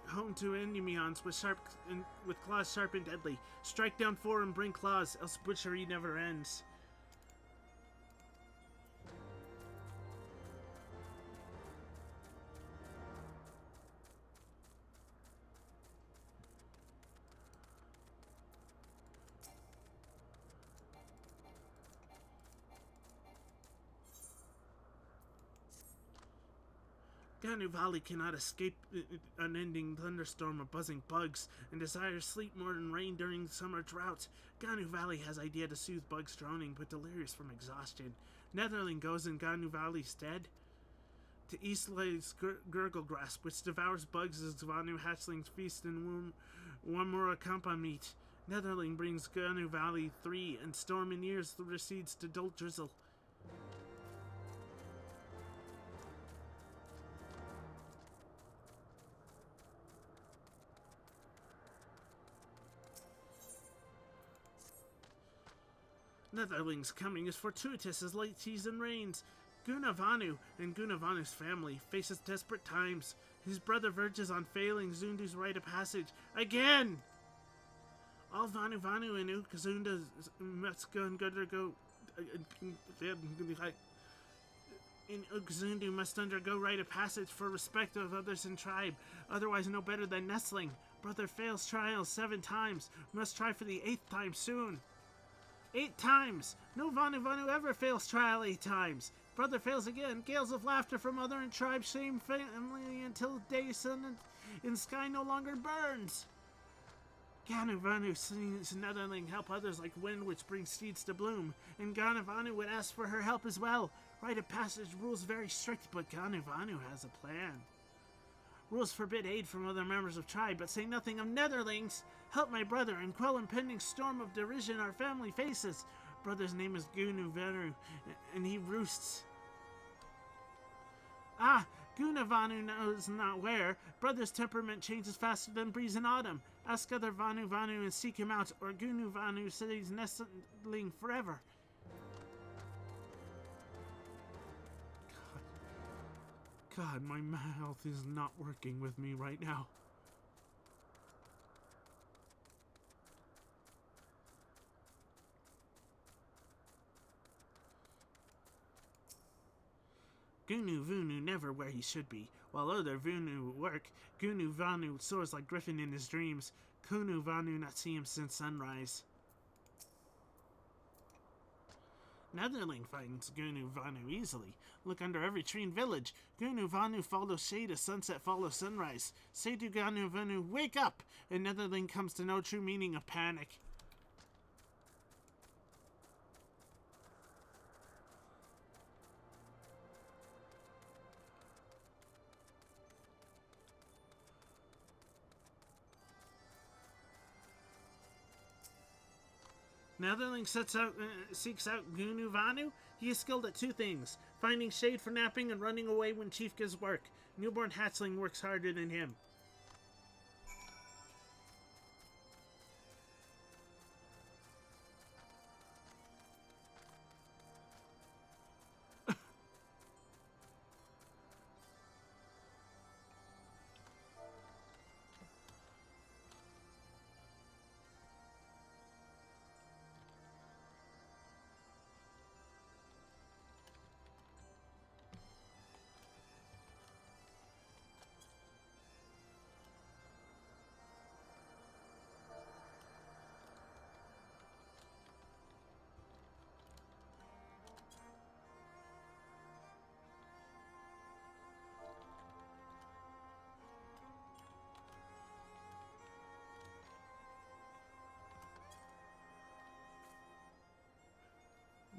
home to Endymions with claws sharp and deadly. Strike down 4 and bring claws, else butchery never ends. Ganu Valley cannot escape unending thunderstorm of buzzing bugs and desires sleep more than rain during summer drought. Ganu Valley has idea to soothe bugs droning but delirious from exhaustion. Netherling goes in Ganu Valley's stead. To east lays Gurgle Grasp, which devours bugs as Vanu hatchlings feast in Wamura Kampa meat. Netherling brings Ganu Valley 3 and Storm in Ears recedes to dull drizzle. Netherling's coming is fortuitous as late season rains. Gunavanu and Gunavanu's family faces desperate times. His brother verges on failing Zundu's rite of passage. Again! All Vanu and Ukazunda must undergo... In Ukzundu must undergo rite of passage for respect of others in tribe, otherwise no better than nestling. Brother fails trials 7 times, must try for the 8th time soon. 8 times! No Vanu ever fails trial 8 times. Brother fails again. Gales of laughter from other and tribe shame family until day sun in sky no longer burns. Ganuvanu sees Netherling help others like wind which brings seeds to bloom, and Ganuvanu would ask for her help as well. Rite of passage rules very strict, but Ganuvanu has a plan. Rules forbid aid from other members of tribe, but say nothing of Netherlings. Help my brother and quell impending storm of derision our family faces. Brother's name is Gunuvanu, and he roosts. Ah, Gunavanu knows not where. Brother's temperament changes faster than breeze in autumn. Ask other Vanu and seek him out, or Gunuvanu stays nestling forever. God, my mouth is not working with me right now. Gunu Vunu never where he should be. While other Vunu work, Gunu Vanu soars like Griffin in his dreams. Kunu Vanu not see him since sunrise. Netherling finds Gunu Vanu easily. Look under every tree in village. Gunu Vanu follows shade as sunset follows sunrise. Say to Gunu Vanu, wake up! And Netherling comes to know true meaning of panic. Netherling seeks out Gunu Vanu. He is skilled at 2 things: finding shade for napping and running away when Chief gives work. Newborn hatchling works harder than him.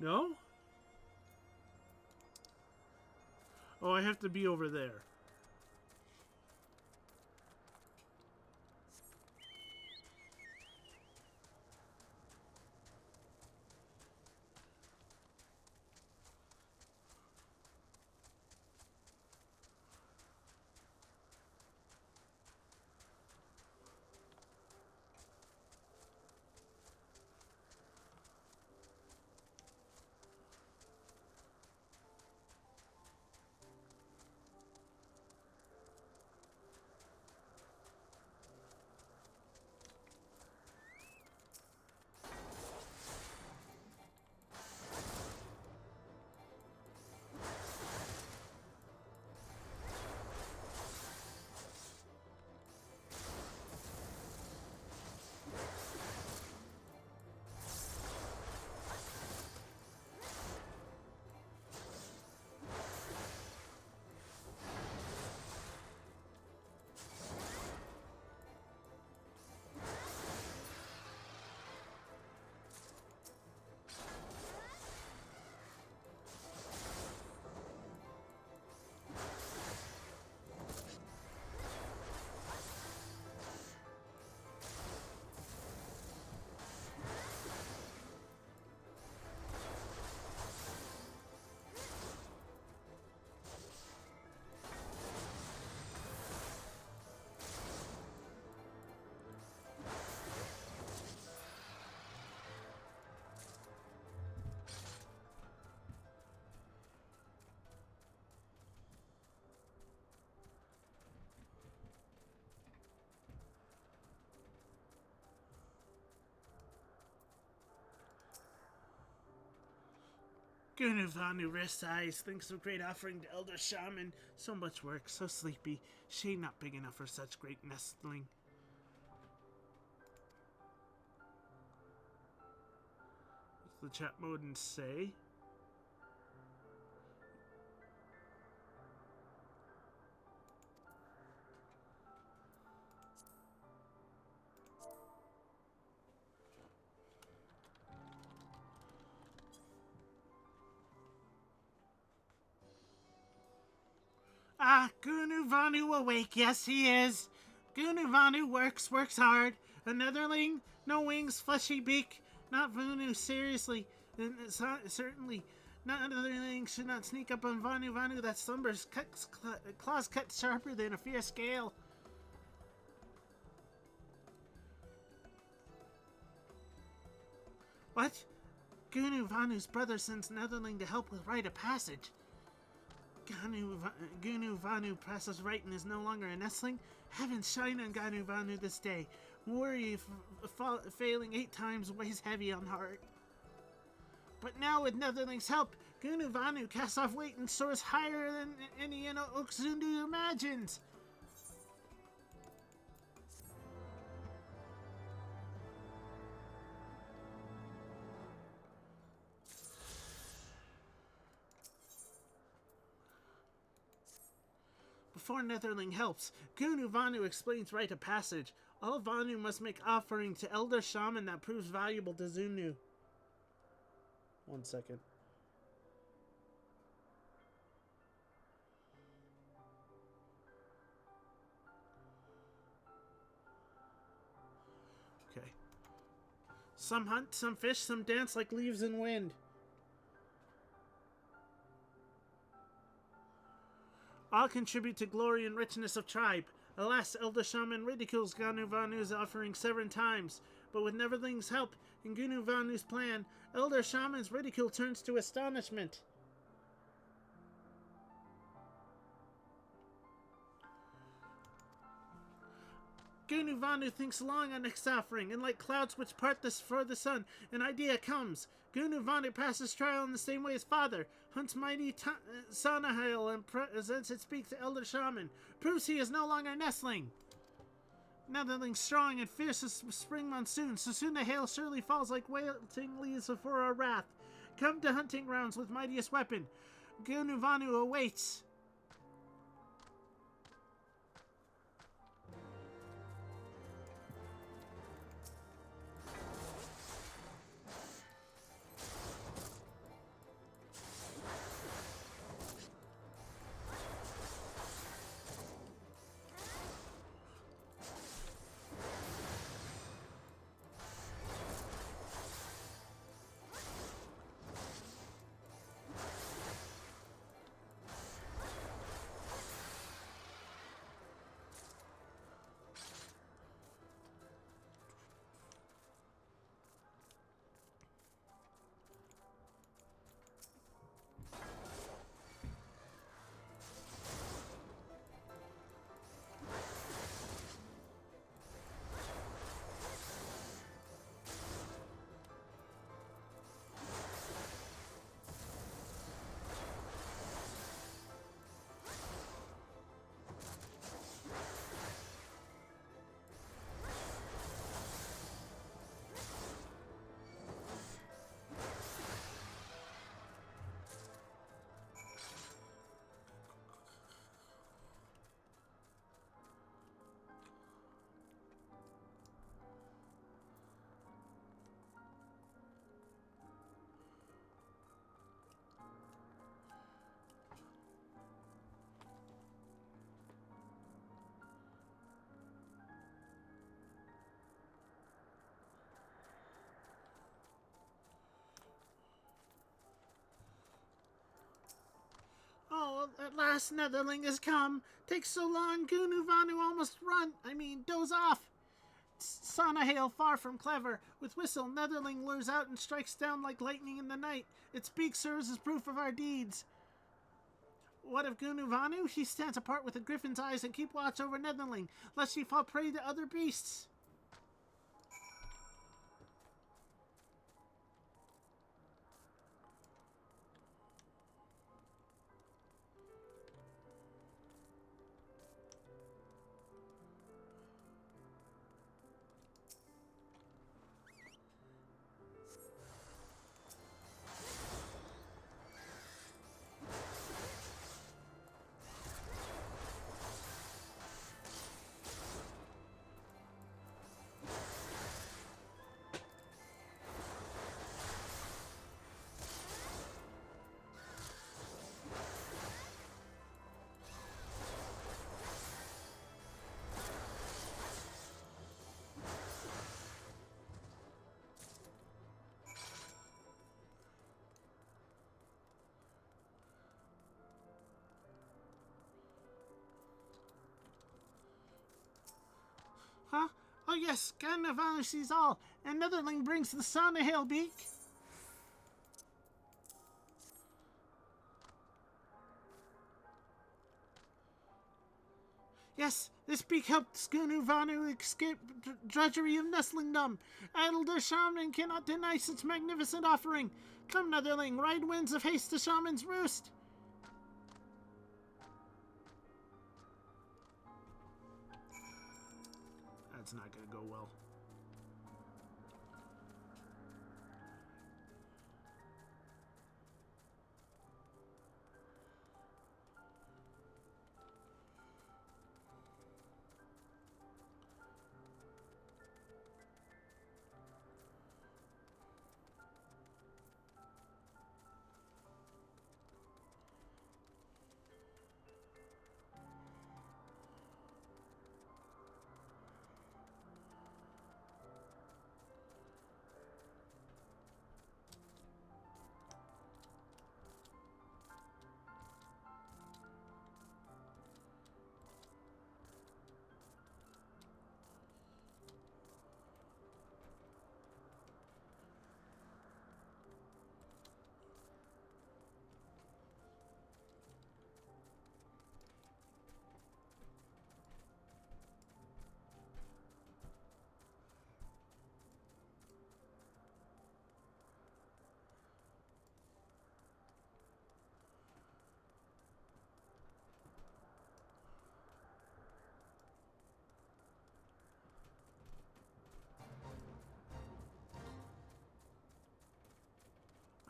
No? Oh, I have to be over there. Gunuvanu rests eyes, thinks of great offering to Elder Shaman. So much work, so sleepy. Shade not big enough for such great nestling. What's the chat mode and say? Ah, Gunuvanu awake, yes he is. Gunuvanu works hard. A netherling, no wings, fleshy beak. Not Vanu, seriously. Certainly. Not netherling should not sneak up on Vanu that slumbers. Claws cut sharper than a fierce scale. What? Vanu's brother sends netherling to help with rite of passage. Vanu passes right and is no longer a nestling. Heavens shine on Vanu this day. Worry failing 8 times weighs heavy on heart. But now with netherling's help, Vanu casts off weight and soars higher than any Oxundu imagines. Before netherling helps, Vanu explains rite of passage. All Vanu must make offering to Elder Shaman that proves valuable to Zunu. 1 second. Okay. Some hunt, some fish, some dance like leaves in wind. All contribute to glory and richness of tribe. Alas, Elder Shaman ridicules Vanu's offering 7 times, but with Neverling's help and Vanu's plan, Elder Shaman's ridicule turns to astonishment. Vanu thinks long on next offering, and like clouds which part for the sun, an idea comes. Vanu passes trial in the same way as father, hunts mighty Sanahale and presents its beak to Elder Shaman, proves he is no longer nestling. Netherling strong and fierce as spring monsoon, so soon the hail surely falls like wilting leaves before our wrath. Come to hunting grounds with mightiest weapon. Vanu awaits. At last Netherling has come. Takes so long, Gunu Vanu almost doze off. Sanahail far from clever. With whistle, Netherling lures out and strikes down like lightning in the night. Its beak serves as proof of our deeds. What of Gunu Vanu? She stands apart with a griffin's eyes and keep watch over Netherling, lest she fall prey to other beasts. Huh? Oh yes, Ganu sees all, and Netherling brings the Sanahail beak. Yes, this beak helped Gunu Vanu escape drudgery of nestlingdom. Idle shaman cannot deny such magnificent offering. Come, Netherling, ride winds of haste to shaman's roost. That's not gonna go well.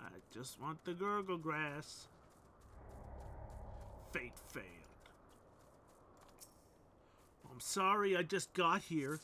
I just want the gurgle grass. Fate failed. I'm sorry I just got here.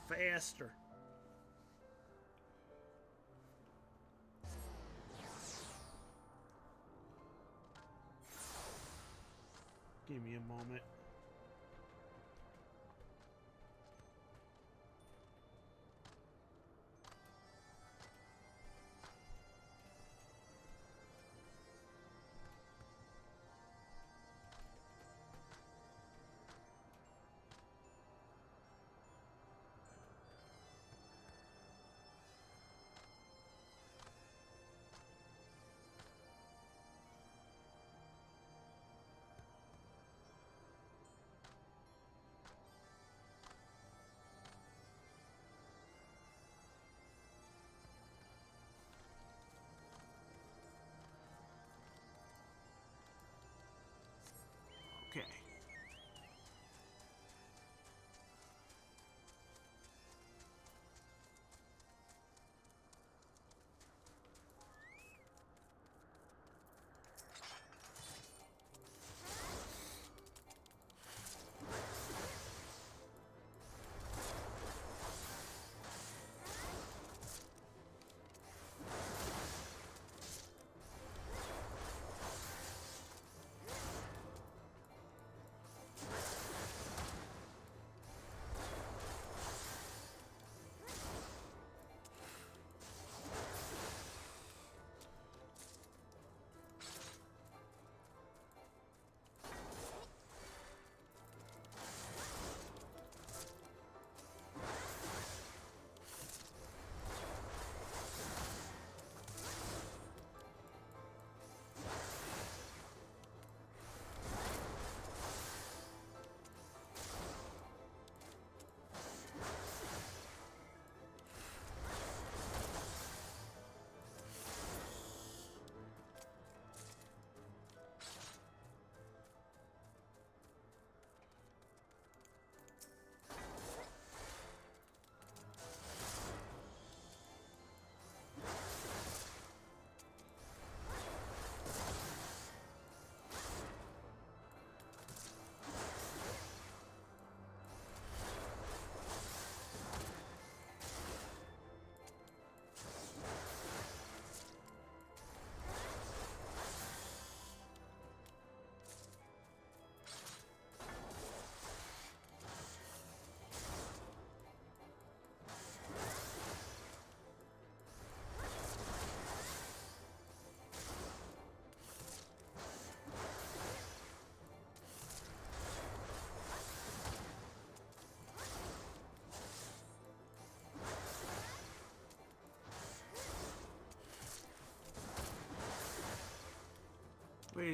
Faster. Give me a moment.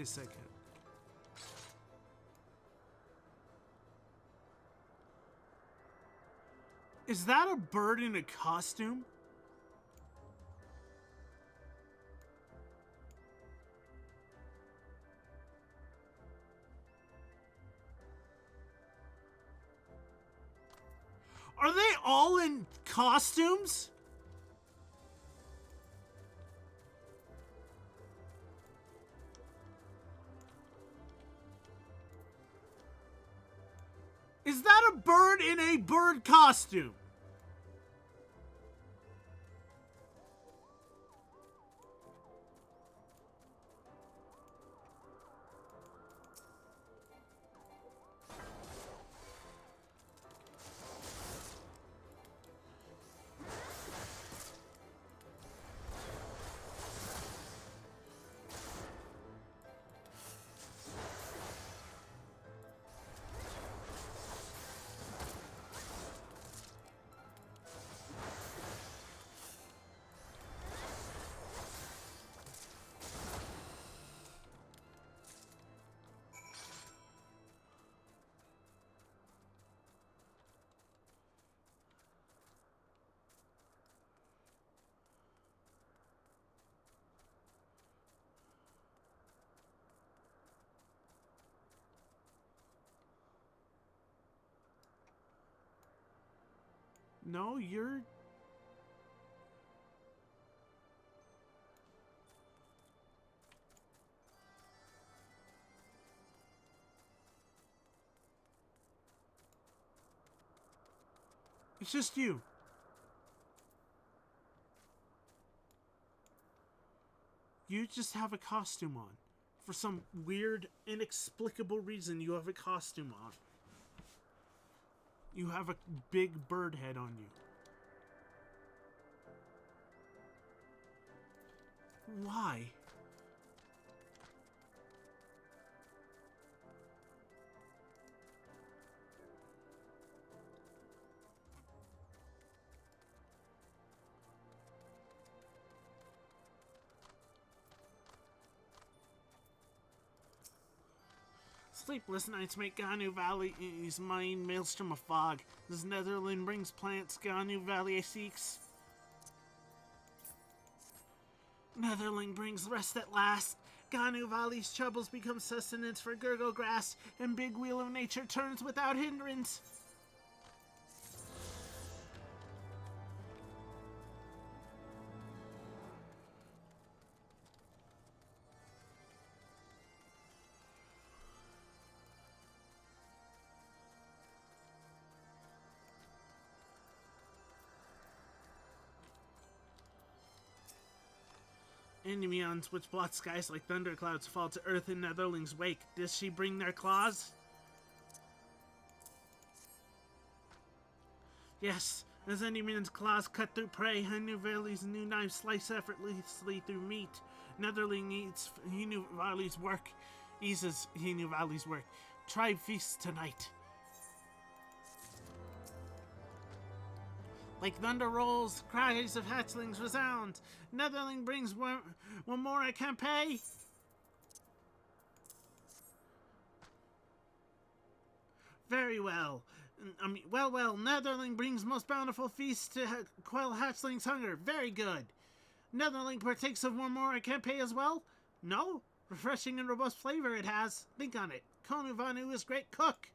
a second. Is that a bird in a costume? Are they all in costumes? Is that a bird in a bird costume? No, you're... It's just you. You just have a costume on. For some weird, inexplicable reason, you have a costume on. You have a big bird head on you. Why? Sleepless nights make Ganu Valley's mind maelstrom of fog. This Netherland brings plants Ganu Valley seeks. Netherling brings rest at last. Ganu Valley's troubles become sustenance for gurgle grass, and big wheel of nature turns without hindrance. Endymions, which blot skies like thunderclouds, fall to earth in Netherling's wake. Does she bring their claws? Yes, as Endymion's claws cut through prey, Henu Valley's new knives slice effortlessly through meat. Netherling eats Henu Valley's work, eases Henu Valley's work. Tribe feasts tonight. Like thunder rolls, cries of hatchlings resound. Netherling brings one more I can't pay. Very well. Well, Netherling brings most bountiful feast to quell hatchling's hunger. Very good. Netherling partakes of one more I can't pay as well? No? Refreshing and robust flavor it has. Think on it. Konu Vanu is great cook.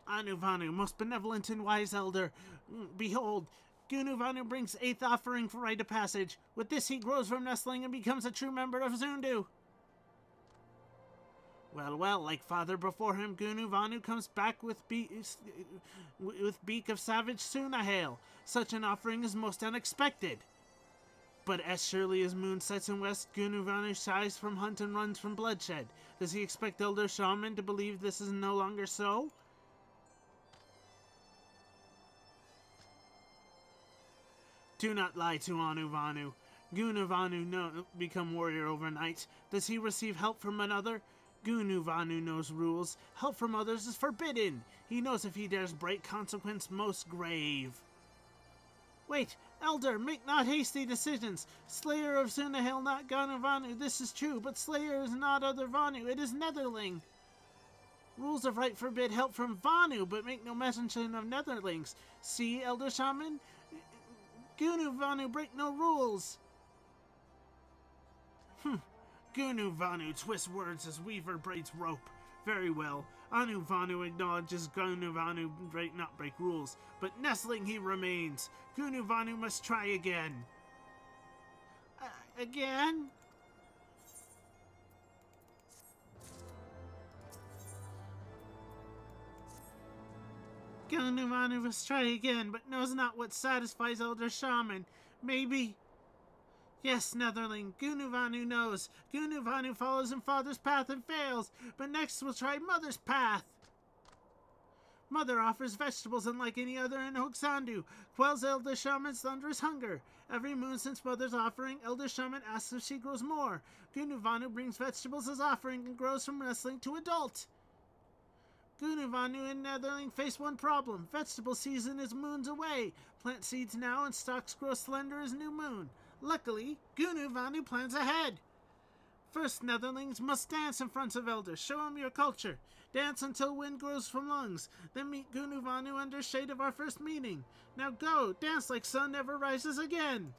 Anu Vanu, most benevolent and wise elder. Behold, Gunu Vanu brings 8th offering for rite of passage. With this he grows from nestling and becomes a true member of Zundu. Well, like father before him, Gunu Vanu comes back with beak of savage Sunahale. Such an offering is most unexpected. But as surely as moon sets in west, Gunu Vanu shies from hunt and runs from bloodshed. Does he expect Elder Shaman to believe this is no longer so? Do not lie to Anu Vanu. Gunuvanu become warrior overnight? Does he receive help from another? Gunuvanu knows rules. Help from others is forbidden. He knows if he dares break, consequence most grave. Wait, Elder, make not hasty decisions. Slayer of Sunahel, not Gunuvanu, this is true, but Slayer is not other Vanu, it is Netherling. Rules of right forbid help from Vanu, but make no mention of Netherlings. See, Elder Shaman? Gunuvanu break no rules. Gunuvanu twists words as weaver braids rope. Very well. Anuvanu acknowledges Gunuvanu not break rules, but nestling he remains. Gunuvanu must try again. Again? Gunuvanu must try again, but knows not what satisfies Elder Shaman. Maybe... Yes, Netherling, Gunuvanu knows. Gunuvanu follows in Father's path and fails, but next we'll try Mother's path. Mother offers vegetables unlike any other in Hoxandu, quells Elder Shaman's thunderous hunger. Every moon since Mother's offering, Elder Shaman asks if she grows more. Gunuvanu brings vegetables as offering and grows from wrestling to adult. Gunuvanu and Netherling face one problem. Vegetable season is moons away. Plant seeds now and stalks grow slender as new moon. Luckily, Gunuvanu plans ahead. First, Netherlings must dance in front of elders. Show them your culture. Dance until wind grows from lungs. Then meet Gunuvanu under shade of our first meeting. Now go, dance like sun never rises again.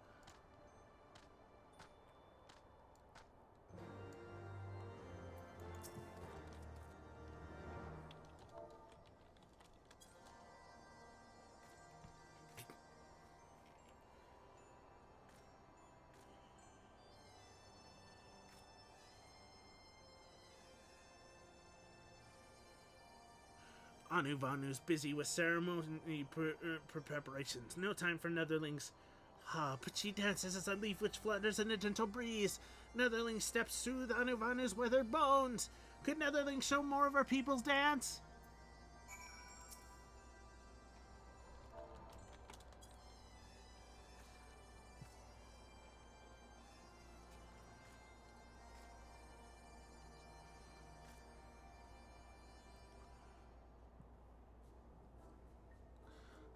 Anuvanu's busy with ceremony preparations. No time for Netherlings. But she dances as a leaf which flutters in a gentle breeze. Netherling steps soothe Anuvanu's weathered bones. Could Netherling show more of our people's dance?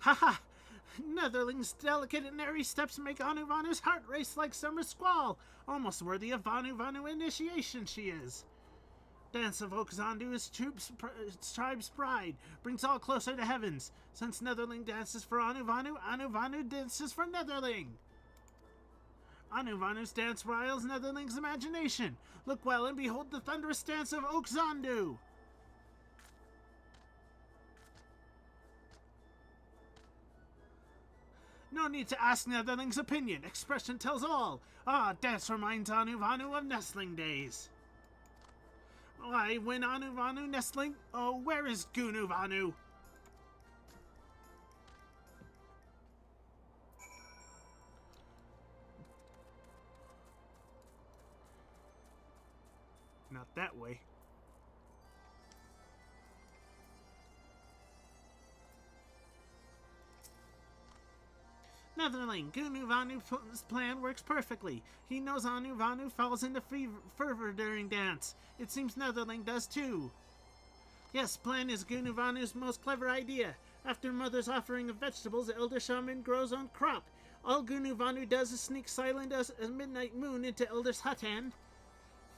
Haha! Netherling's delicate and airy steps make Anuvanu's heart race like summer squall, almost worthy of Vanu initiation she is. Dance of Oxandu is tribe's pride, brings all closer to heavens. Since Netherling dances for Anuvanu, Anuvanu dances for Netherling. Anuvanu's dance riles Netherling's imagination. Look well and behold the thunderous dance of Oxandu. No need to ask Netherling's opinion. Expression tells all. Dance reminds Anuvanu of nestling days. Why, when Anuvanu nestling? Oh, where is Gunuvanu? Not that way. Netherling, Gunuvanu's plan works perfectly. He knows Anuvanu falls into fervor during dance. It seems Netherling does too. Yes, plan is Gunuvanu's most clever idea. After Mother's offering of vegetables, Elder Shaman grows on crop. All Gunuvanu does is sneak silent as a midnight moon into Elder's hut hand.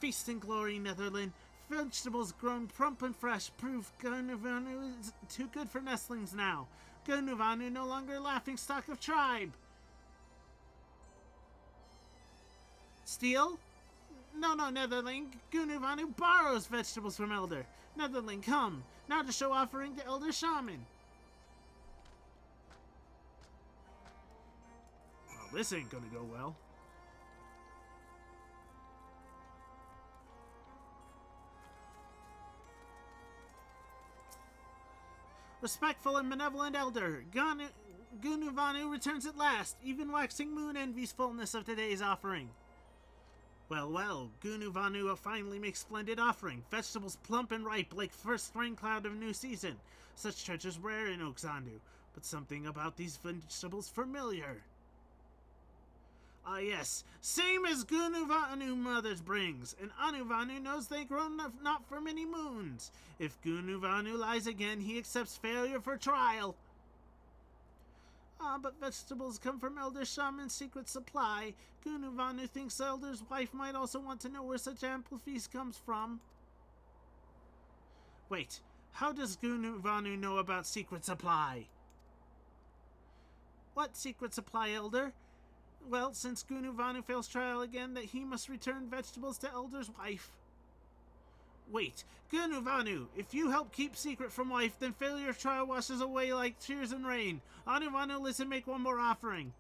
Feast in glory, Netherling. Vegetables grown plump and fresh prove Gunuvanu is too good for nestlings now. Gunuvanu no longer laughing stock of tribe. Steal? No, Netherling. Gunuvanu borrows vegetables from Elder. Netherling, come. Now to show offering to Elder Shaman. Well, this ain't gonna go well. Respectful and benevolent elder, Gunuvanu returns at last, even waxing moon envies fullness of today's offering. Well, Gunuvanu finally makes splendid offering, vegetables plump and ripe like first spring cloud of new season. Such treasures rare in Oxandu, but something about these vegetables familiar. Ah yes, same as Gunuvanu mothers brings, and Anuvanu knows they grown not for many moons. If Gunuvanu lies again, he accepts failure for trial. Ah, but vegetables come from Elder Shaman's secret supply. Gunuvanu thinks Elder's wife might also want to know where such ample feast comes from. Wait, how does Gunuvanu know about secret supply? What secret supply, Elder? Well, since Gunuvanu fails trial again, that he must return vegetables to Elder's wife. Wait, Gunuvanu, if you help keep secret from wife, then failure of trial washes away like tears and rain. Anuvanu, listen, make one more offering.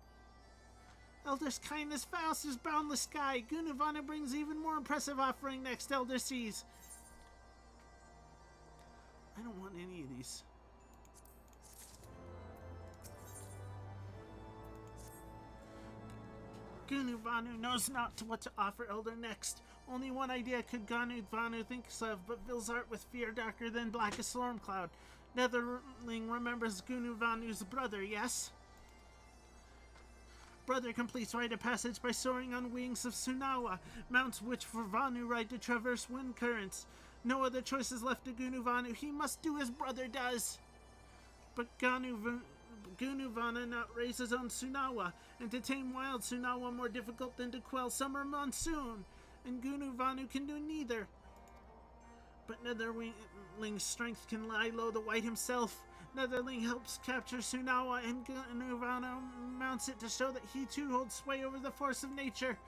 Elder's kindness vast as boundless sky. Gunuvanu brings even more impressive offering next Elder sees. I don't want any of these. Gunuvanu knows not what to offer Elder next. Only one idea could Gunuvanu think of, but fills heart with fear darker than blackest storm cloud. Netherling remembers Gunuvanu's brother, yes? Brother completes rite of passage by soaring on wings of Sunawa, mounts which for Vanu ride to traverse wind currents. No other choice is left to Gunuvanu. He must do as brother does. But Gunuvana not raise his own Sunawa, and to tame wild Sunawa more difficult than to quell summer monsoon, and Gunuvanu can do neither. But Netherling's strength can lie low the white himself. Netherling helps capture Sunawa, and Gunuvanu mounts it to show that he too holds sway over the force of nature.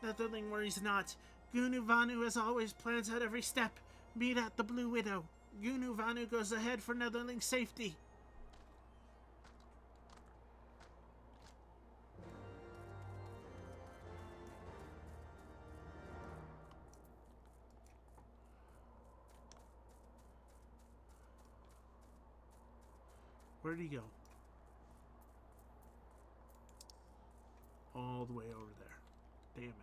Netherling worries not. Gunuvanu, as always, plans out every step. Meet at the Blue Widow. Gunuvanu goes ahead for Netherling's safety. Where'd he go? All the way over there. Damn it.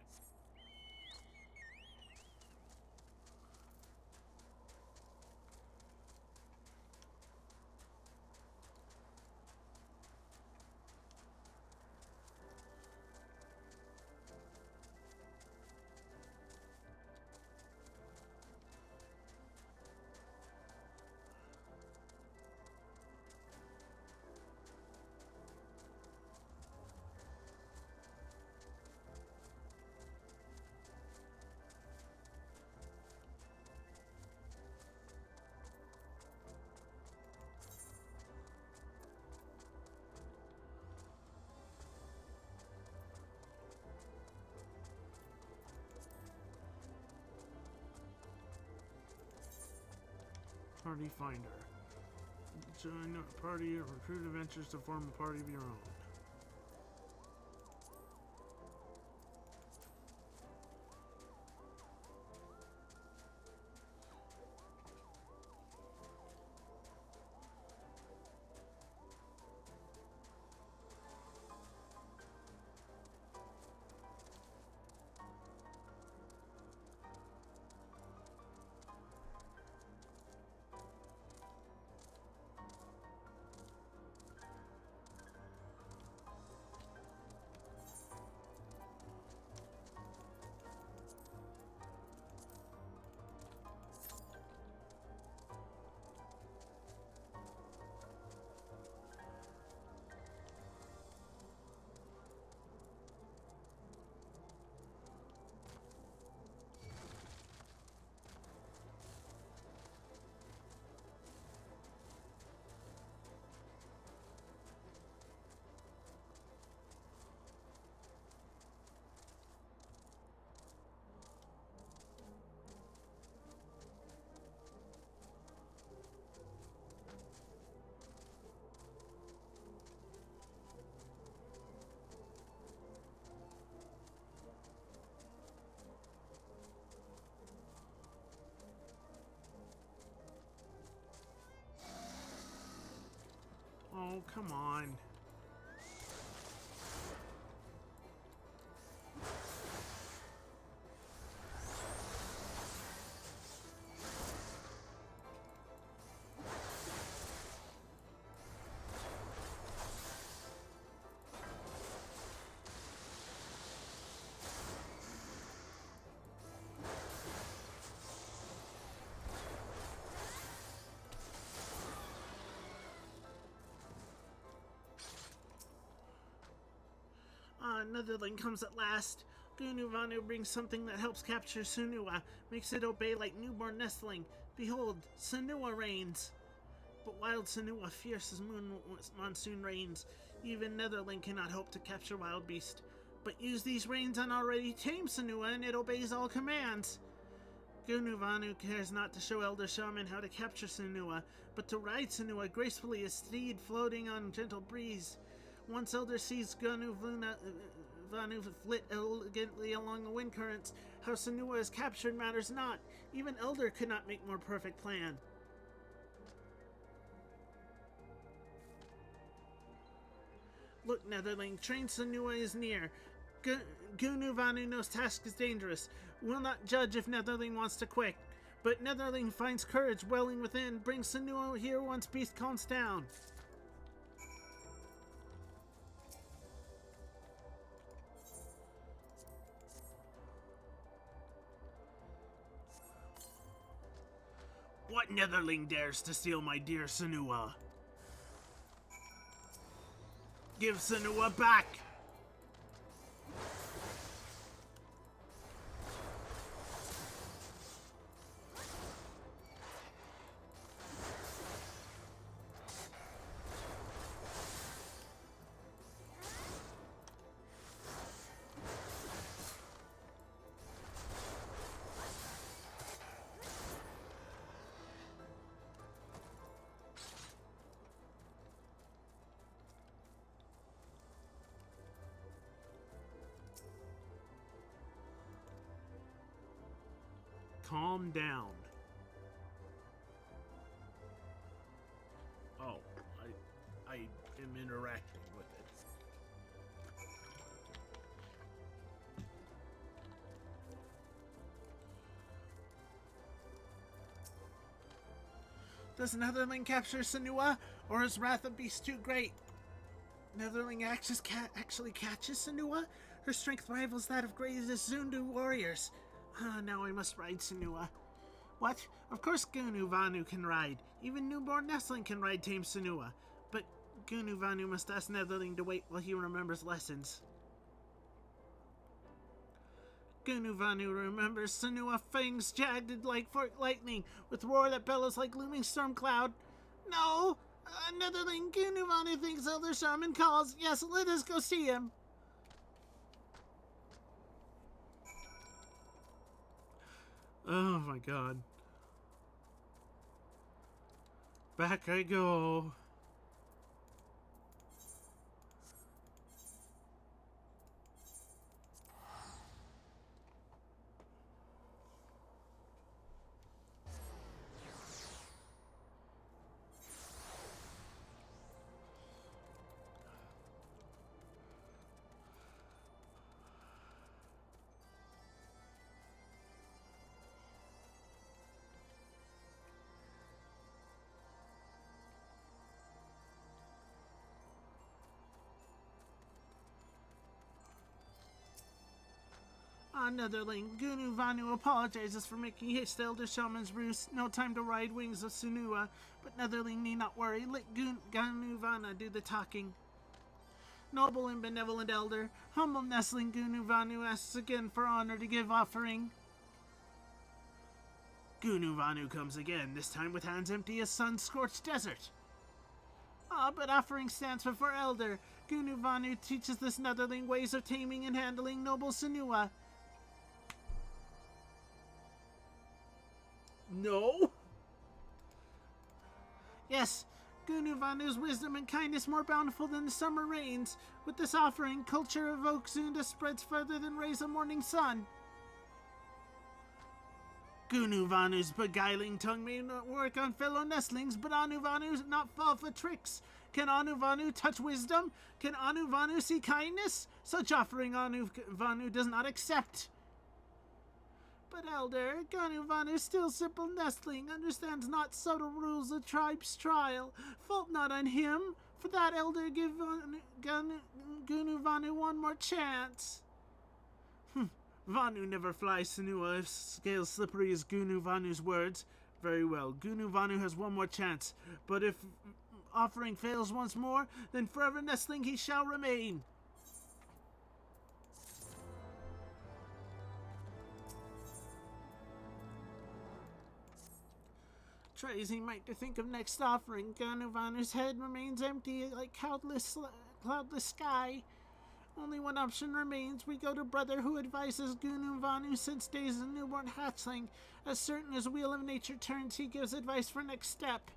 Party finder. Join a party or recruit adventures to form a party of your own. Oh, come on. Netherling comes at last. Gunu Vanu brings something that helps capture Sunua, makes it obey like newborn nestling. Behold, Sunua reigns. But wild Sunua, fierce as monsoon rains. Even Netherling cannot hope to capture wild beast. But use these reins on already tamed Sunua, and it obeys all commands. Gunu Vanu cares not to show Elder Shaman how to capture Sunua, but to ride Sunua gracefully as steed floating on gentle breeze. Once Elder sees Gunu Vanu flit elegantly along the wind currents, how Sunua is captured matters not. Even Elder could not make more perfect plan. Look, Netherling, train Sunua is near. Gunu Vanu knows task is dangerous. Will not judge if Netherling wants to quit. But Netherling finds courage welling within. Brings Sunua here once beast calms down. What Netherling dares to steal my dear Sunua? Give Sunua back! Calm down. Oh, I am interacting with it. Does Netherling capture Sunua, or is wrath of beast too great? Netherling actually catches Sunua? Her strength rivals that of greatest Zundu warriors. Now I must ride Sunua. What? Of course Gunu Vanu can ride. Even newborn nestling can ride tame Sunua. But Gunu Vanu must ask Netherling to wait while he remembers lessons. Gunu Vanu remembers Sunua fangs jagged like forked lightning, with roar that bellows like looming storm cloud. No! Netherling, Gunu Vanu thinks Elder Shaman calls. Yes, let us go see him. Oh my god. Back I go. Netherling, Gunu Vanu apologizes for making haste to Elder Shaman's roost. No time to ride wings of Sunua, but Netherling need not worry. Let Gunu Vana do the talking. Noble and benevolent Elder, humble nestling Gunu Vanu asks again for honor to give offering. Gunu Vanu comes again, this time with hands empty as sun-scorched desert. But offering stands before Elder. Gunu Vanu teaches this Netherling ways of taming and handling noble Sunua. No? Yes, Gunu Vanu's wisdom and kindness more bountiful than the summer rains. With this offering, culture of Oak Zunda spreads further than rays of morning sun. Gunu Vanu's beguiling tongue may not work on fellow nestlings, but Anu Vanu not fall for tricks. Can Anu Vanu touch wisdom? Can Anu Vanu see kindness? Such offering Anu Vanu does not accept. But Elder, Gunu Vanu, still simple nestling, understands not subtle rules of tribe's trial. Fault not on him. For that, Elder, give Gunu Vanu one more chance. Vanu never flies Sunua if scales slippery as Gunu Vanu's words. Very well, Gunu Vanu has one more chance, but if offering fails once more, then forever nestling he shall remain. Try as he might to think of next offering, Ganuvanu's head remains empty like cloudless sky. Only one option remains. We go to brother who advises Gunuvanu since days of newborn hatchling. As certain as wheel of nature turns, he gives advice for next step.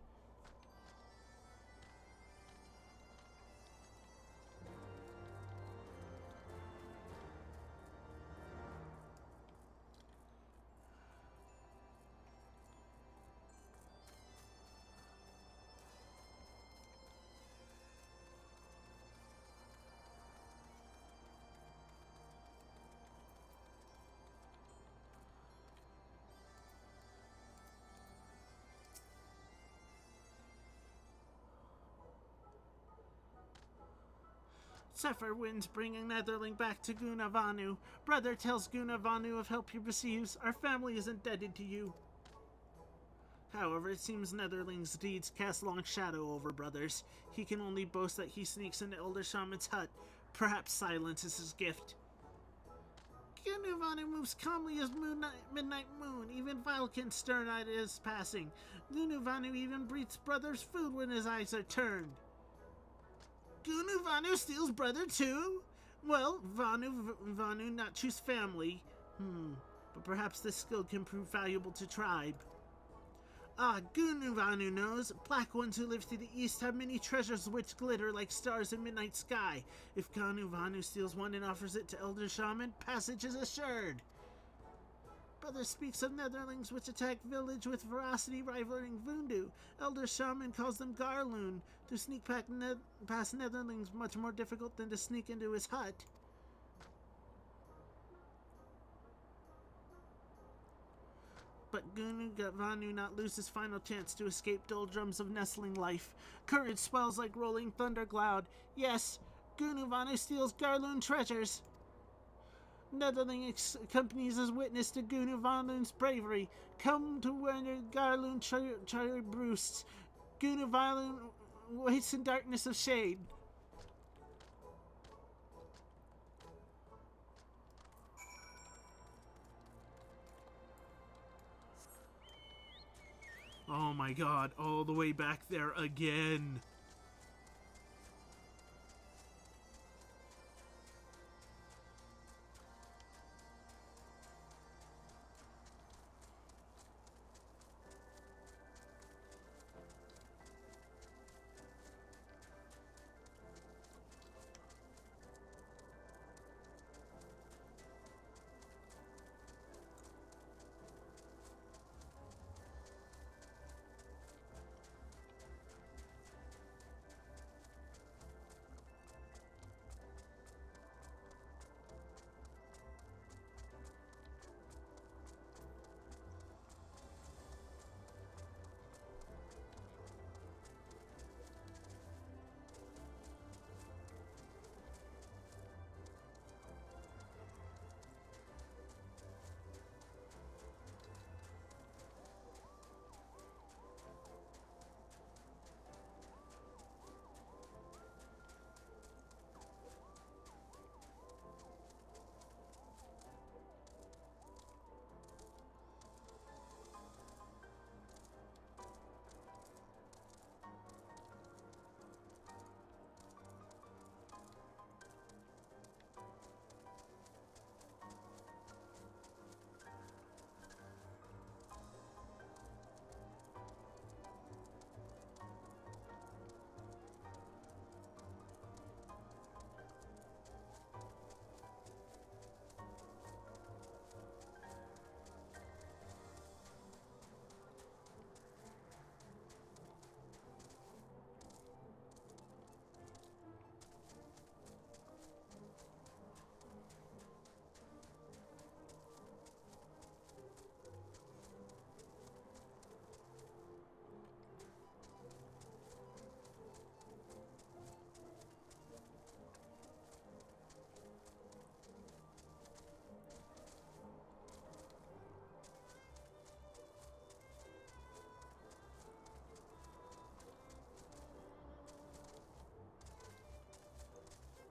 Zephyr winds bringing Netherling back to Gunavanu. Brother tells Gunavanu of help he receives. Our family is indebted to you. However, it seems Netherling's deeds cast long shadow over brothers. He can only boast that he sneaks into Elder Shaman's hut. Perhaps silence is his gift. Gunavanu moves calmly as midnight moon. Even Valken stern-eyed at his passing. Gunavanu even breathes brother's food when his eyes are turned. Gunuvanu steals brother too? Well, Vanu not choose family. But perhaps this skill can prove valuable to tribe. Gunuvanu knows. Black ones who live to the east have many treasures which glitter like stars in midnight sky. If Gunuvanu steals one and offers it to Elder Shaman, passage is assured. Brother speaks of Netherlings which attack village with ferocity rivaling Vundu. Elder Shaman calls them Garloon. To sneak past Netherlings much more difficult than to sneak into his hut. But Gunuvanu not lose his final chance to escape doldrums of nestling life. Courage swells like rolling thundercloud. Yes, Gunuvanu steals Garloon treasures. Netherling accompanies as witness to Gunuvalu's bravery. Come to where Garloon cherry broosts. Gunuvalu waits in darkness of shade. Oh my god, all the way back there again.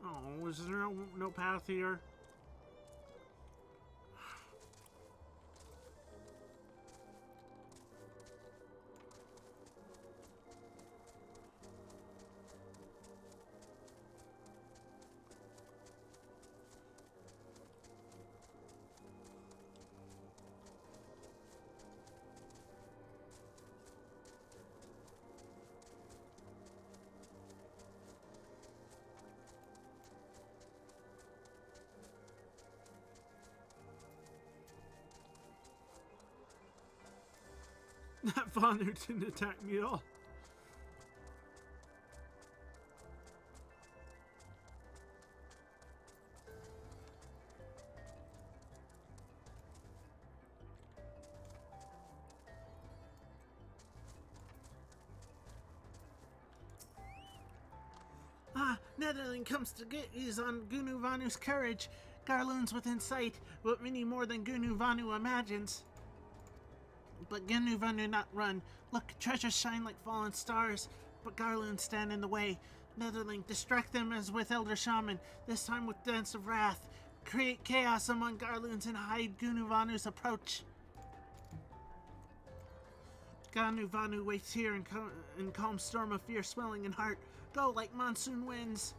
Oh, is there no path here? That Vanu didn't attack me at all. Netherling comes to get his on Gunu Vanu's courage. Garloon's within sight, but many more than Gunu Vanu imagines. But Gunu Vanu not run. Look, treasures shine like fallen stars, but Garloon stand in the way. Netherling, distract them as with Elder Shaman, this time with Dance of Wrath. Create chaos among Garloons and hide Gunu Vanu's approach. Ganu Vanu waits here in calm storm of fear swelling in heart. Go like monsoon winds.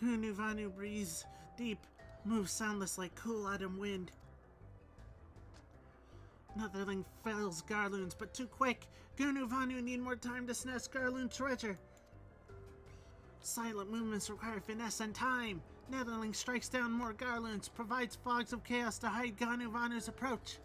Gunu Vanu breathes deep, moves soundless like cool autumn wind. Netherling fells Garloons, but too quick. Gunu Vanu need more time to snatch Garloon treasure. Silent movements require finesse and time. Netherling strikes down more Garloons, provides fogs of chaos to hide Ganu Vanu's approach.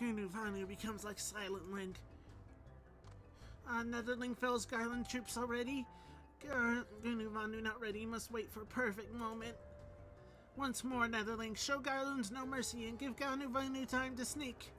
Gunu Vanu becomes like silent wind. Netherling fells Garland troops already? Gunu Vanu not ready, must wait for perfect moment. Once more, Netherling, show Garlands no mercy and give Gunu Vanu time to sneak.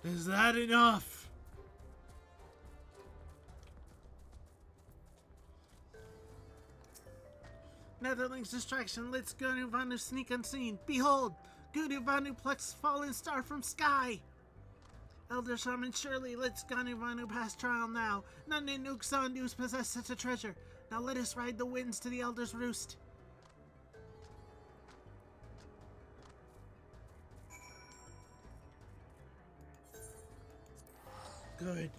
Is that enough? Netherling's distraction lets Gunu Vanu sneak unseen. Behold, Gunu Vanu plucks fallen star from sky. Elder Shaman surely lets Gunu Vanu pass trial now. None in Uxandus possess such a treasure. Now let us ride the winds to the Elder's roost. Good.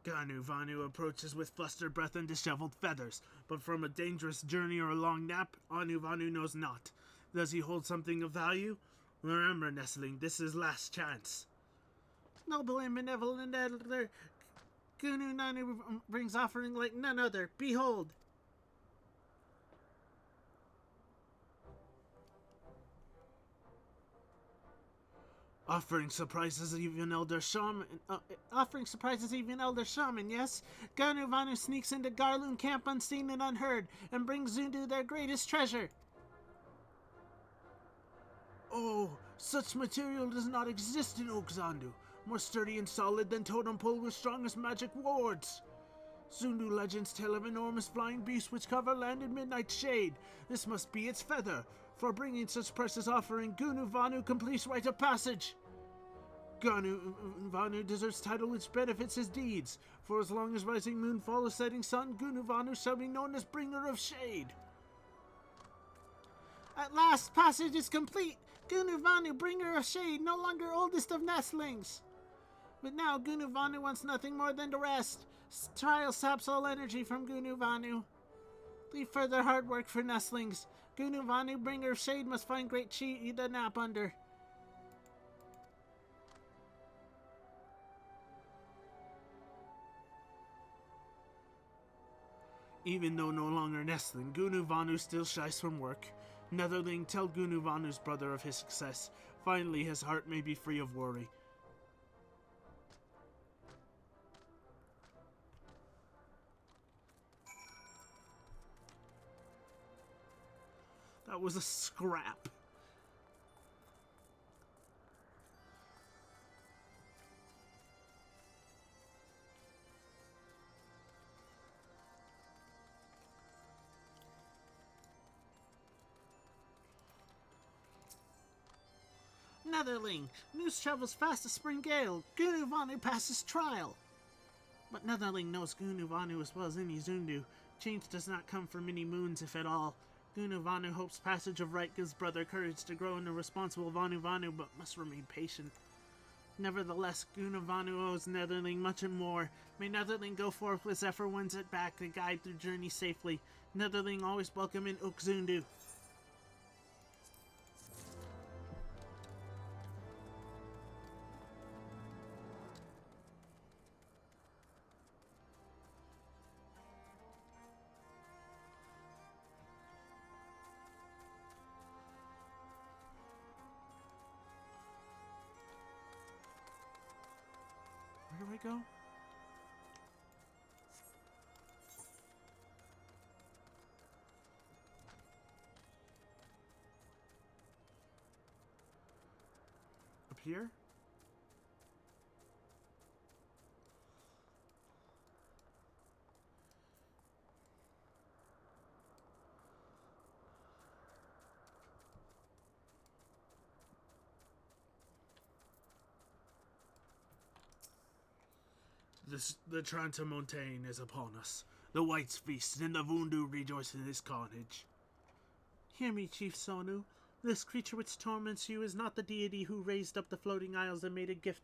Gunu Vanu approaches with flustered breath and disheveled feathers, but from a dangerous journey or a long nap, Anu Vanu knows not. Does he hold something of value? Remember, Nestling, this is last chance. Noble and benevolent elder, Gunu Vanu brings offering like none other. Behold! Offering surprises even Elder Shaman. Yes? Gunu Vanu sneaks into Garloon camp unseen and unheard, and brings Zundu their greatest treasure. Oh, such material does not exist in Oakzandu. More sturdy and solid than Totem Pole with strongest magic wards. Zundu legends tell of enormous flying beasts which cover land in midnight shade. This must be its feather. For bringing such precious offering, Gunu Vanu completes rite of passage. Gunu Vanu deserves title which benefits his deeds. For as long as rising moon follows setting sun, Gunu Vanu shall be known as bringer of shade. At last, passage is complete. Gunu Vanu, bringer of shade, no longer oldest of nestlings. But now Gunu Vanu wants nothing more than to rest. Trial saps all energy from Gunu Vanu. Leave further hard work for nestlings. Gunu Vanu, bringer of shade, must find great chi to nap under. Even though no longer nestling, Gunu Vanu still shies from work. Netherling, tell Gunu Vanu's brother of his success. Finally, his heart may be free of worry. That was a scrap. Netherling! News travels fast as spring gale. Gunu Vanu passes trial. But Netherling knows Gunu Vanu as well as any Zundu. Change does not come for many moons, if at all. Gunu Vanu hopes passage of right gives brother courage to grow into responsible Vanu Vanu, but must remain patient. Nevertheless, Gunu Vanu owes Netherling much and more. May Netherling go forth with Zephyr winds it back to guide through journey safely. Netherling always welcome in Ukzundu. Where do I go? Up here? The Transmontane is upon us. The Whites feast, and the Vundu rejoice in this carnage. Hear me, Chief Sonu. This creature which torments you is not the deity who raised up the floating isles and made a gift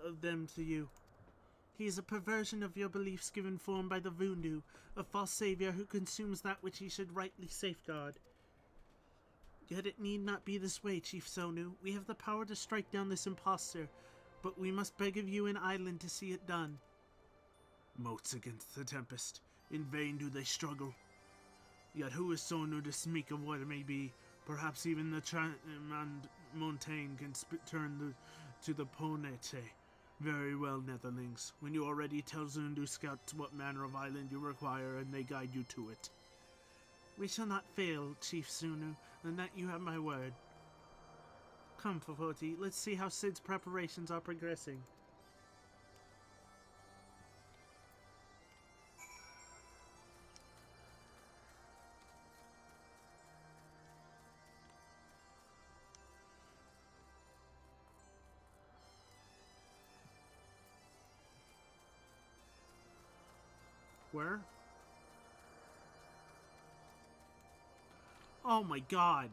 of them to you. He is a perversion of your beliefs given form by the Vundu, a false savior who consumes that which he should rightly safeguard. Yet it need not be this way, Chief Sonu. We have the power to strike down this impostor, but we must beg of you an island to see it done. Moats against the tempest. In vain do they struggle. Yet who is Sonu to speak of what it may be? Perhaps even the Transmontane can turn to the Ponete. Very well, Netherlings. When you are ready, tell Zundu scouts what manner of island you require, and they guide you to it. We shall not fail, Chief Sunu, and that you have my word. Come, Fofoti, let's see how Sid's preparations are progressing. Where? Oh my god.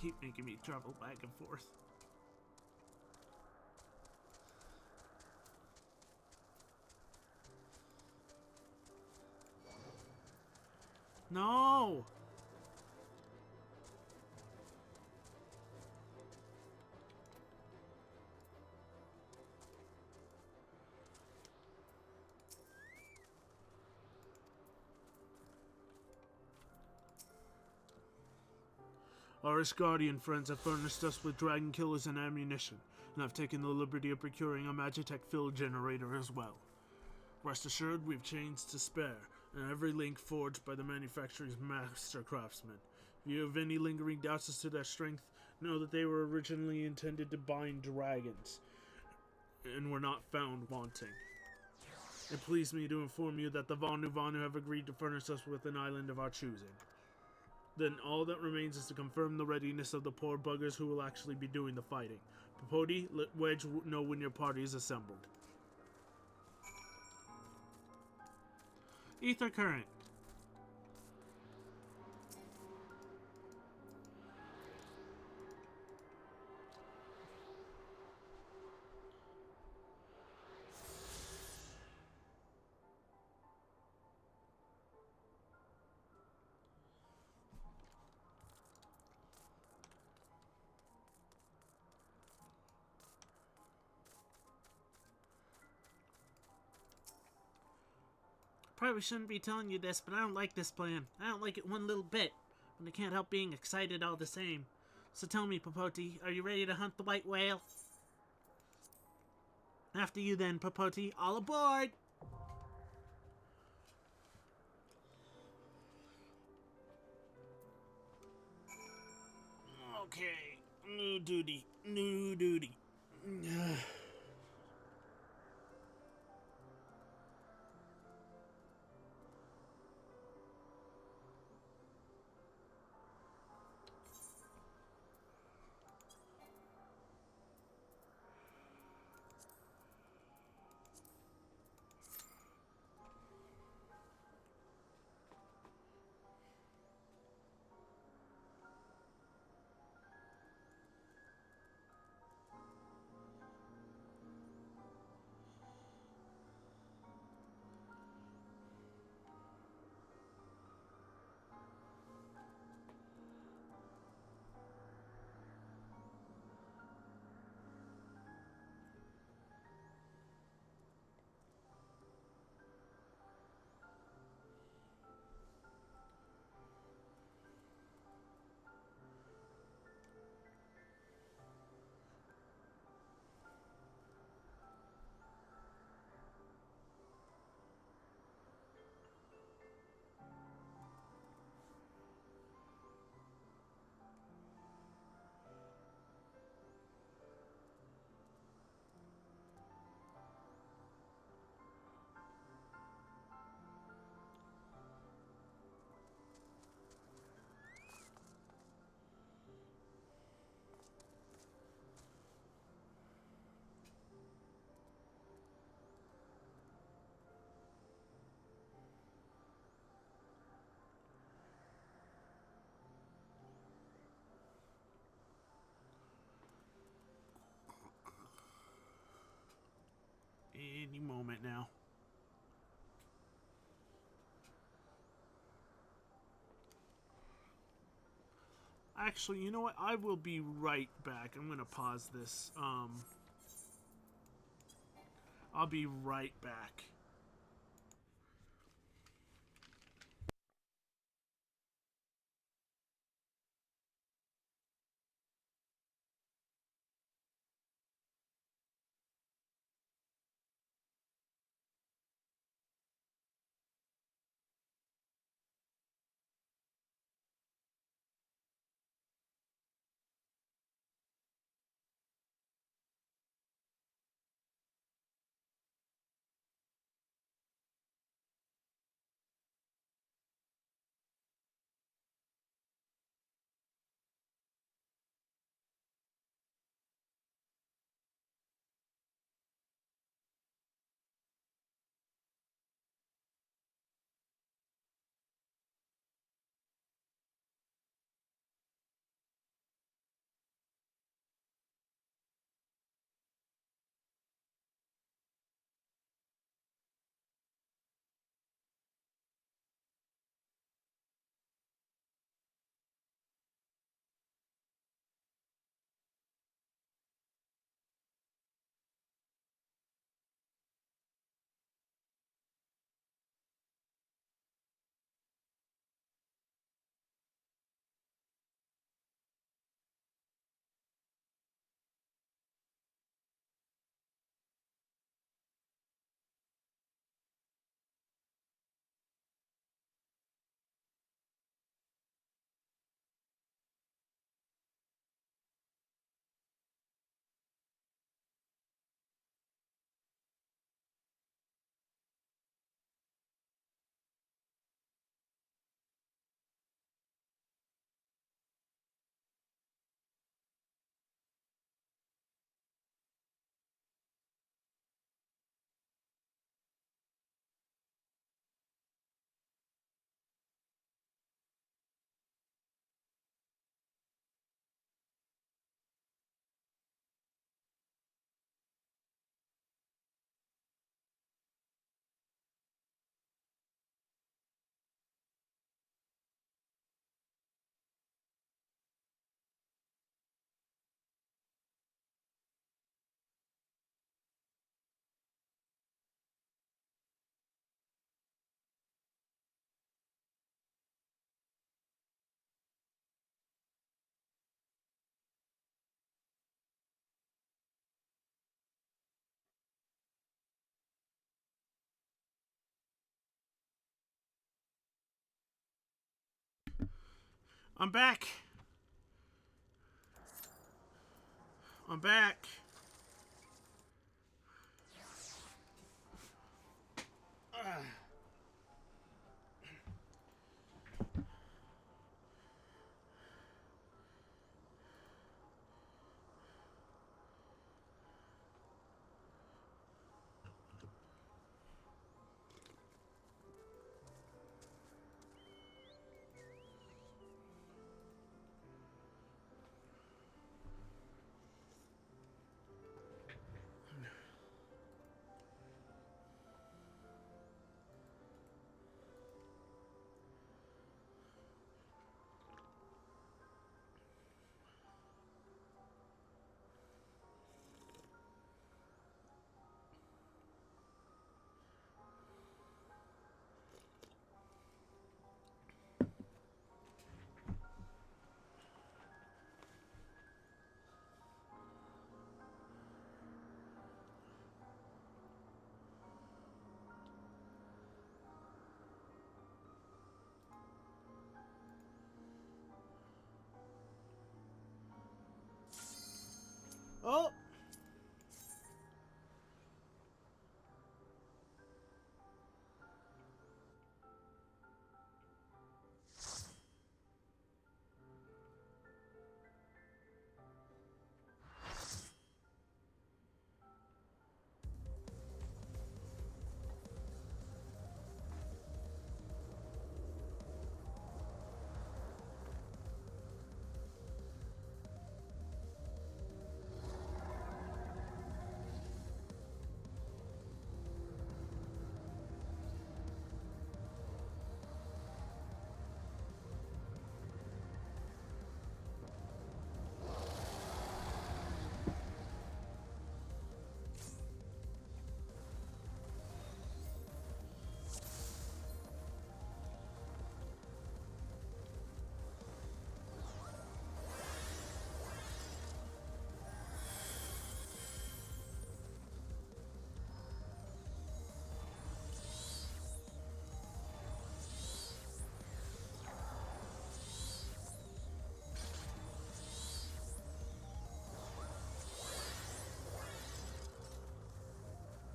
Keep making me travel back and forth. No! Our Ishgardian friends have furnished us with dragon killers and ammunition, and I've taken the liberty of procuring a Magitech field generator as well. Rest assured, we've chains to spare, and every link forged by the manufacturer's master craftsmen. If you have any lingering doubts as to their strength, know that they were originally intended to bind dragons, and were not found wanting. It pleased me to inform you that the Vanu Vanu have agreed to furnish us with an island of our choosing. Then all that remains is to confirm the readiness of the poor buggers who will actually be doing the fighting. Popodi, let Wedge know when your party is assembled. Ether current. Probably shouldn't be telling you this, but I don't like this plan. I don't like it one little bit, but I can't help being excited all the same. So tell me, Popoti, are you ready to hunt the white whale? After you then, Popoti. All aboard! Okay, new duty, new duty. Any moment now. Actually, you know what? I will be right back. I'm gonna pause this. I'll be right back. I'm back. I'm back. Oh!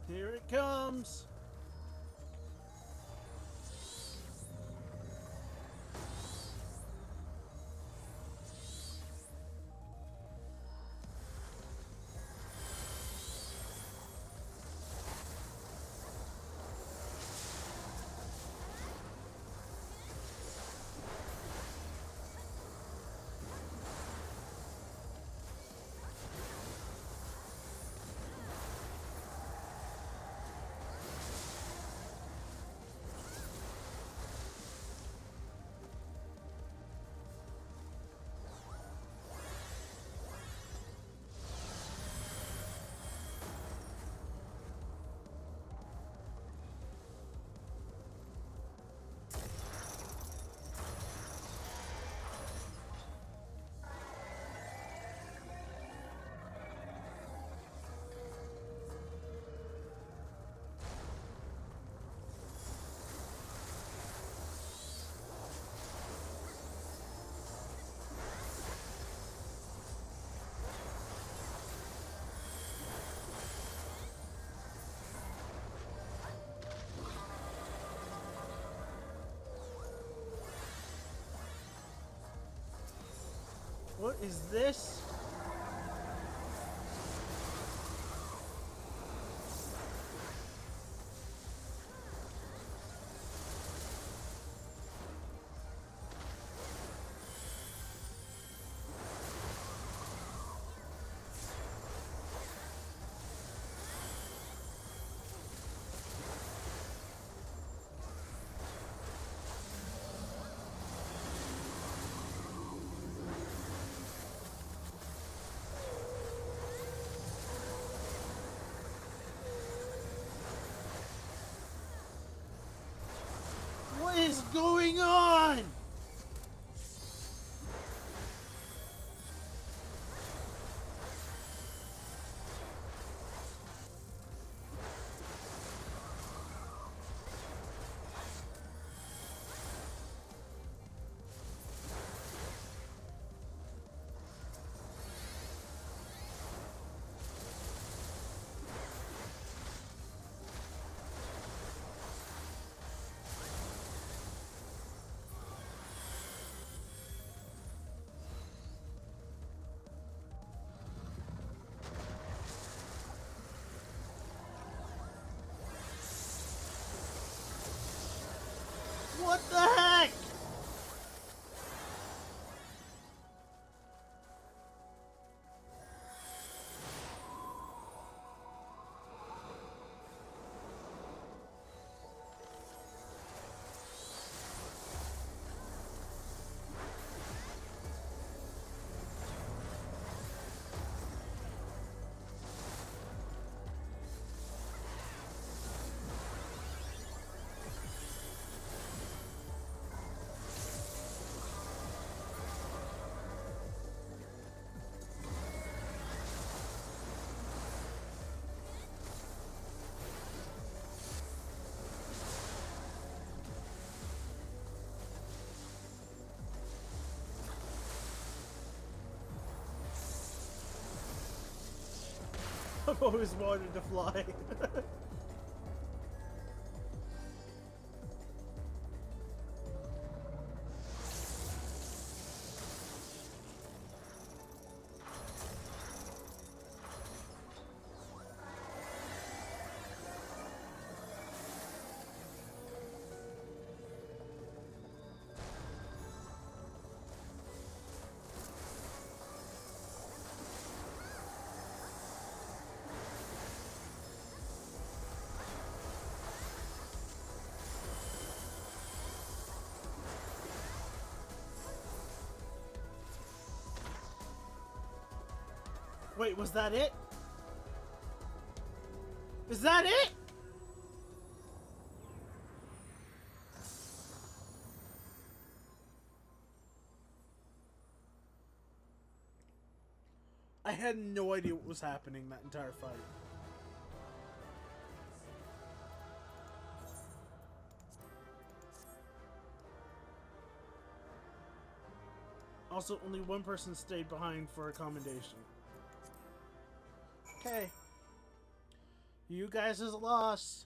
Here it comes. What is this? I've always wanted to fly. Wait, was that it? Is that it? I had no idea what was happening that entire fight. Also, only one person stayed behind for a commendation. Okay. You guys is lost.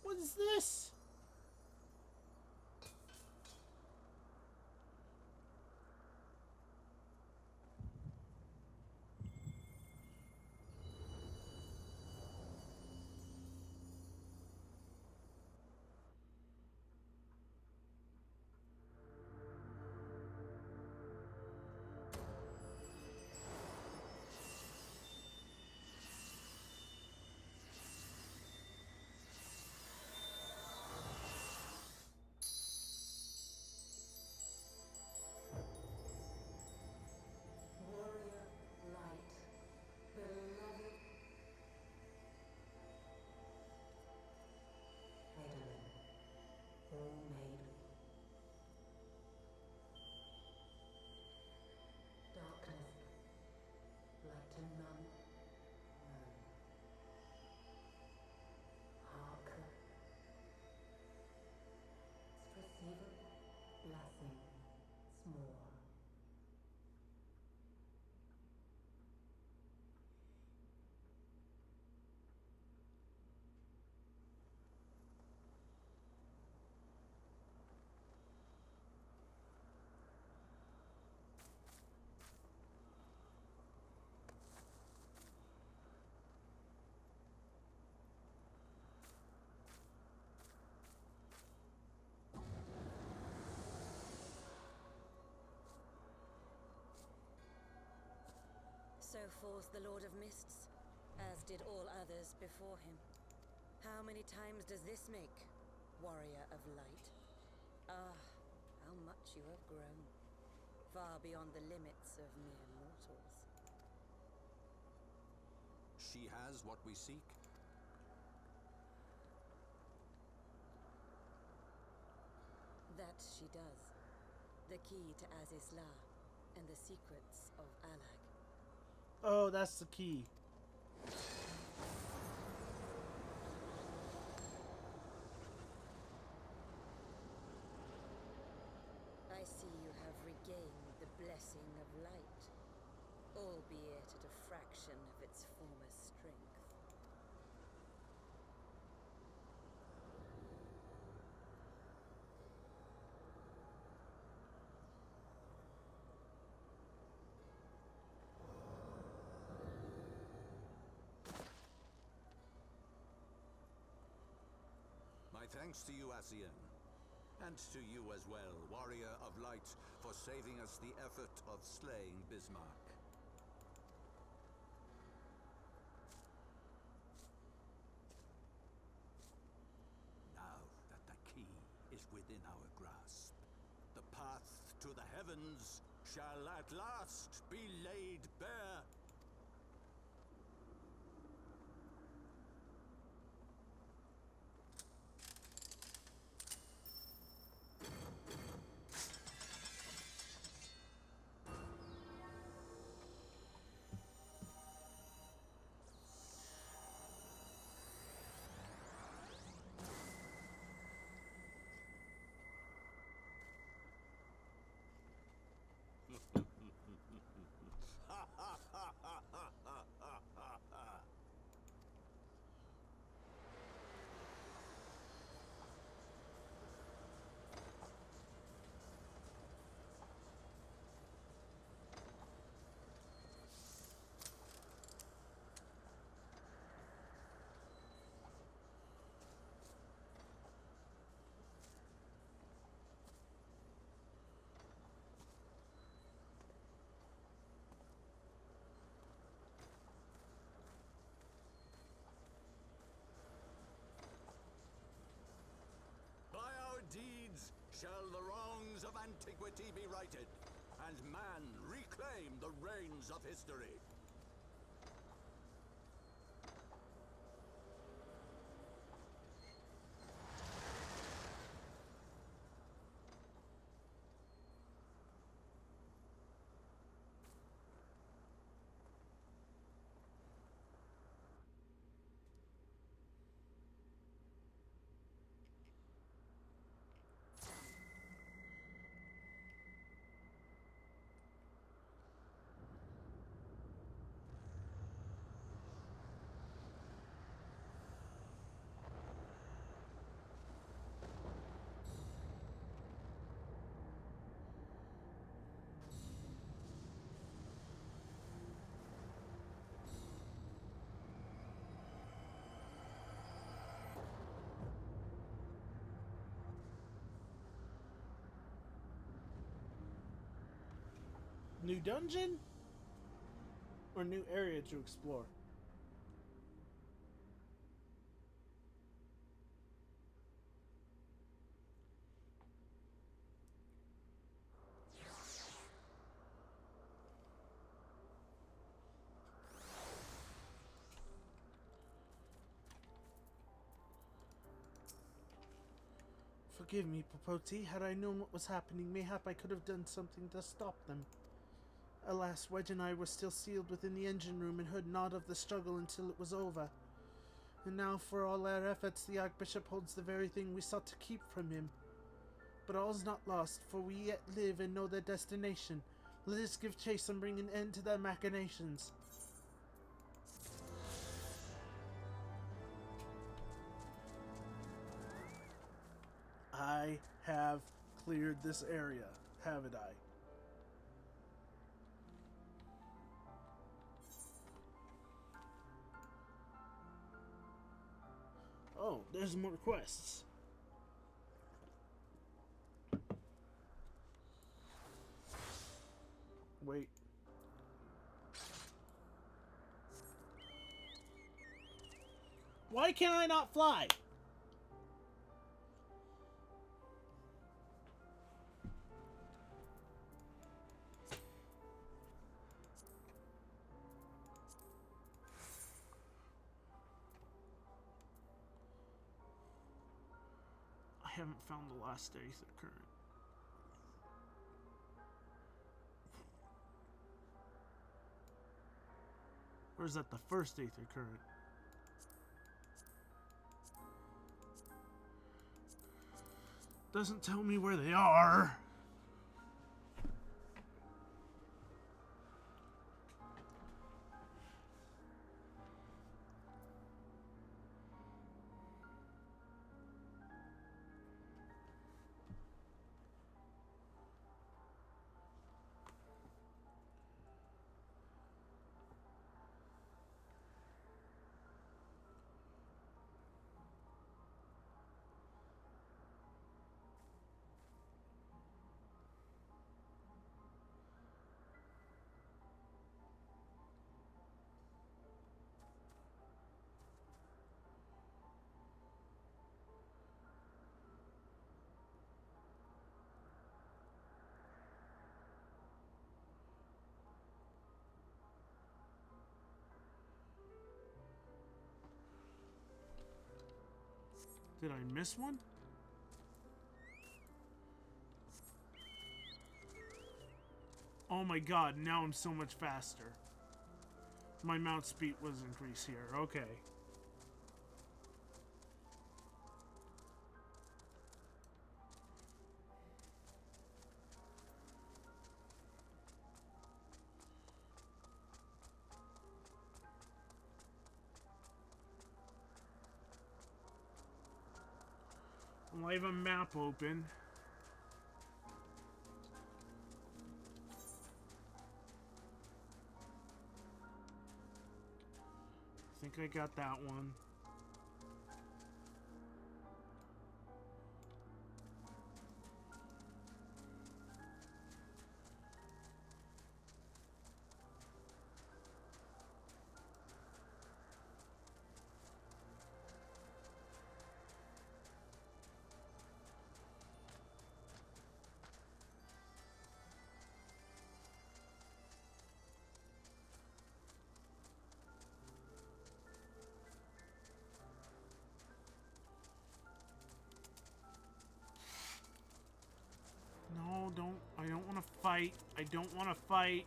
What is this? So falls the Lord of Mists, as did all others before him. How many times does this make, warrior of light? Ah, how much you have grown, far beyond the limits of mere mortals. She has what we seek. That she does. The key to Azizla and the secrets of Alag. Oh, that's the key. I see you have regained the blessing of light, albeit at a fraction of its former strength. Thanks to you, Asian. And to you as well, warrior of light, for saving us the effort of slaying Bismarck. Now that the key is within our grasp, the path to the heavens shall at last be laid bare. of antiquity be righted, and man reclaim the reins of history. New dungeon? Or new area to explore? Forgive me, Popoti. Had I known what was happening, mayhap I could have done something to stop them. Alas, Wedge and I were still sealed within the engine room and heard naught of the struggle until it was over. And now, for all our efforts, the Archbishop holds the very thing we sought to keep from him. But all's not lost, for we yet live and know their destination. Let us give chase and bring an end to their machinations. I have cleared this area, haven't I? Oh, there's more quests. Wait. Why can I not fly? I haven't found the last Aether Current. Or is that the first Aether Current? Doesn't tell me where they are. Did I miss one? Oh my god, now I'm so much faster. My mount speed was increased here, okay. I have a map open. I think I got that one. No, don't. I don't want to fight. I don't want to fight.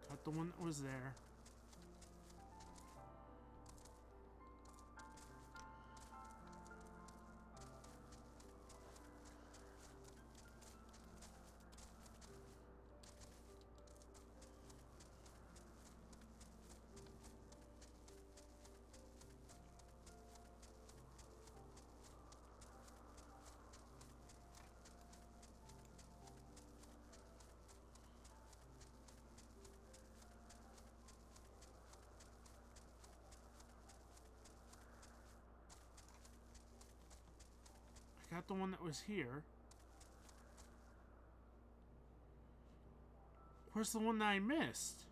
Got the one that was there. Got the one that was here. Where's the one that I missed?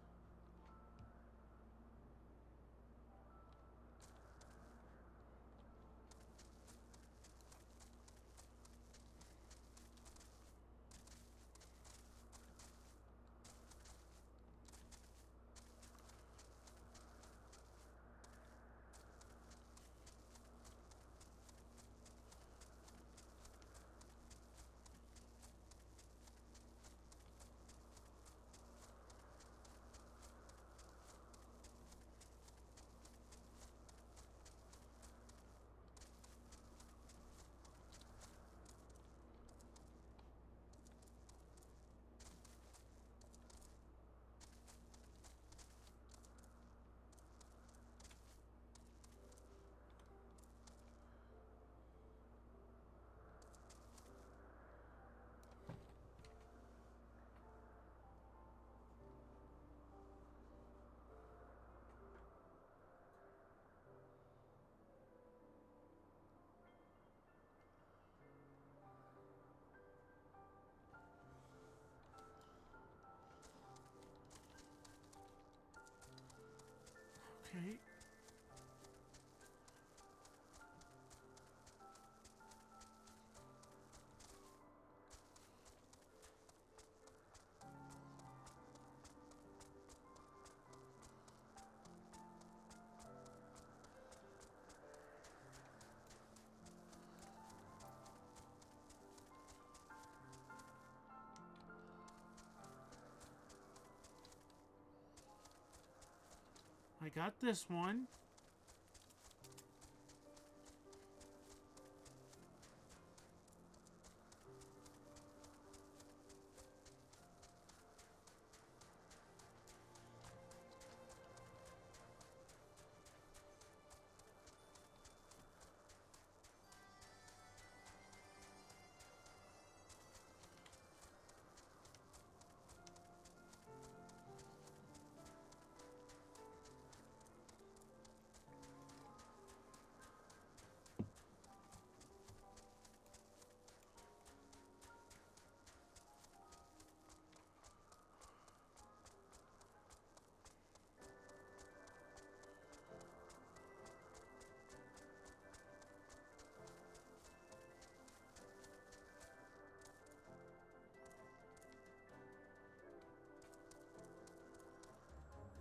Okay. I got this one.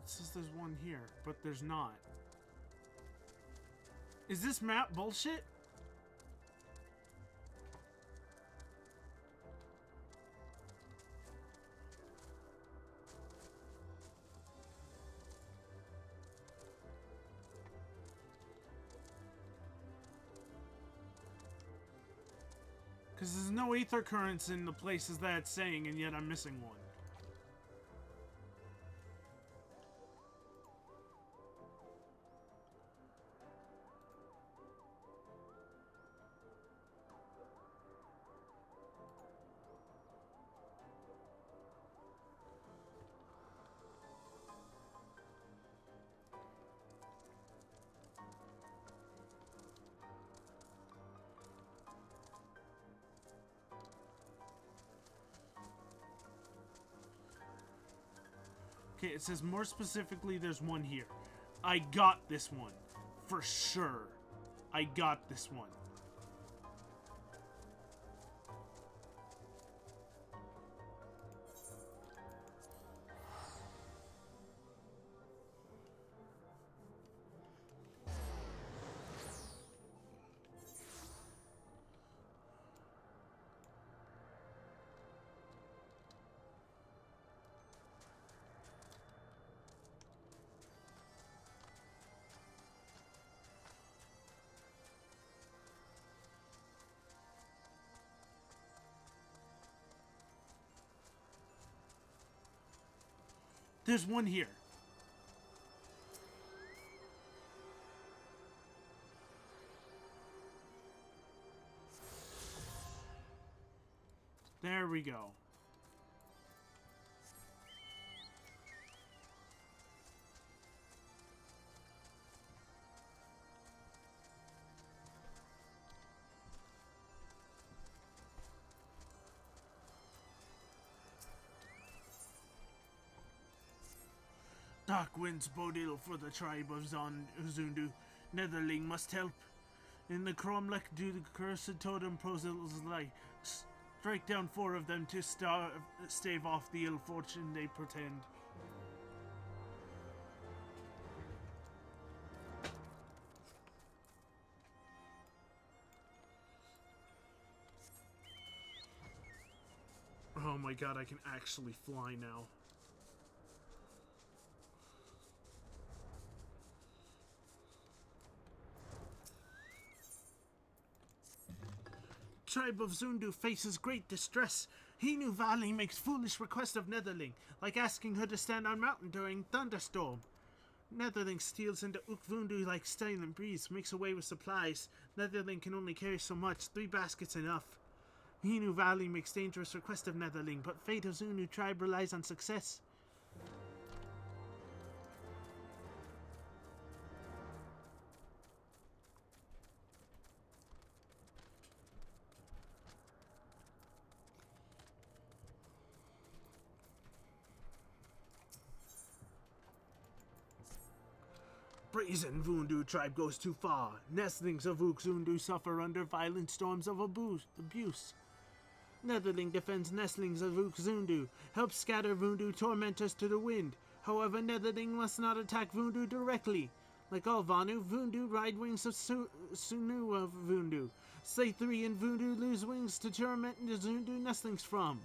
It says there's one here, but there's not. Is this map bullshit? Because there's no ether currents in the places that it's saying, and yet I'm missing one. Okay, it says more specifically there's one here. I got this one. For sure. I got this one. There's one here. There we go. Dark winds bode ill for the tribe of Zundu. Netherling must help. In the Cromlech do the cursed totem prosils lie. Strike down 4 of them to stave off the ill fortune they portend. Oh my god, I can actually fly now. Tribe of Zundu faces great distress. Hinu Valley makes foolish request of Netherling, like asking her to stand on mountain during thunderstorm. Netherling steals into Ukvundu like silent breeze, makes away with supplies. Netherling can only carry so much, 3 baskets enough. Hinu Valley makes dangerous request of Netherling, but fate of Zundu tribe relies on success. Brazen Vundu tribe goes too far. Nestlings of Ukzundu suffer under violent storms of abuse. Netherling defends nestlings of Ukzundu, helps scatter Vundu tormentors to the wind. However, Netherling must not attack Vundu directly. Like all Vanu, Vundu ride wings of Sunu of Vundu. Slay 3 and Vundu lose wings to torment the Zundu nestlings from.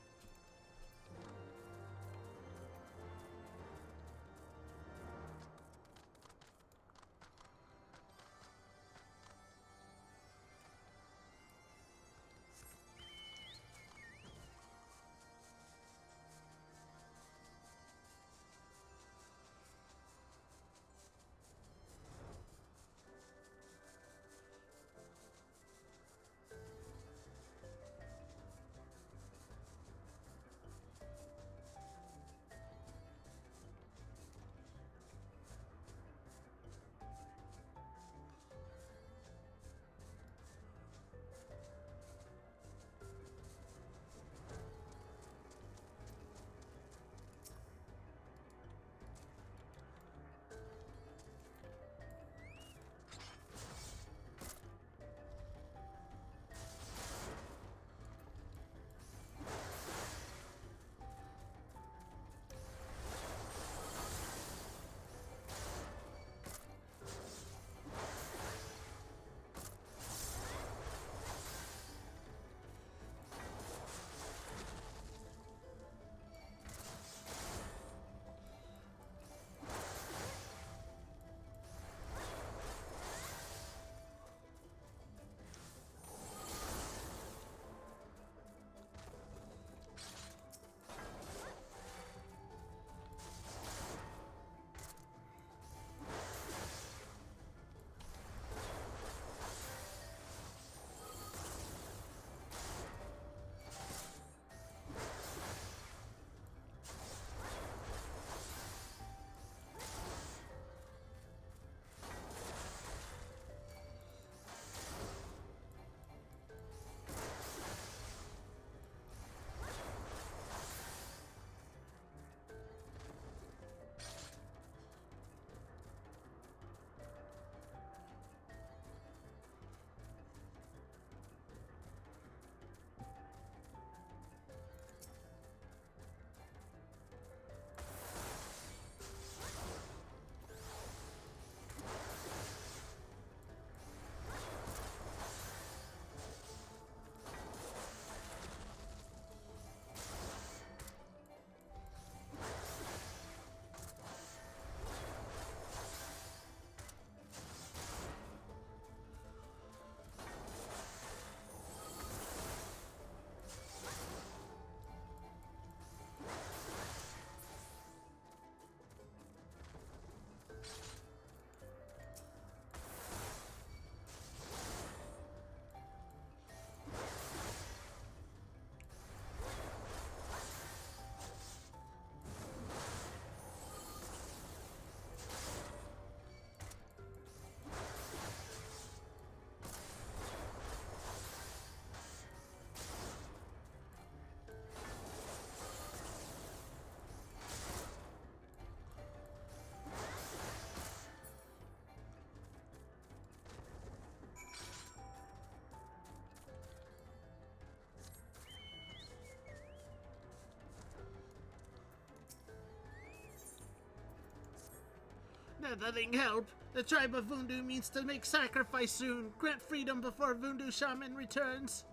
Netherling, help! The tribe of Voodoo means to make sacrifice soon. Grant freedom before Voodoo shaman returns.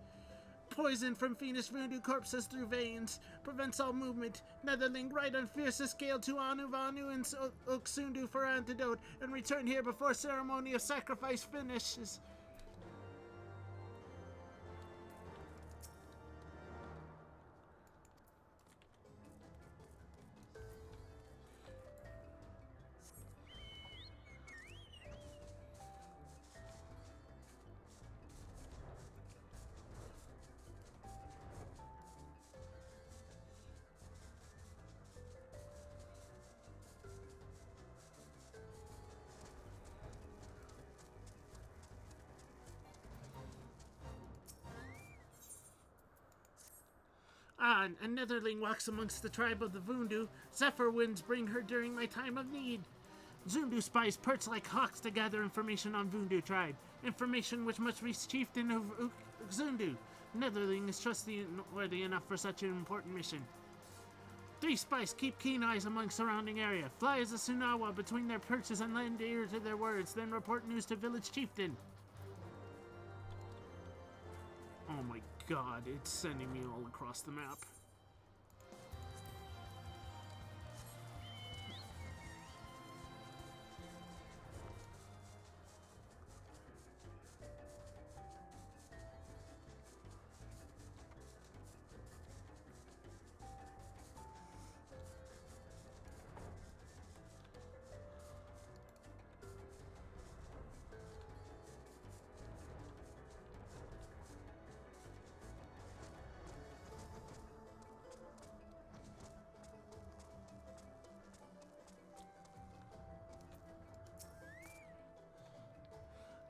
Poison from fiendish voodoo corpses through veins. Prevents all movement. Netherling, ride on fiercest scale to Anu Vanu and Uksundu for antidote, and return here before ceremony of sacrifice finishes. A Netherling walks amongst the tribe of the Voodoo. Zephyr winds bring her during my time of need. Zundu spies perch like hawks to gather information on Voodoo tribe. Information which must reach chieftain of Zundu. Netherling is trustworthy enough for such an important mission. 3 spies keep keen eyes among surrounding area. Fly as a Sunawa between their perches and lend ear to their words, then report news to village chieftain. Oh my god, it's sending me all across the map.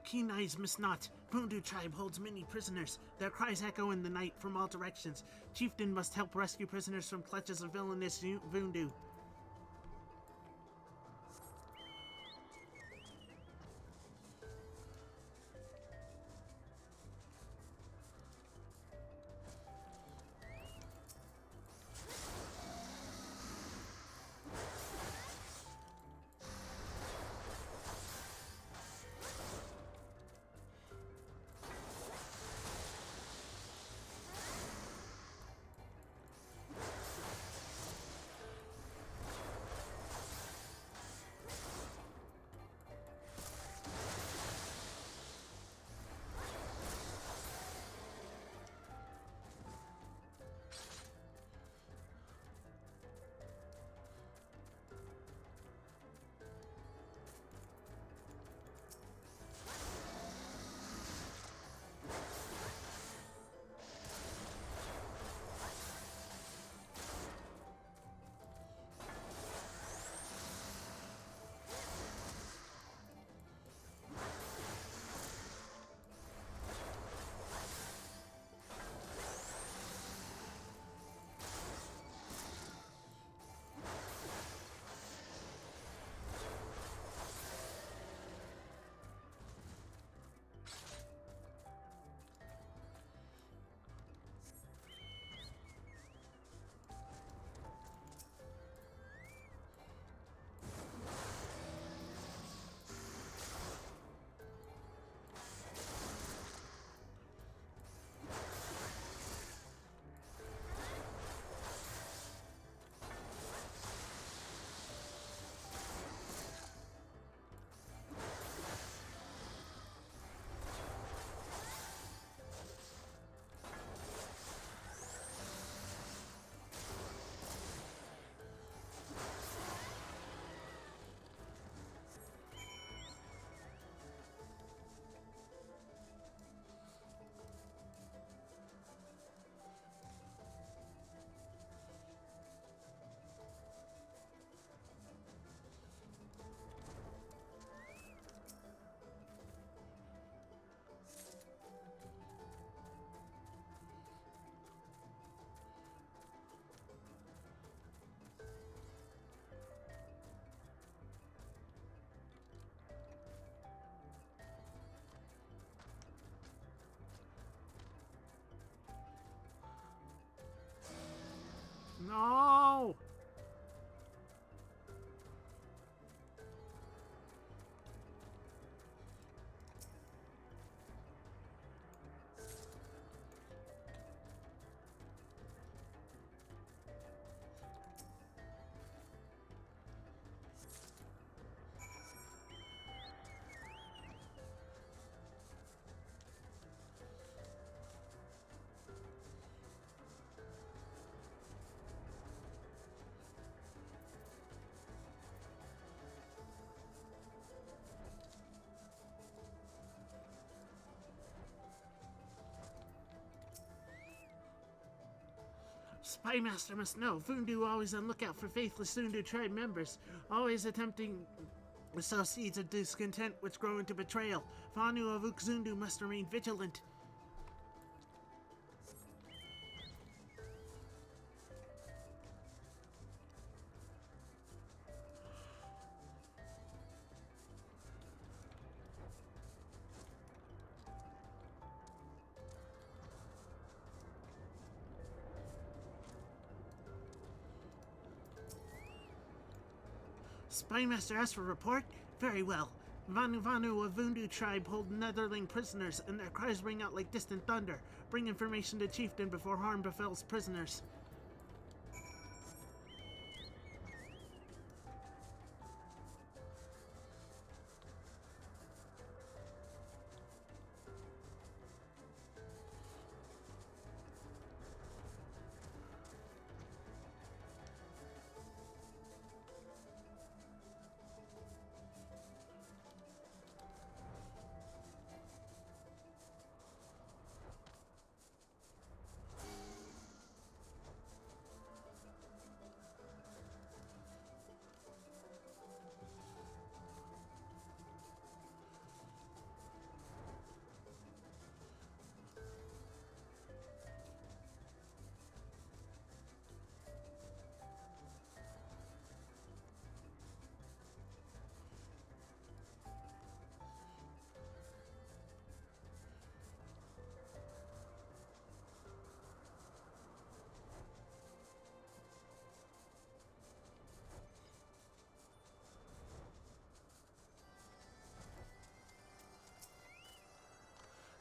Keen eyes miss not. Voodoo tribe holds many prisoners. Their cries echo in the night from all directions. Chieftain must help rescue prisoners from clutches of villainous voodoo. Spymaster must know. Vundu always on lookout for faithless Zundu tribe members, always attempting to sow seeds of discontent which grow into betrayal. Vanu of Ukzundu must remain vigilant. Spymaster asked for a report? Very well. Vanu of Vundu tribe hold Netherling prisoners, and their cries ring out like distant thunder. Bring information to chieftain before harm befalls prisoners.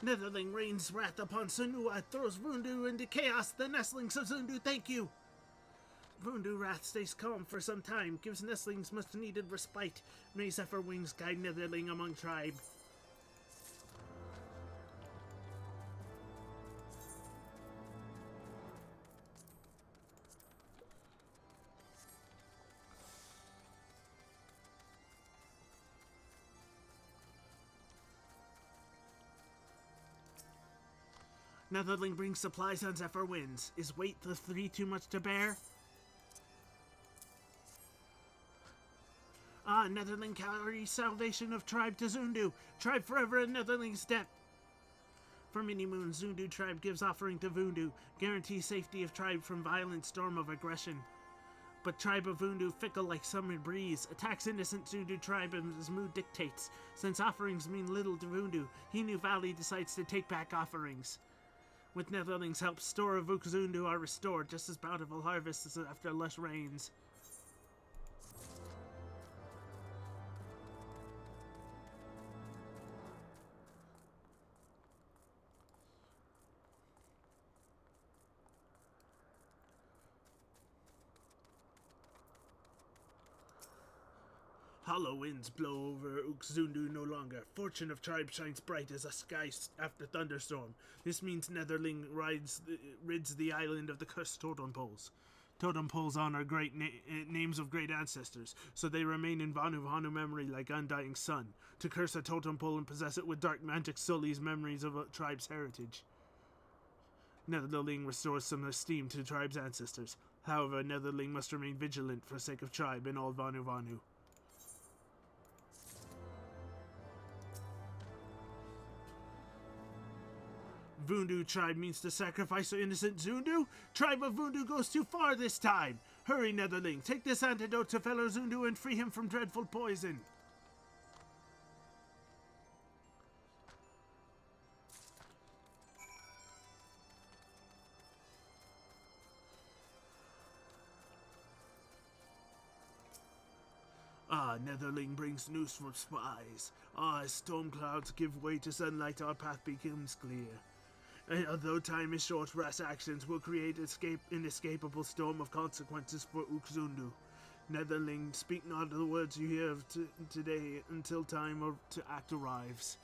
Netherling rains wrath upon Sunua, throws Vundu into chaos. The nestlings of Zundu thank you. Vundu wrath stays calm for some time, gives nestlings much needed respite. May Zephyr wings guide Netherling among tribe. Netherling brings supplies on Zephyr winds. Is weight the 3 too much to bear? Ah, Netherling carries salvation of tribe to Zundu. Tribe forever in Netherling's debt. For many moons, Zundu tribe gives offering to Vundu. Guarantees safety of tribe from violent storm of aggression. But tribe of Vundu, fickle like summer breeze, attacks innocent Zundu tribe as his mood dictates. Since offerings mean little to Vundu, Hinu Valley decides to take back offerings. With Netherling's help, store of Ukzundu are restored, just as bountiful harvests as after lush rains. Hollow winds blow over Ukzundu no longer. Fortune of tribe shines bright as a sky after thunderstorm. This means Netherling rids the island of the cursed totem poles. Totem poles honor great names of great ancestors, so they remain in Vanu memory like undying sun. To curse a totem pole and possess it with dark magic sullies memories of a tribe's heritage. Netherling restores some esteem to tribe's ancestors. However, Netherling must remain vigilant for sake of tribe and all Vanu. Vundu tribe means to sacrifice an innocent Zundu? Tribe of Vundu goes too far this time! Hurry, Netherling, take this antidote to fellow Zundu and free him from dreadful poison! Ah, Netherling brings news from spies. Ah, as storm clouds give way to sunlight, our path becomes clear. And although time is short, rash actions will create inescapable storm of consequences for Ukzundu. Netherling, speak not the words you hear of today until time to act arrives.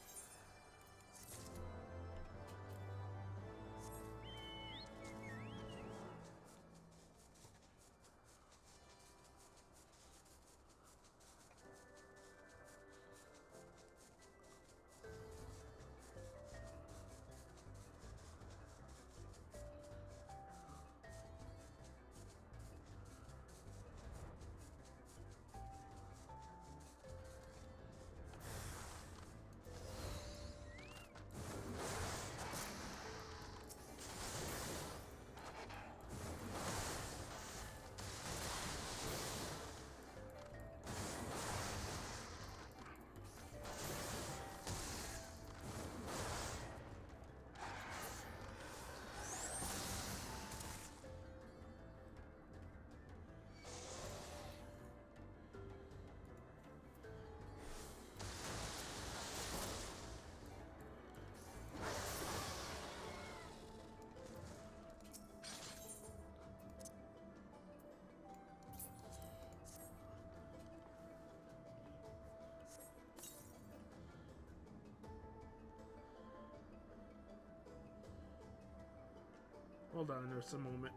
Hold on just a moment.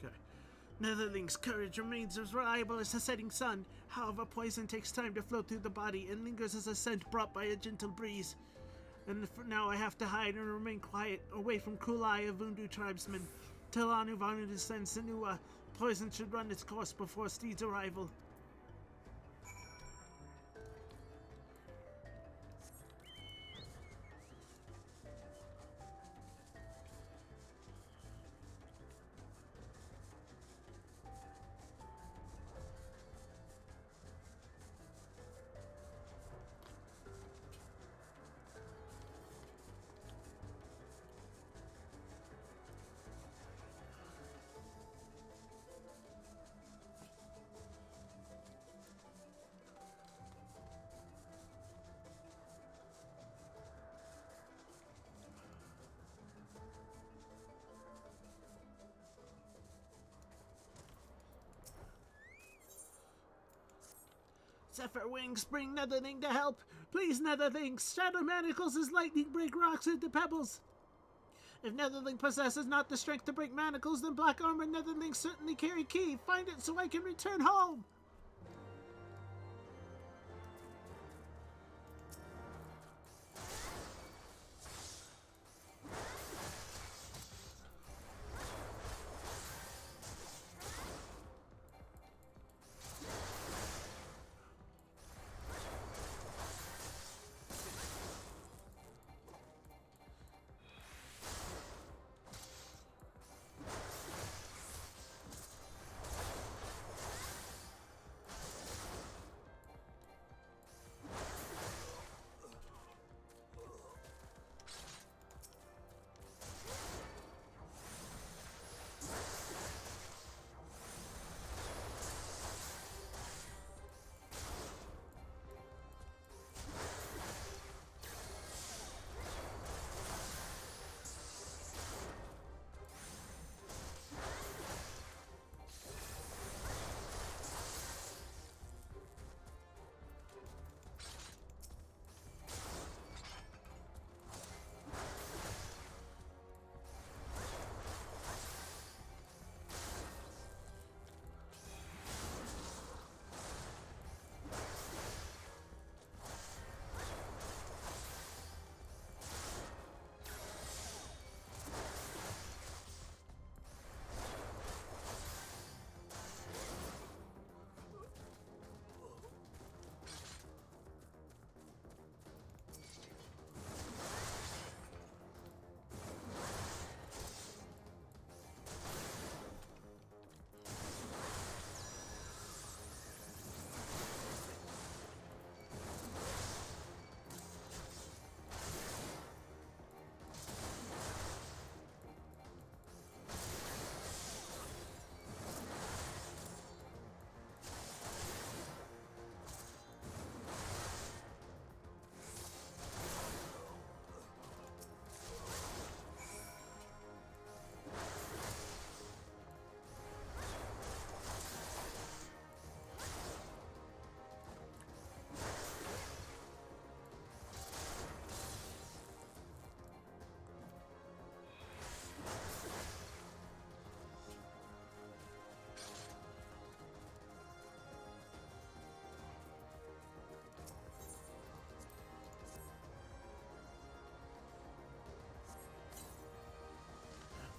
Okay. Netherling's courage remains as reliable as the setting sun. However, poison takes time to flow through the body and lingers as a scent brought by a gentle breeze. And for now I have to hide and remain quiet, away from cool eye of Vundu tribesmen. Till Anuvanu descends Senua, poison should run its course before Steed's arrival. Zephyr wings bring Netherling to help. Please, Netherling, shatter manacles as lightning break rocks into pebbles. If Netherling possesses not the strength to break manacles, then black armor Netherling certainly carry key. Find it so I can return home.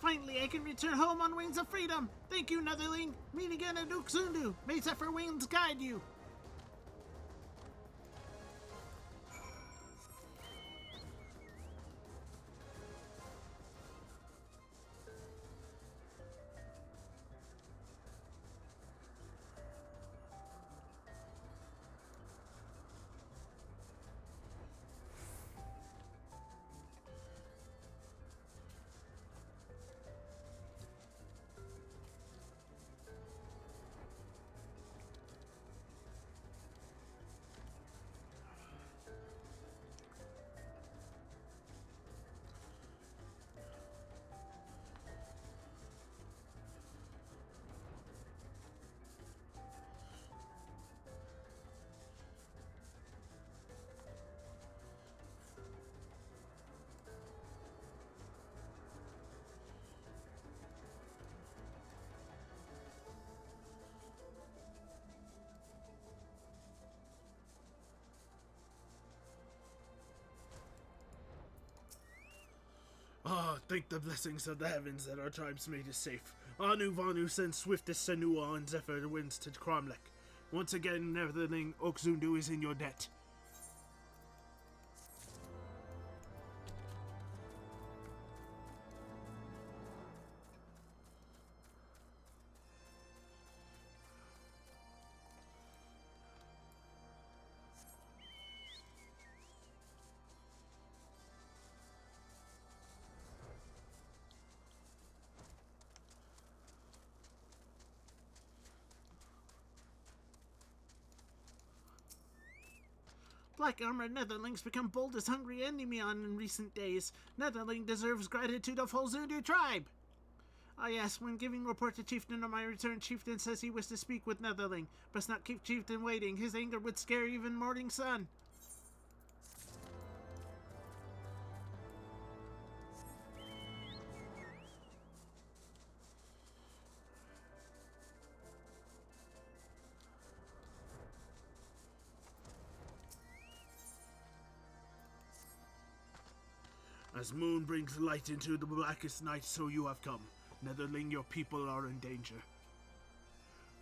Finally, I can return home on wings of freedom. Thank you, Netherling. Meet again at Uxundu. May Zephyr wings guide you. thank the blessings of the heavens that our tribe's made is safe. Anu Vanu sends swiftest Senua and Zephyr winds to Cromlech. Once again, Netherling Okzundu is in your debt. Black armored Netherlings become bold as hungry Endymion in recent days. Netherling deserves gratitude of whole Zundu tribe. Ah yes, when giving report to Chieftain on my return, Chieftain says he wished to speak with Netherling. Best not keep Chieftain waiting. His anger would scare even morning sun. As moon brings light into the blackest night, so you have come. Netherling, your people are in danger.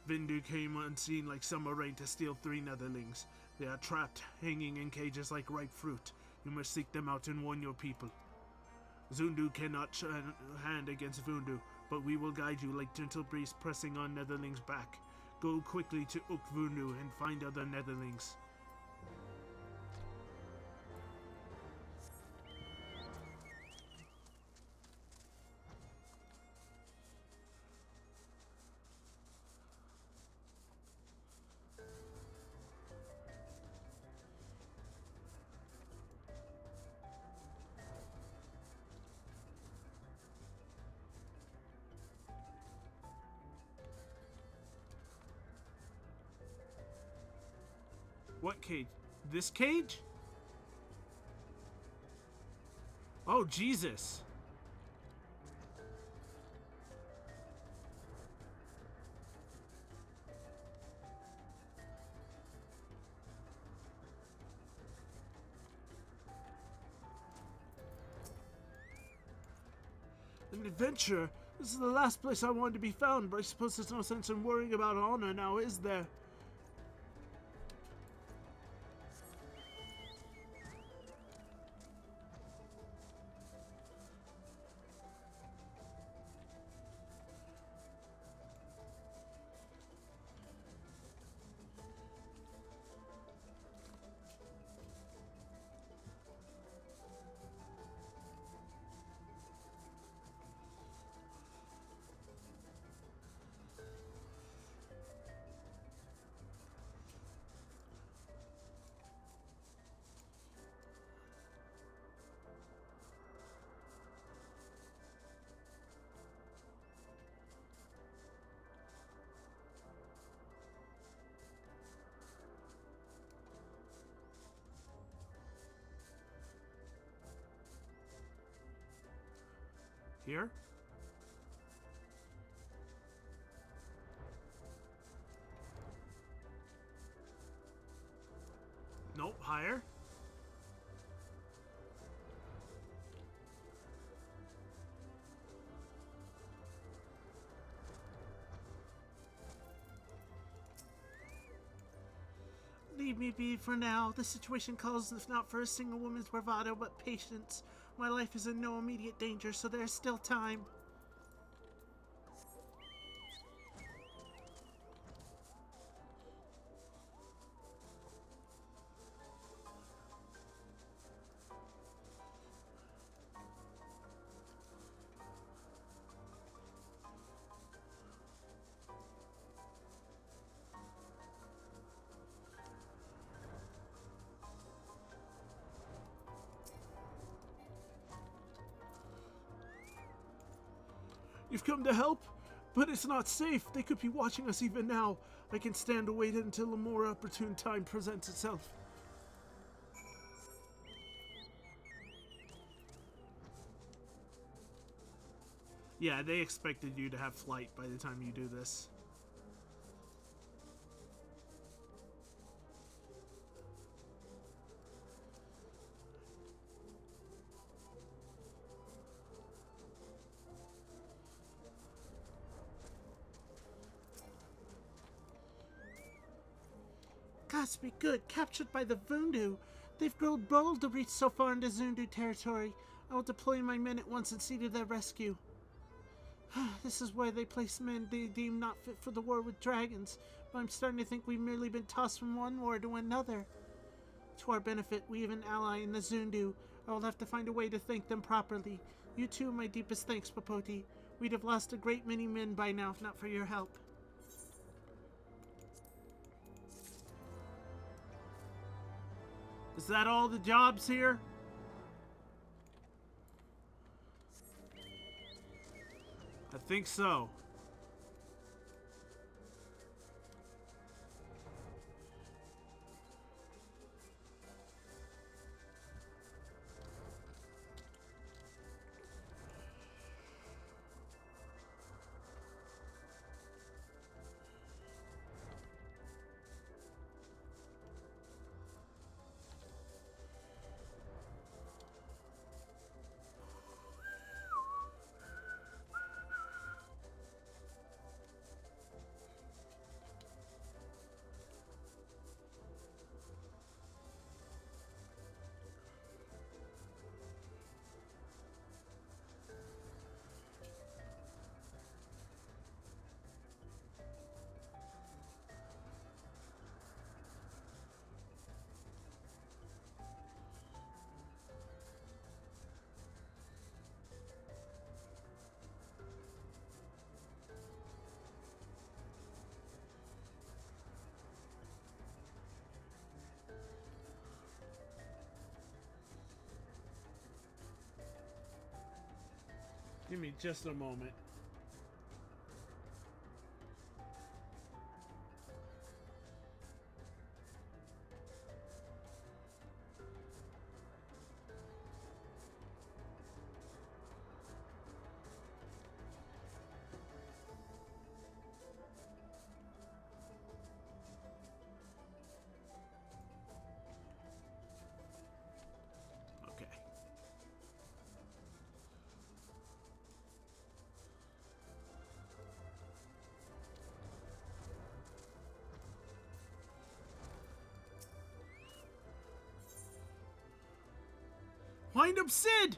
Vindu came unseen like summer rain to steal 3 Netherlings. They are trapped, hanging in cages like ripe fruit. You must seek them out and warn your people. Zundu cannot hand against Vundu, but we will guide you like gentle breeze pressing on Netherlings' back. Go quickly to Ukvundu and find other Netherlings. What cage? This cage? Oh, Jesus. An adventure. This is the last place I wanted to be found, but I suppose there's no sense in worrying about honor now, is there? Here? Nope, higher. Leave me be for now. The situation calls if not for a single woman's bravado, but patience. My life is in no immediate danger, so there's still time. You've come to help? But it's not safe. They could be watching us even now. I can stand to wait until a more opportune time presents itself. Yeah, they expected you to have flight by the time you do this. Has to be good. Captured by the Voodoo. They've grown bold to reach so far into Zundu territory. I will deploy my men at once and see to their rescue. This is why they place men they deem not fit for the war with dragons. But I'm starting to think we've merely been tossed from one war to another. To our benefit, we have an ally in the Zundu. I will have to find a way to thank them properly. You too, my deepest thanks, Popoti. We'd have lost a great many men by now if not for your help. Is that all the jobs here? I think so. Give me just a moment. Okay. Wind up, Sid!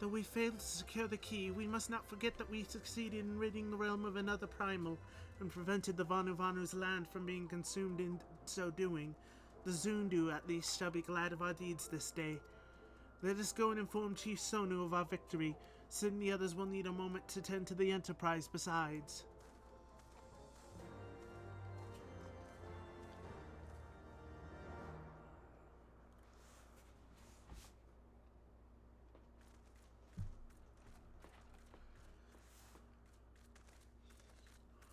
Though we failed to secure the key, we must not forget that we succeeded in ridding the realm of another primal and prevented the Vanuvanu's land from being consumed in so doing. The Zundu, at least, shall be glad of our deeds this day. Let us go and inform Chief Sonu of our victory. Sid and the others will need a moment to tend to the Enterprise besides.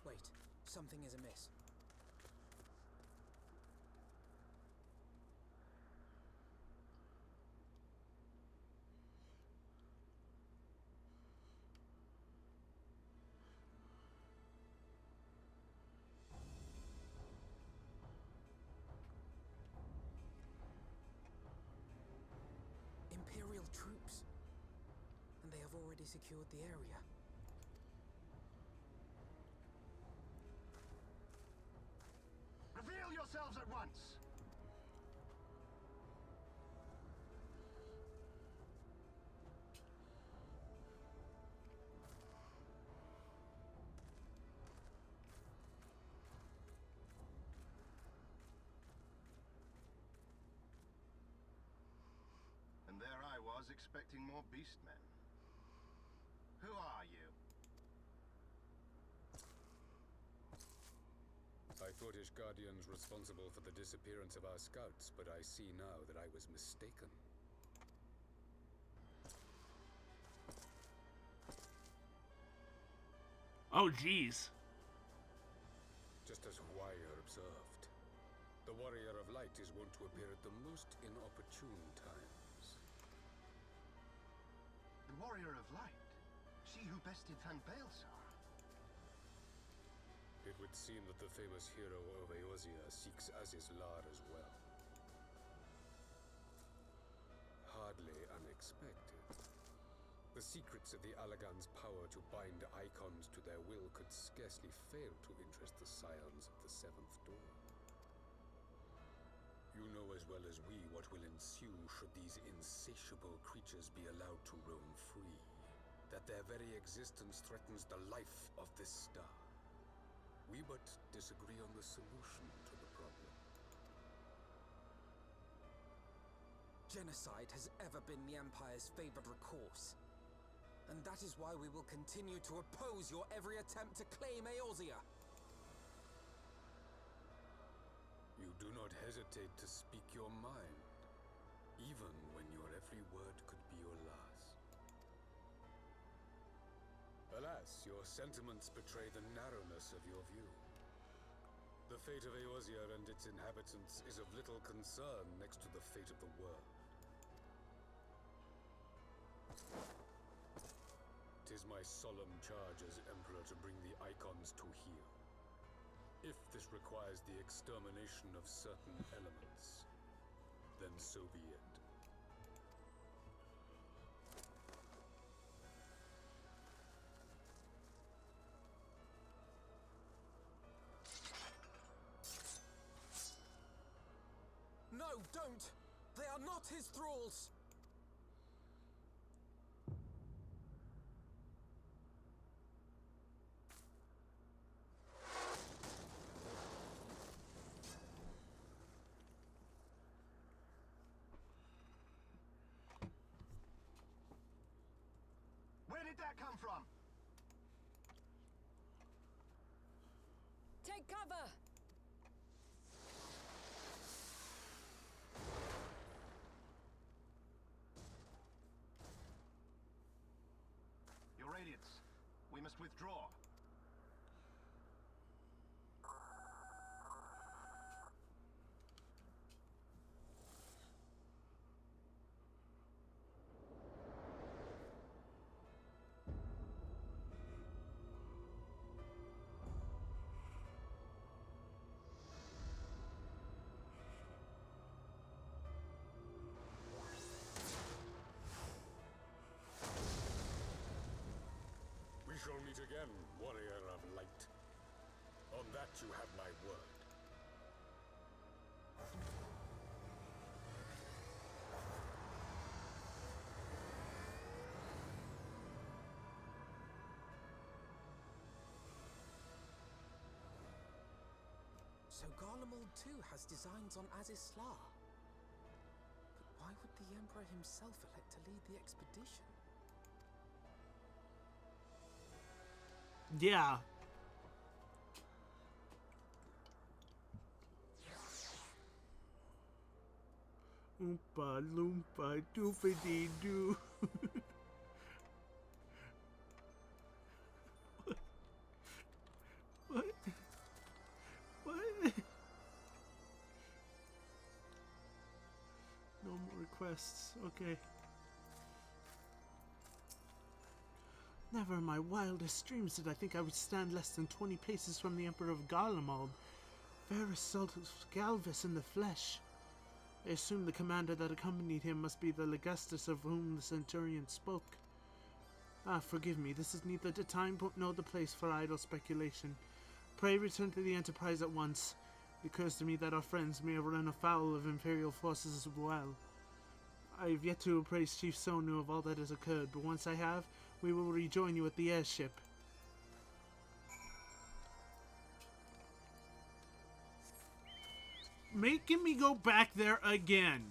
Wait, something is amiss. Imperial troops. And they have already secured the area. Reveal yourselves at once! And there I was, expecting more beastmen. Who are you? I thought Ishgardians responsible for the disappearance of our scouts, but I see now that I was mistaken. Oh, jeez. Just as Wire observed, the Warrior of Light is wont to appear at the most inopportune times. The Warrior of Light? She who bested Van Baelsar? It would seem that the famous hero of Eorzea seeks Aziz's Lar as well. Hardly unexpected. The secrets of the Allagan's power to bind icons to their will could scarcely fail to interest the scions of the Seventh Door. You know as well as we what will ensue should these insatiable creatures be allowed to roam free. That their very existence threatens the life of this star. We but disagree on the solution to the problem. Genocide has ever been the Empire's favored recourse. And that is why we will continue to oppose your every attempt to claim Eorzea. You do not hesitate to speak your mind, even when your every word could be your last. Alas, your sentiments betray the narrowness of your view. The fate of Eorzea and its inhabitants is of little concern next to the fate of the world. 'Tis my solemn charge as Emperor to bring the icons to heel. If this requires the extermination of certain elements, then so be it. No, don't! They are not his thralls! Where did that come from? Take cover! Your Radiance, we must withdraw. We shall meet again, warrior of light. On that you have my word. So Garlemald too has designs on Azisla. But why would the Emperor himself elect to lead the expedition? Yeah. Oompa loompa doofity doo. What? What? No more requests. Okay. Never in my wildest dreams did I think I would stand less than 20 paces from the Emperor of Garlemald. Verisaltus Galvus in the flesh. I assume the commander that accompanied him must be the Legustus of whom the centurion spoke. Ah, forgive me, this is neither the time nor the place for idle speculation. Pray return to the Enterprise at once. It occurs to me that our friends may have run afoul of Imperial forces as well. I have yet to appraise Chief Sonu of all that has occurred, but once I have, we will rejoin you at the airship. Making me go back there again.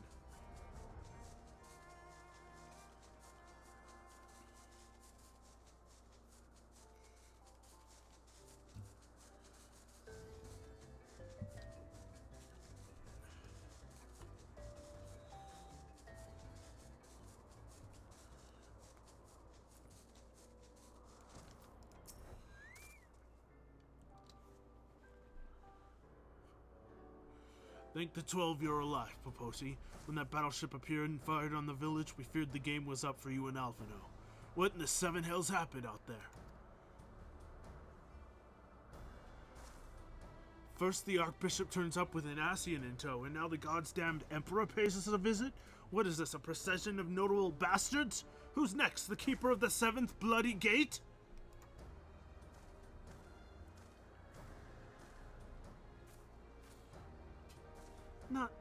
Thank the 12 you're alive, Poposi. When that battleship appeared and fired on the village, we feared the game was up for you and Alphino. What in the seven hells happened out there? First the Archbishop turns up with an Ascian in tow, and now the goddamned Emperor pays us a visit? What is this, a procession of notable bastards? Who's next, the keeper of the 7th bloody gate?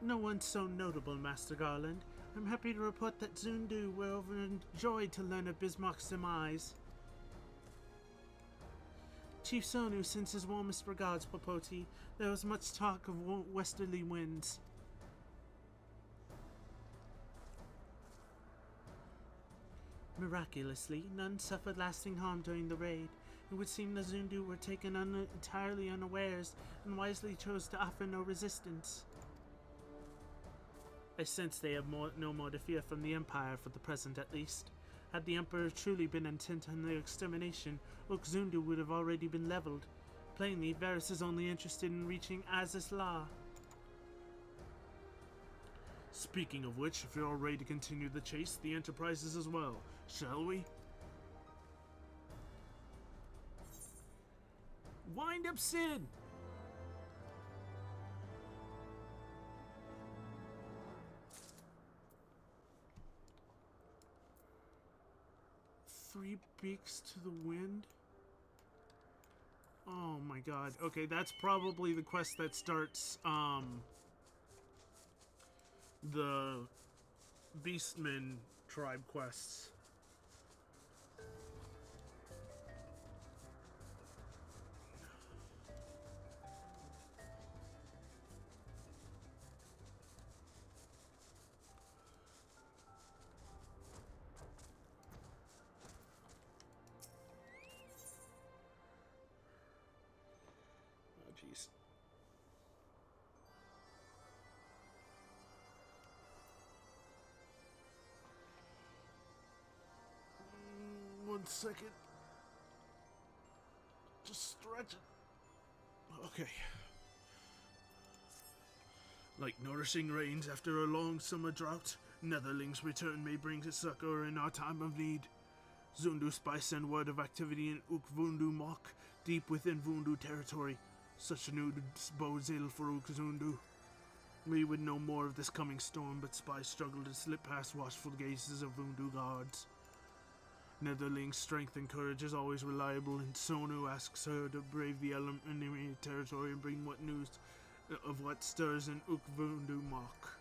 No one so notable, Master Garland. I'm happy to report that Zundu were overjoyed to learn of Bismarck's demise. Chief Sonu sends his warmest regards, Popoti. There was much talk of westerly winds. Miraculously, none suffered lasting harm during the raid. It would seem the Zundu were taken entirely unawares and wisely chose to offer no resistance. I sense they have no more to fear from the Empire, for the present at least. Had the Emperor truly been intent on their extermination, Zundu would have already been leveled. Plainly, Varys is only interested in reaching Azys Law. Speaking of which, if you're all ready to continue the chase, the Enterprises as well, shall we? Wind up, Sid! Three beaks to the wind? Oh my god. Okay, that's probably the quest that starts, the Beastmen tribe quests. Oh, jeez. One second. Just stretch it. Okay. Like nourishing rains after a long summer drought, Netherling's return may bring us succor in our time of need. Zundu spies send word of activity in Ukvundu Mok, deep within Vundu territory. Such news bodes ill for Zundu. We would know more of this coming storm, but spies struggle to slip past watchful gazes of Vundu guards. Netherling's strength and courage is always reliable, and Sonu asks her to brave the enemy territory and bring what news of what stirs in Ukvundu Mok.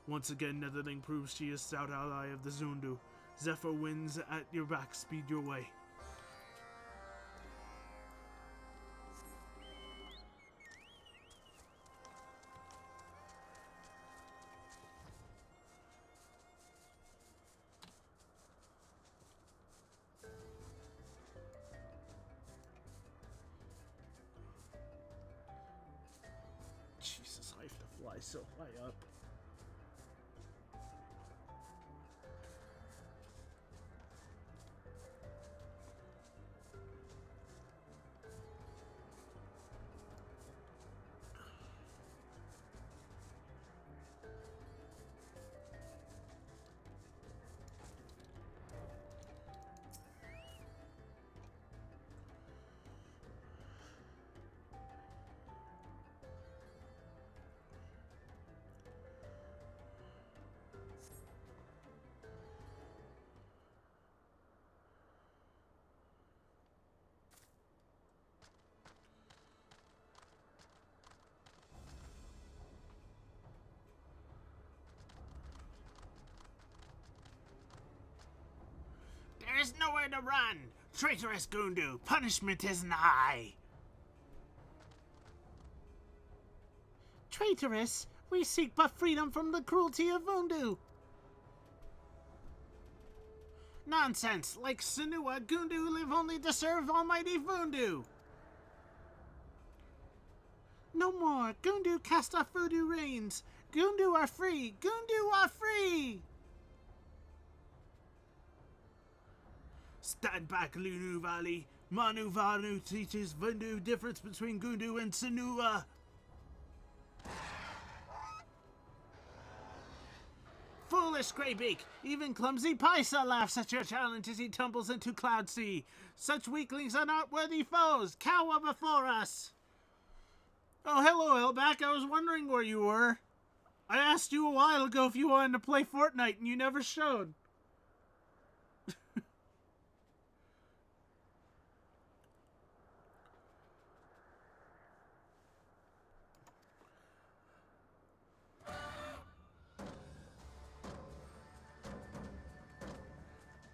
Once again, Netherling proves she is stout ally of the Zundu. Zephyr wins at your back, speed your way. Jesus, I have to fly so high up. There is nowhere to run! Traitorous Gundu, punishment is nigh! Traitorous? We seek but freedom from the cruelty of Vundu! Nonsense! Like Senua, Gundu live only to serve almighty Vundu! No more! Gundu cast off voodoo reigns! Gundu are free! Gundu are free! Stand back, Lunu Valley. Manu Vanu teaches Vundu difference between Gundu and Senua. Foolish Greybeak! Even clumsy Paisa laughs at your challenge as he tumbles into Cloud Sea. Such weaklings are not worthy foes. Cower before us! Oh, hello, Elback. I was wondering where you were. I asked you a while ago if you wanted to play Fortnite, and you never showed.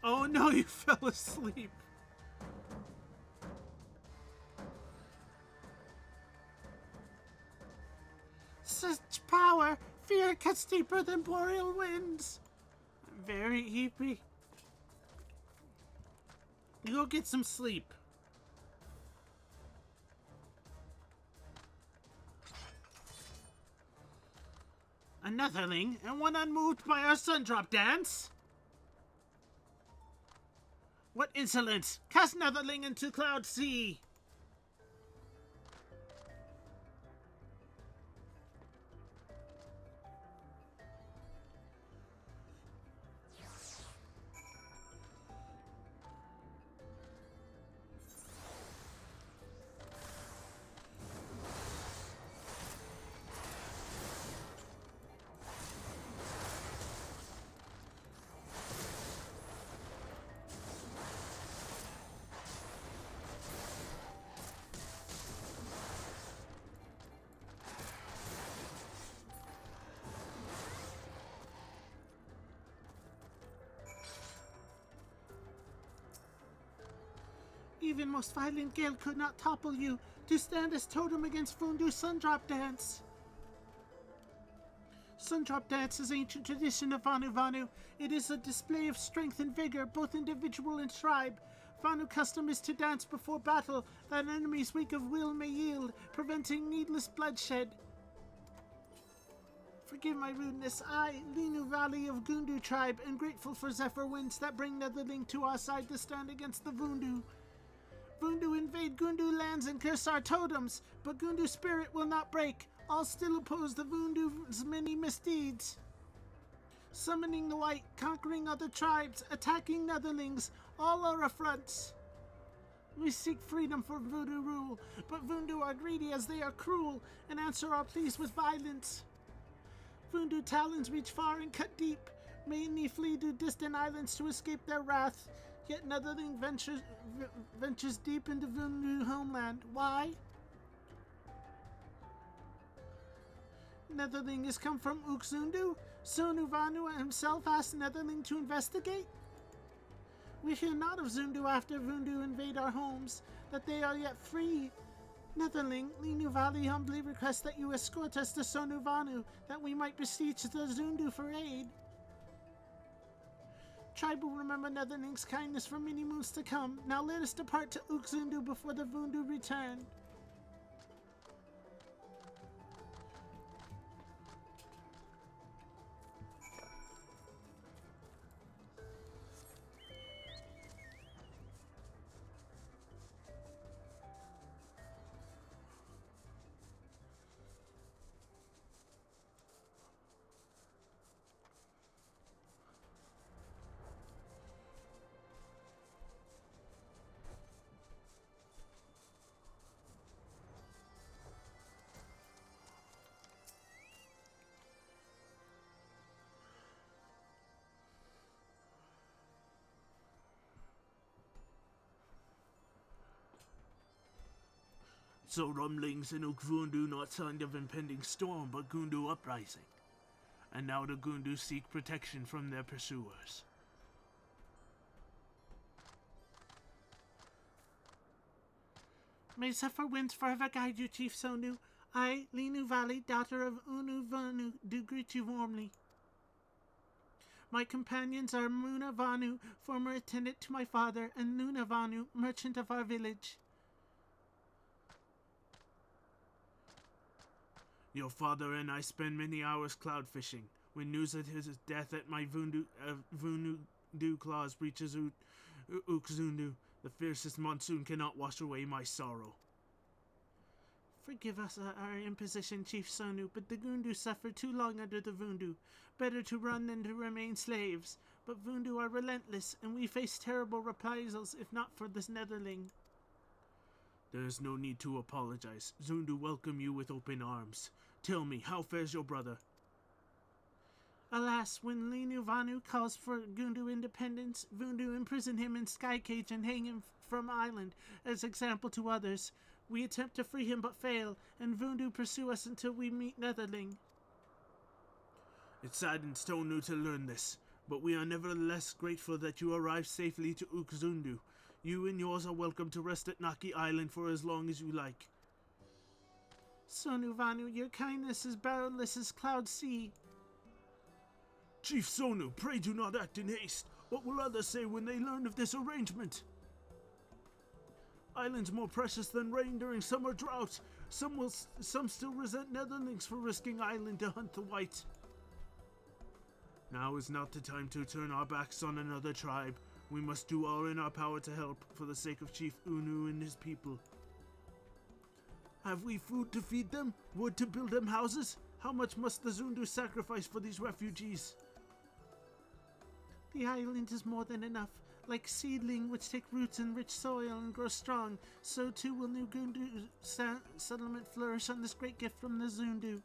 Oh no, you fell asleep. Such power! Fear cuts deeper than boreal winds. Very heapy. You go get some sleep. Anotherling, and one unmoved by our sundrop dance? What insolence! Cast Netherling into Cloud Sea! Even most violent gale could not topple you to stand as totem against Fundu's Sundrop Dance. Sundrop Dance is ancient tradition of Vanu Vanu. It is a display of strength and vigor, both individual and tribe. Vanu custom is to dance before battle, that enemies weak of will may yield, preventing needless bloodshed. Forgive my rudeness. I, Linu Valley of Gundu tribe, am grateful for Zephyr winds that bring Netherling to our side to stand against the Vundu. Vundu invade Gundu lands and curse our totems, but Gundu spirit will not break. All still oppose the Vundu's many misdeeds. Summoning the white, conquering other tribes, attacking Netherlings, all are affronts. We seek freedom for Voodoo rule, but Vundu are greedy as they are cruel, and answer our pleas with violence. Vundu talons reach far and cut deep. Many flee to distant islands to escape their wrath. Yet Netherling ventures deep into Vundu homeland. Why? Netherling has come from Uxundu? Sonu Vanu himself asked Netherling to investigate? We hear not of Zundu after Vundu invade our homes, that they are yet free. Netherling, Linu Valley humbly requests that you escort us to Sonu Vanu, that we might beseech the Zundu for aid. Tribe will remember Netherling's kindness for many moons to come. Now let us depart to Uxundu before the Vundu return. So rumblings in Ukvundu, not sign of impending storm, but Gundu uprising. And now the Gundu seek protection from their pursuers. May Zephyr winds forever guide you, Chief Sonu. I, Linu Valley, daughter of Unu Vanu, do greet you warmly. My companions are Muna Vanu, former attendant to my father, and Luna Vanu, merchant of our village. Your father and I spend many hours cloud fishing. When news of his death at my Vundu claws reaches Uxundu, the fiercest monsoon cannot wash away my sorrow. Forgive us our imposition, Chief Sonu, but the Gundu suffer too long under the Vundu. Better to run than to remain slaves. But Vundu are relentless, and we face terrible reprisals if not for this Netherling. There is no need to apologize. Zundu welcome you with open arms. Tell me, how fares your brother? Alas, when Linu Vanu calls for Gundu independence, Vundu imprison him in Sky Cage and hang him from island as example to others. We attempt to free him but fail, and Vundu pursue us until we meet Netherling. It saddens Tonu to learn this, but we are nevertheless grateful that you arrived safely to Ukzundu. You and yours are welcome to rest at Naki Island for as long as you like. Sonu Vanu, your kindness is boundless as cloud sea. Chief Sonu, pray do not act in haste. What will others say when they learn of this arrangement? Islands more precious than rain during summer drought. Some still resent Netherlings for risking island to hunt the white. Now is not the time to turn our backs on another tribe. We must do all in our power to help for the sake of Chief Unu and his people. Have we food to feed them? Wood to build them houses? How much must the Zundu sacrifice for these refugees? The island is more than enough. Like seedling which take roots in rich soil and grow strong, so too will New Gundu settlement flourish on this great gift from the Zundu.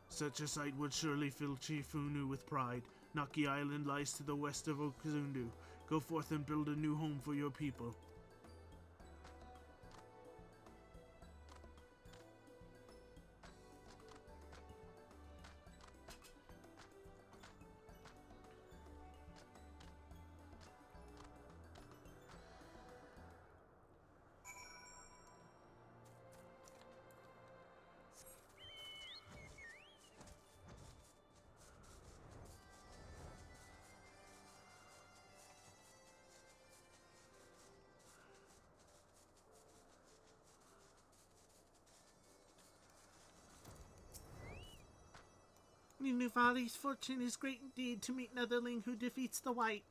Such a sight would surely fill Chief Unu with pride. Naki Island lies to the west of Okazundu. Go forth and build a new home for your people. Ninuvali's fortune is great indeed to meet Netherling who defeats the white.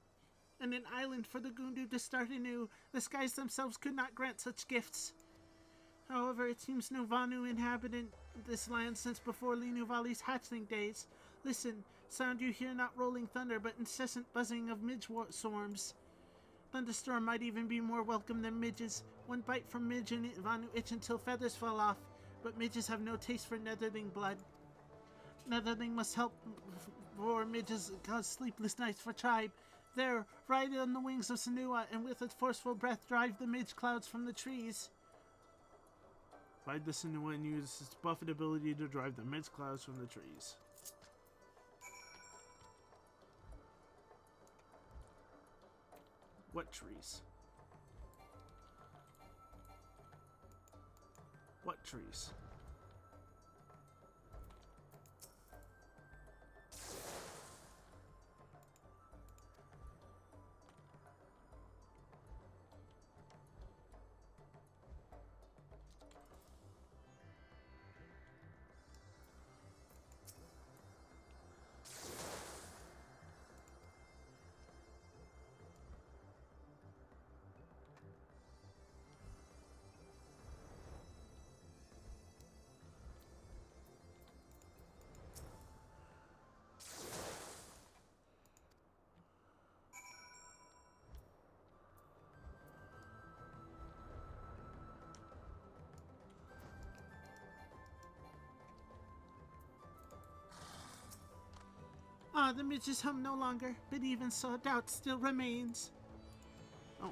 And an island for the Gundu to start anew. The skies themselves could not grant such gifts. However, it seems no Vanu inhabited this land since before Linuvali's hatchling days. Listen, sound you hear not rolling thunder, but incessant buzzing of midge swarms. Thunderstorm might even be more welcome than midges. One bite from midge and Vanu itch until feathers fall off, but midges have no taste for Netherling blood. Netherling must help for midges cause sleepless nights for tribe. There, ride on the wings of Sanua, and with its forceful breath drive the midge clouds from the trees. Ride the Sanua and use its buffet ability to drive the midge clouds from the trees. What trees? What trees? Ah, the midges hum no longer, but even so, doubt still remains. Oh.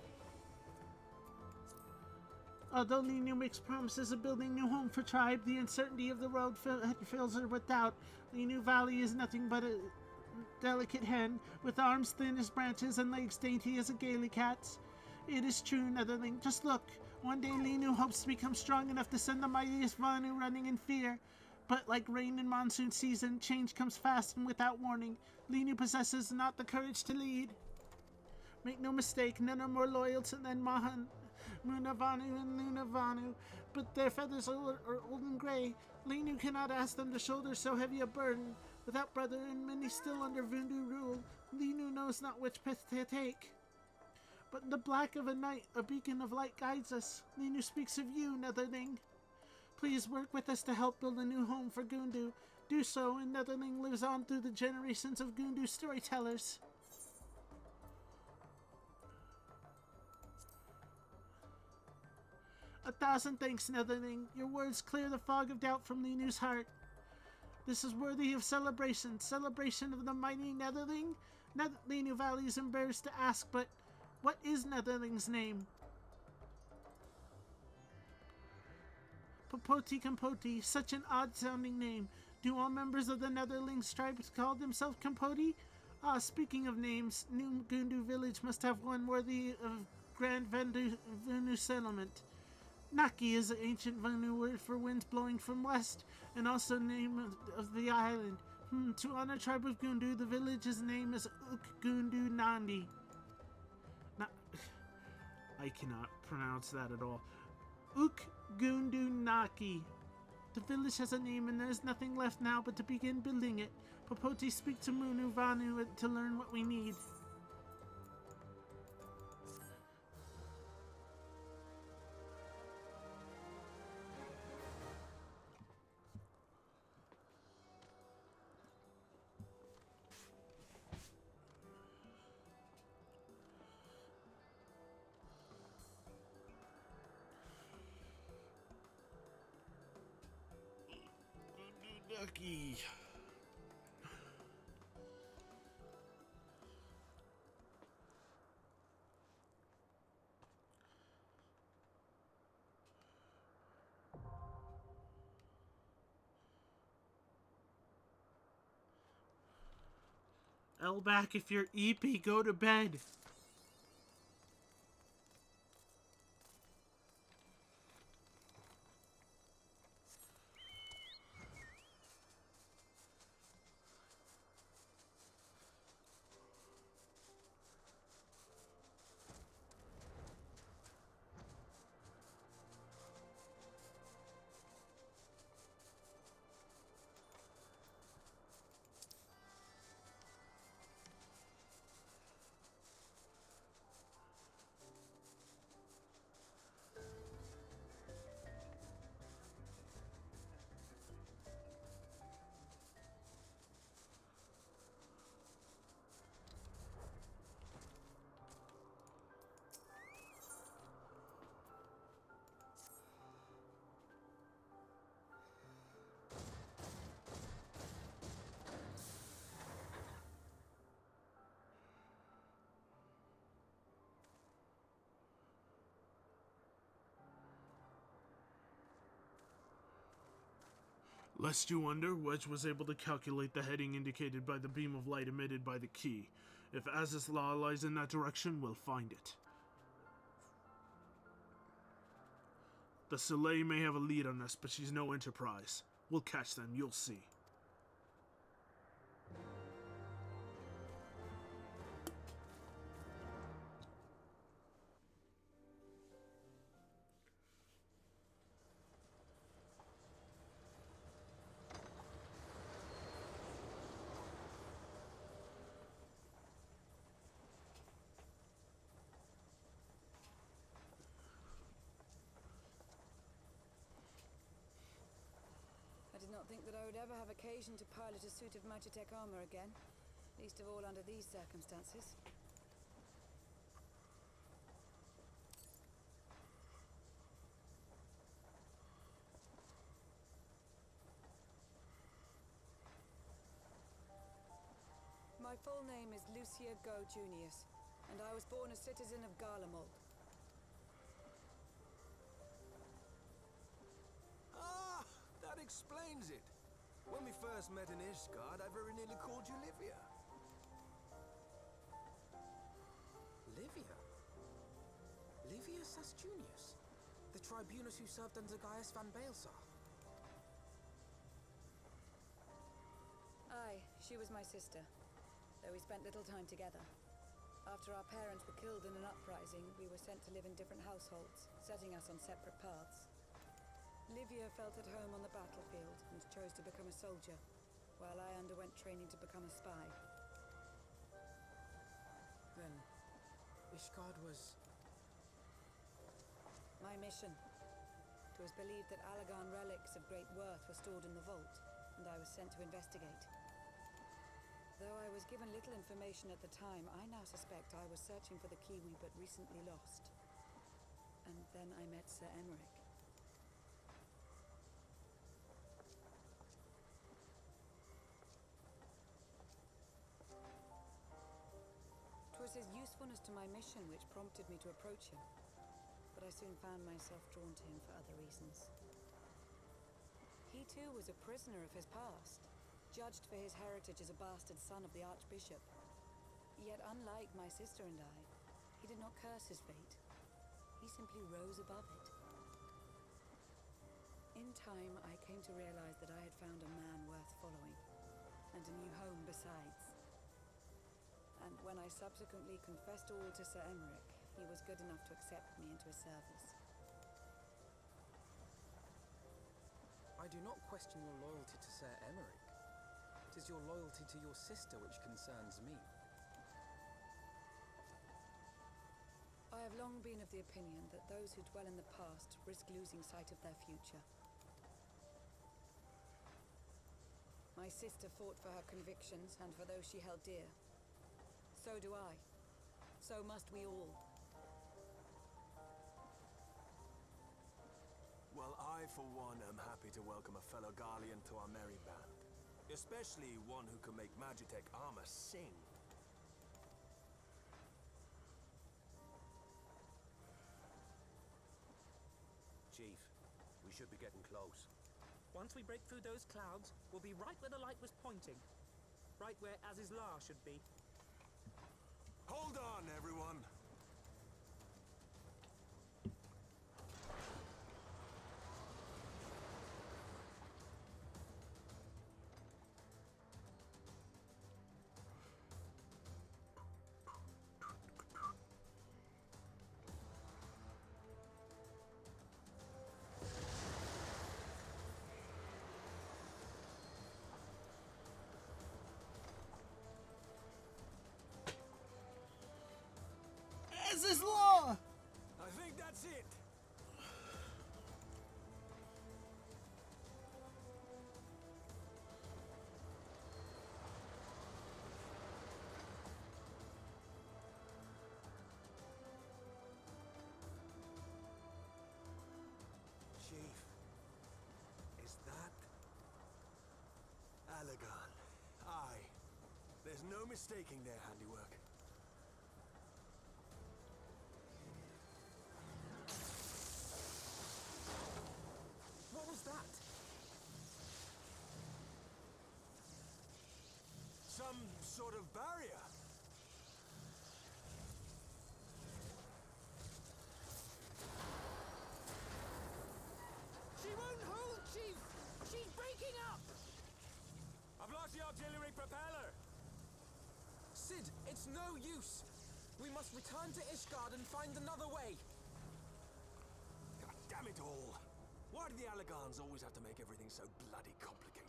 Although Linu makes promises of building new home for tribe, the uncertainty of the road fills her with doubt. Linu Valley is nothing but a delicate hen, with arms thin as branches and legs dainty as a gaily cat's. It is true, Netherling. Just look. One day Linu hopes to become strong enough to send the mightiest Vanu running in fear. But like rain in monsoon season, change comes fast and without warning. Linu possesses not the courage to lead. Make no mistake, none are more loyal than Mahan, Munavanu and Lunavanu, but their feathers are old and gray. Linu cannot ask them to shoulder so heavy a burden. Without brother and many still under Vundu rule, Linu knows not which path to take. But in the black of a night, a beacon of light guides us. Linu speaks of you, Netherling. Please work with us to help build a new home for Gundu. Do so, and Netherling lives on through the generations of Gundu storytellers. A thousand thanks, Netherling. Your words clear the fog of doubt from Linu's heart. This is worthy of celebration. Celebration of the mighty Netherling? Netherling who Valley is embarrassed to ask, but what is Netherling's name? Popoti Compoti, such an odd-sounding name. Do all members of the Netherlings tribe call themselves Compoti? Ah, speaking of names, New Gundu village must have one worthy of Grand Venu settlement. Naki is an ancient Venu word for winds blowing from west, and also name of the island. To honor tribe of Gundu, the village's name is Gundu Nandi. I cannot pronounce that at all. Gundu Naki. The village has a name and there is nothing left now but to begin building it. Popoti, speak to Munu Vanu to learn what we need. Ducky. Elback, if you're EP, go to bed. Lest you wonder, Wedge was able to calculate the heading indicated by the beam of light emitted by the key. If Aziz's law lies in that direction, we'll find it. The Soleil may have a lead on us, but she's no Enterprise. We'll catch them, you'll see. I did not think that I would ever have occasion to pilot a suit of Magitech armor again, least of all under these circumstances. My full name is Lucia Go Junius, and I was born a citizen of Garlemald. That explains it. When we first met in Ishgard, I very nearly called you Livia. Livia? Livia Sastunius? The tribunus who served under Gaius van Baelsar? Aye, she was my sister, though we spent little time together. After our parents were killed in an uprising, we were sent to live in different households, setting us on separate paths. Livia felt at home on the battlefield and chose to become a soldier, while I underwent training to become a spy. Then, Ishgard was... my mission. It was believed that Allagan relics of great worth were stored in the vault, and I was sent to investigate. Though I was given little information at the time, I now suspect I was searching for the key we but recently lost. And then I met Sir Emmerich. usefulness to my mission which prompted me to approach him, but I soon found myself drawn to him for other reasons. He too was a prisoner of his past, judged for his heritage as a bastard son of the Archbishop. Yet unlike my sister and I, he did not curse his fate. He simply rose above it. In time, I came to realize that I had found a man worth following, and a new home besides. And when I subsequently confessed all to Sir Emmerich, he was good enough to accept me into his service. I do not question your loyalty to Sir Emmerich. It is your loyalty to your sister which concerns me. I have long been of the opinion that those who dwell in the past risk losing sight of their future. My sister fought for her convictions and for those she held dear. So do I. So must we all. Well, I, for one, am happy to welcome a fellow Garlean to our merry band. Especially one who can make Magitech armor sing. Chief, we should be getting close. Once we break through those clouds, we'll be right where the light was pointing. Right where Azizlar should be. Hold on, everyone! This is law! I think that's it! Chief, is that Allegan? Aye. There's no mistaking their handiwork. What was that? Some sort of barrier. She won't hold, Chief! She's breaking up! I've lost the auxiliary propeller! Sid, it's no use! We must return to Ishgard and find another way! God damn it all! Why do the Allegans always have to make everything so bloody complicated?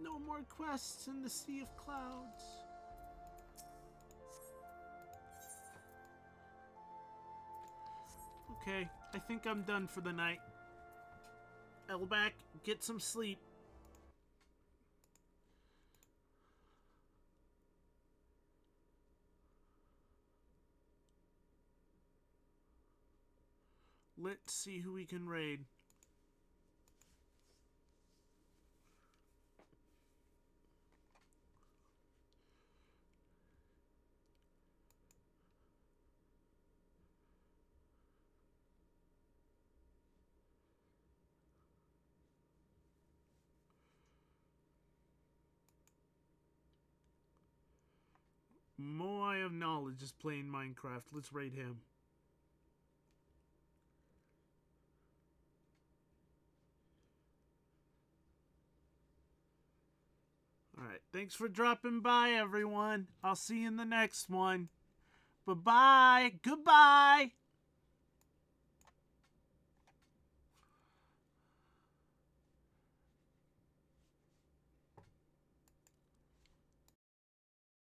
No more quests in the Sea of Clouds. Okay, I think I'm done for the night. Elback, get some sleep. Let's see who we can raid. Moai of Knowledge is playing Minecraft. Let's raid him. Alright. Alright, thanks for dropping by, everyone. I'll see you in the next one. Bye-bye. Goodbye.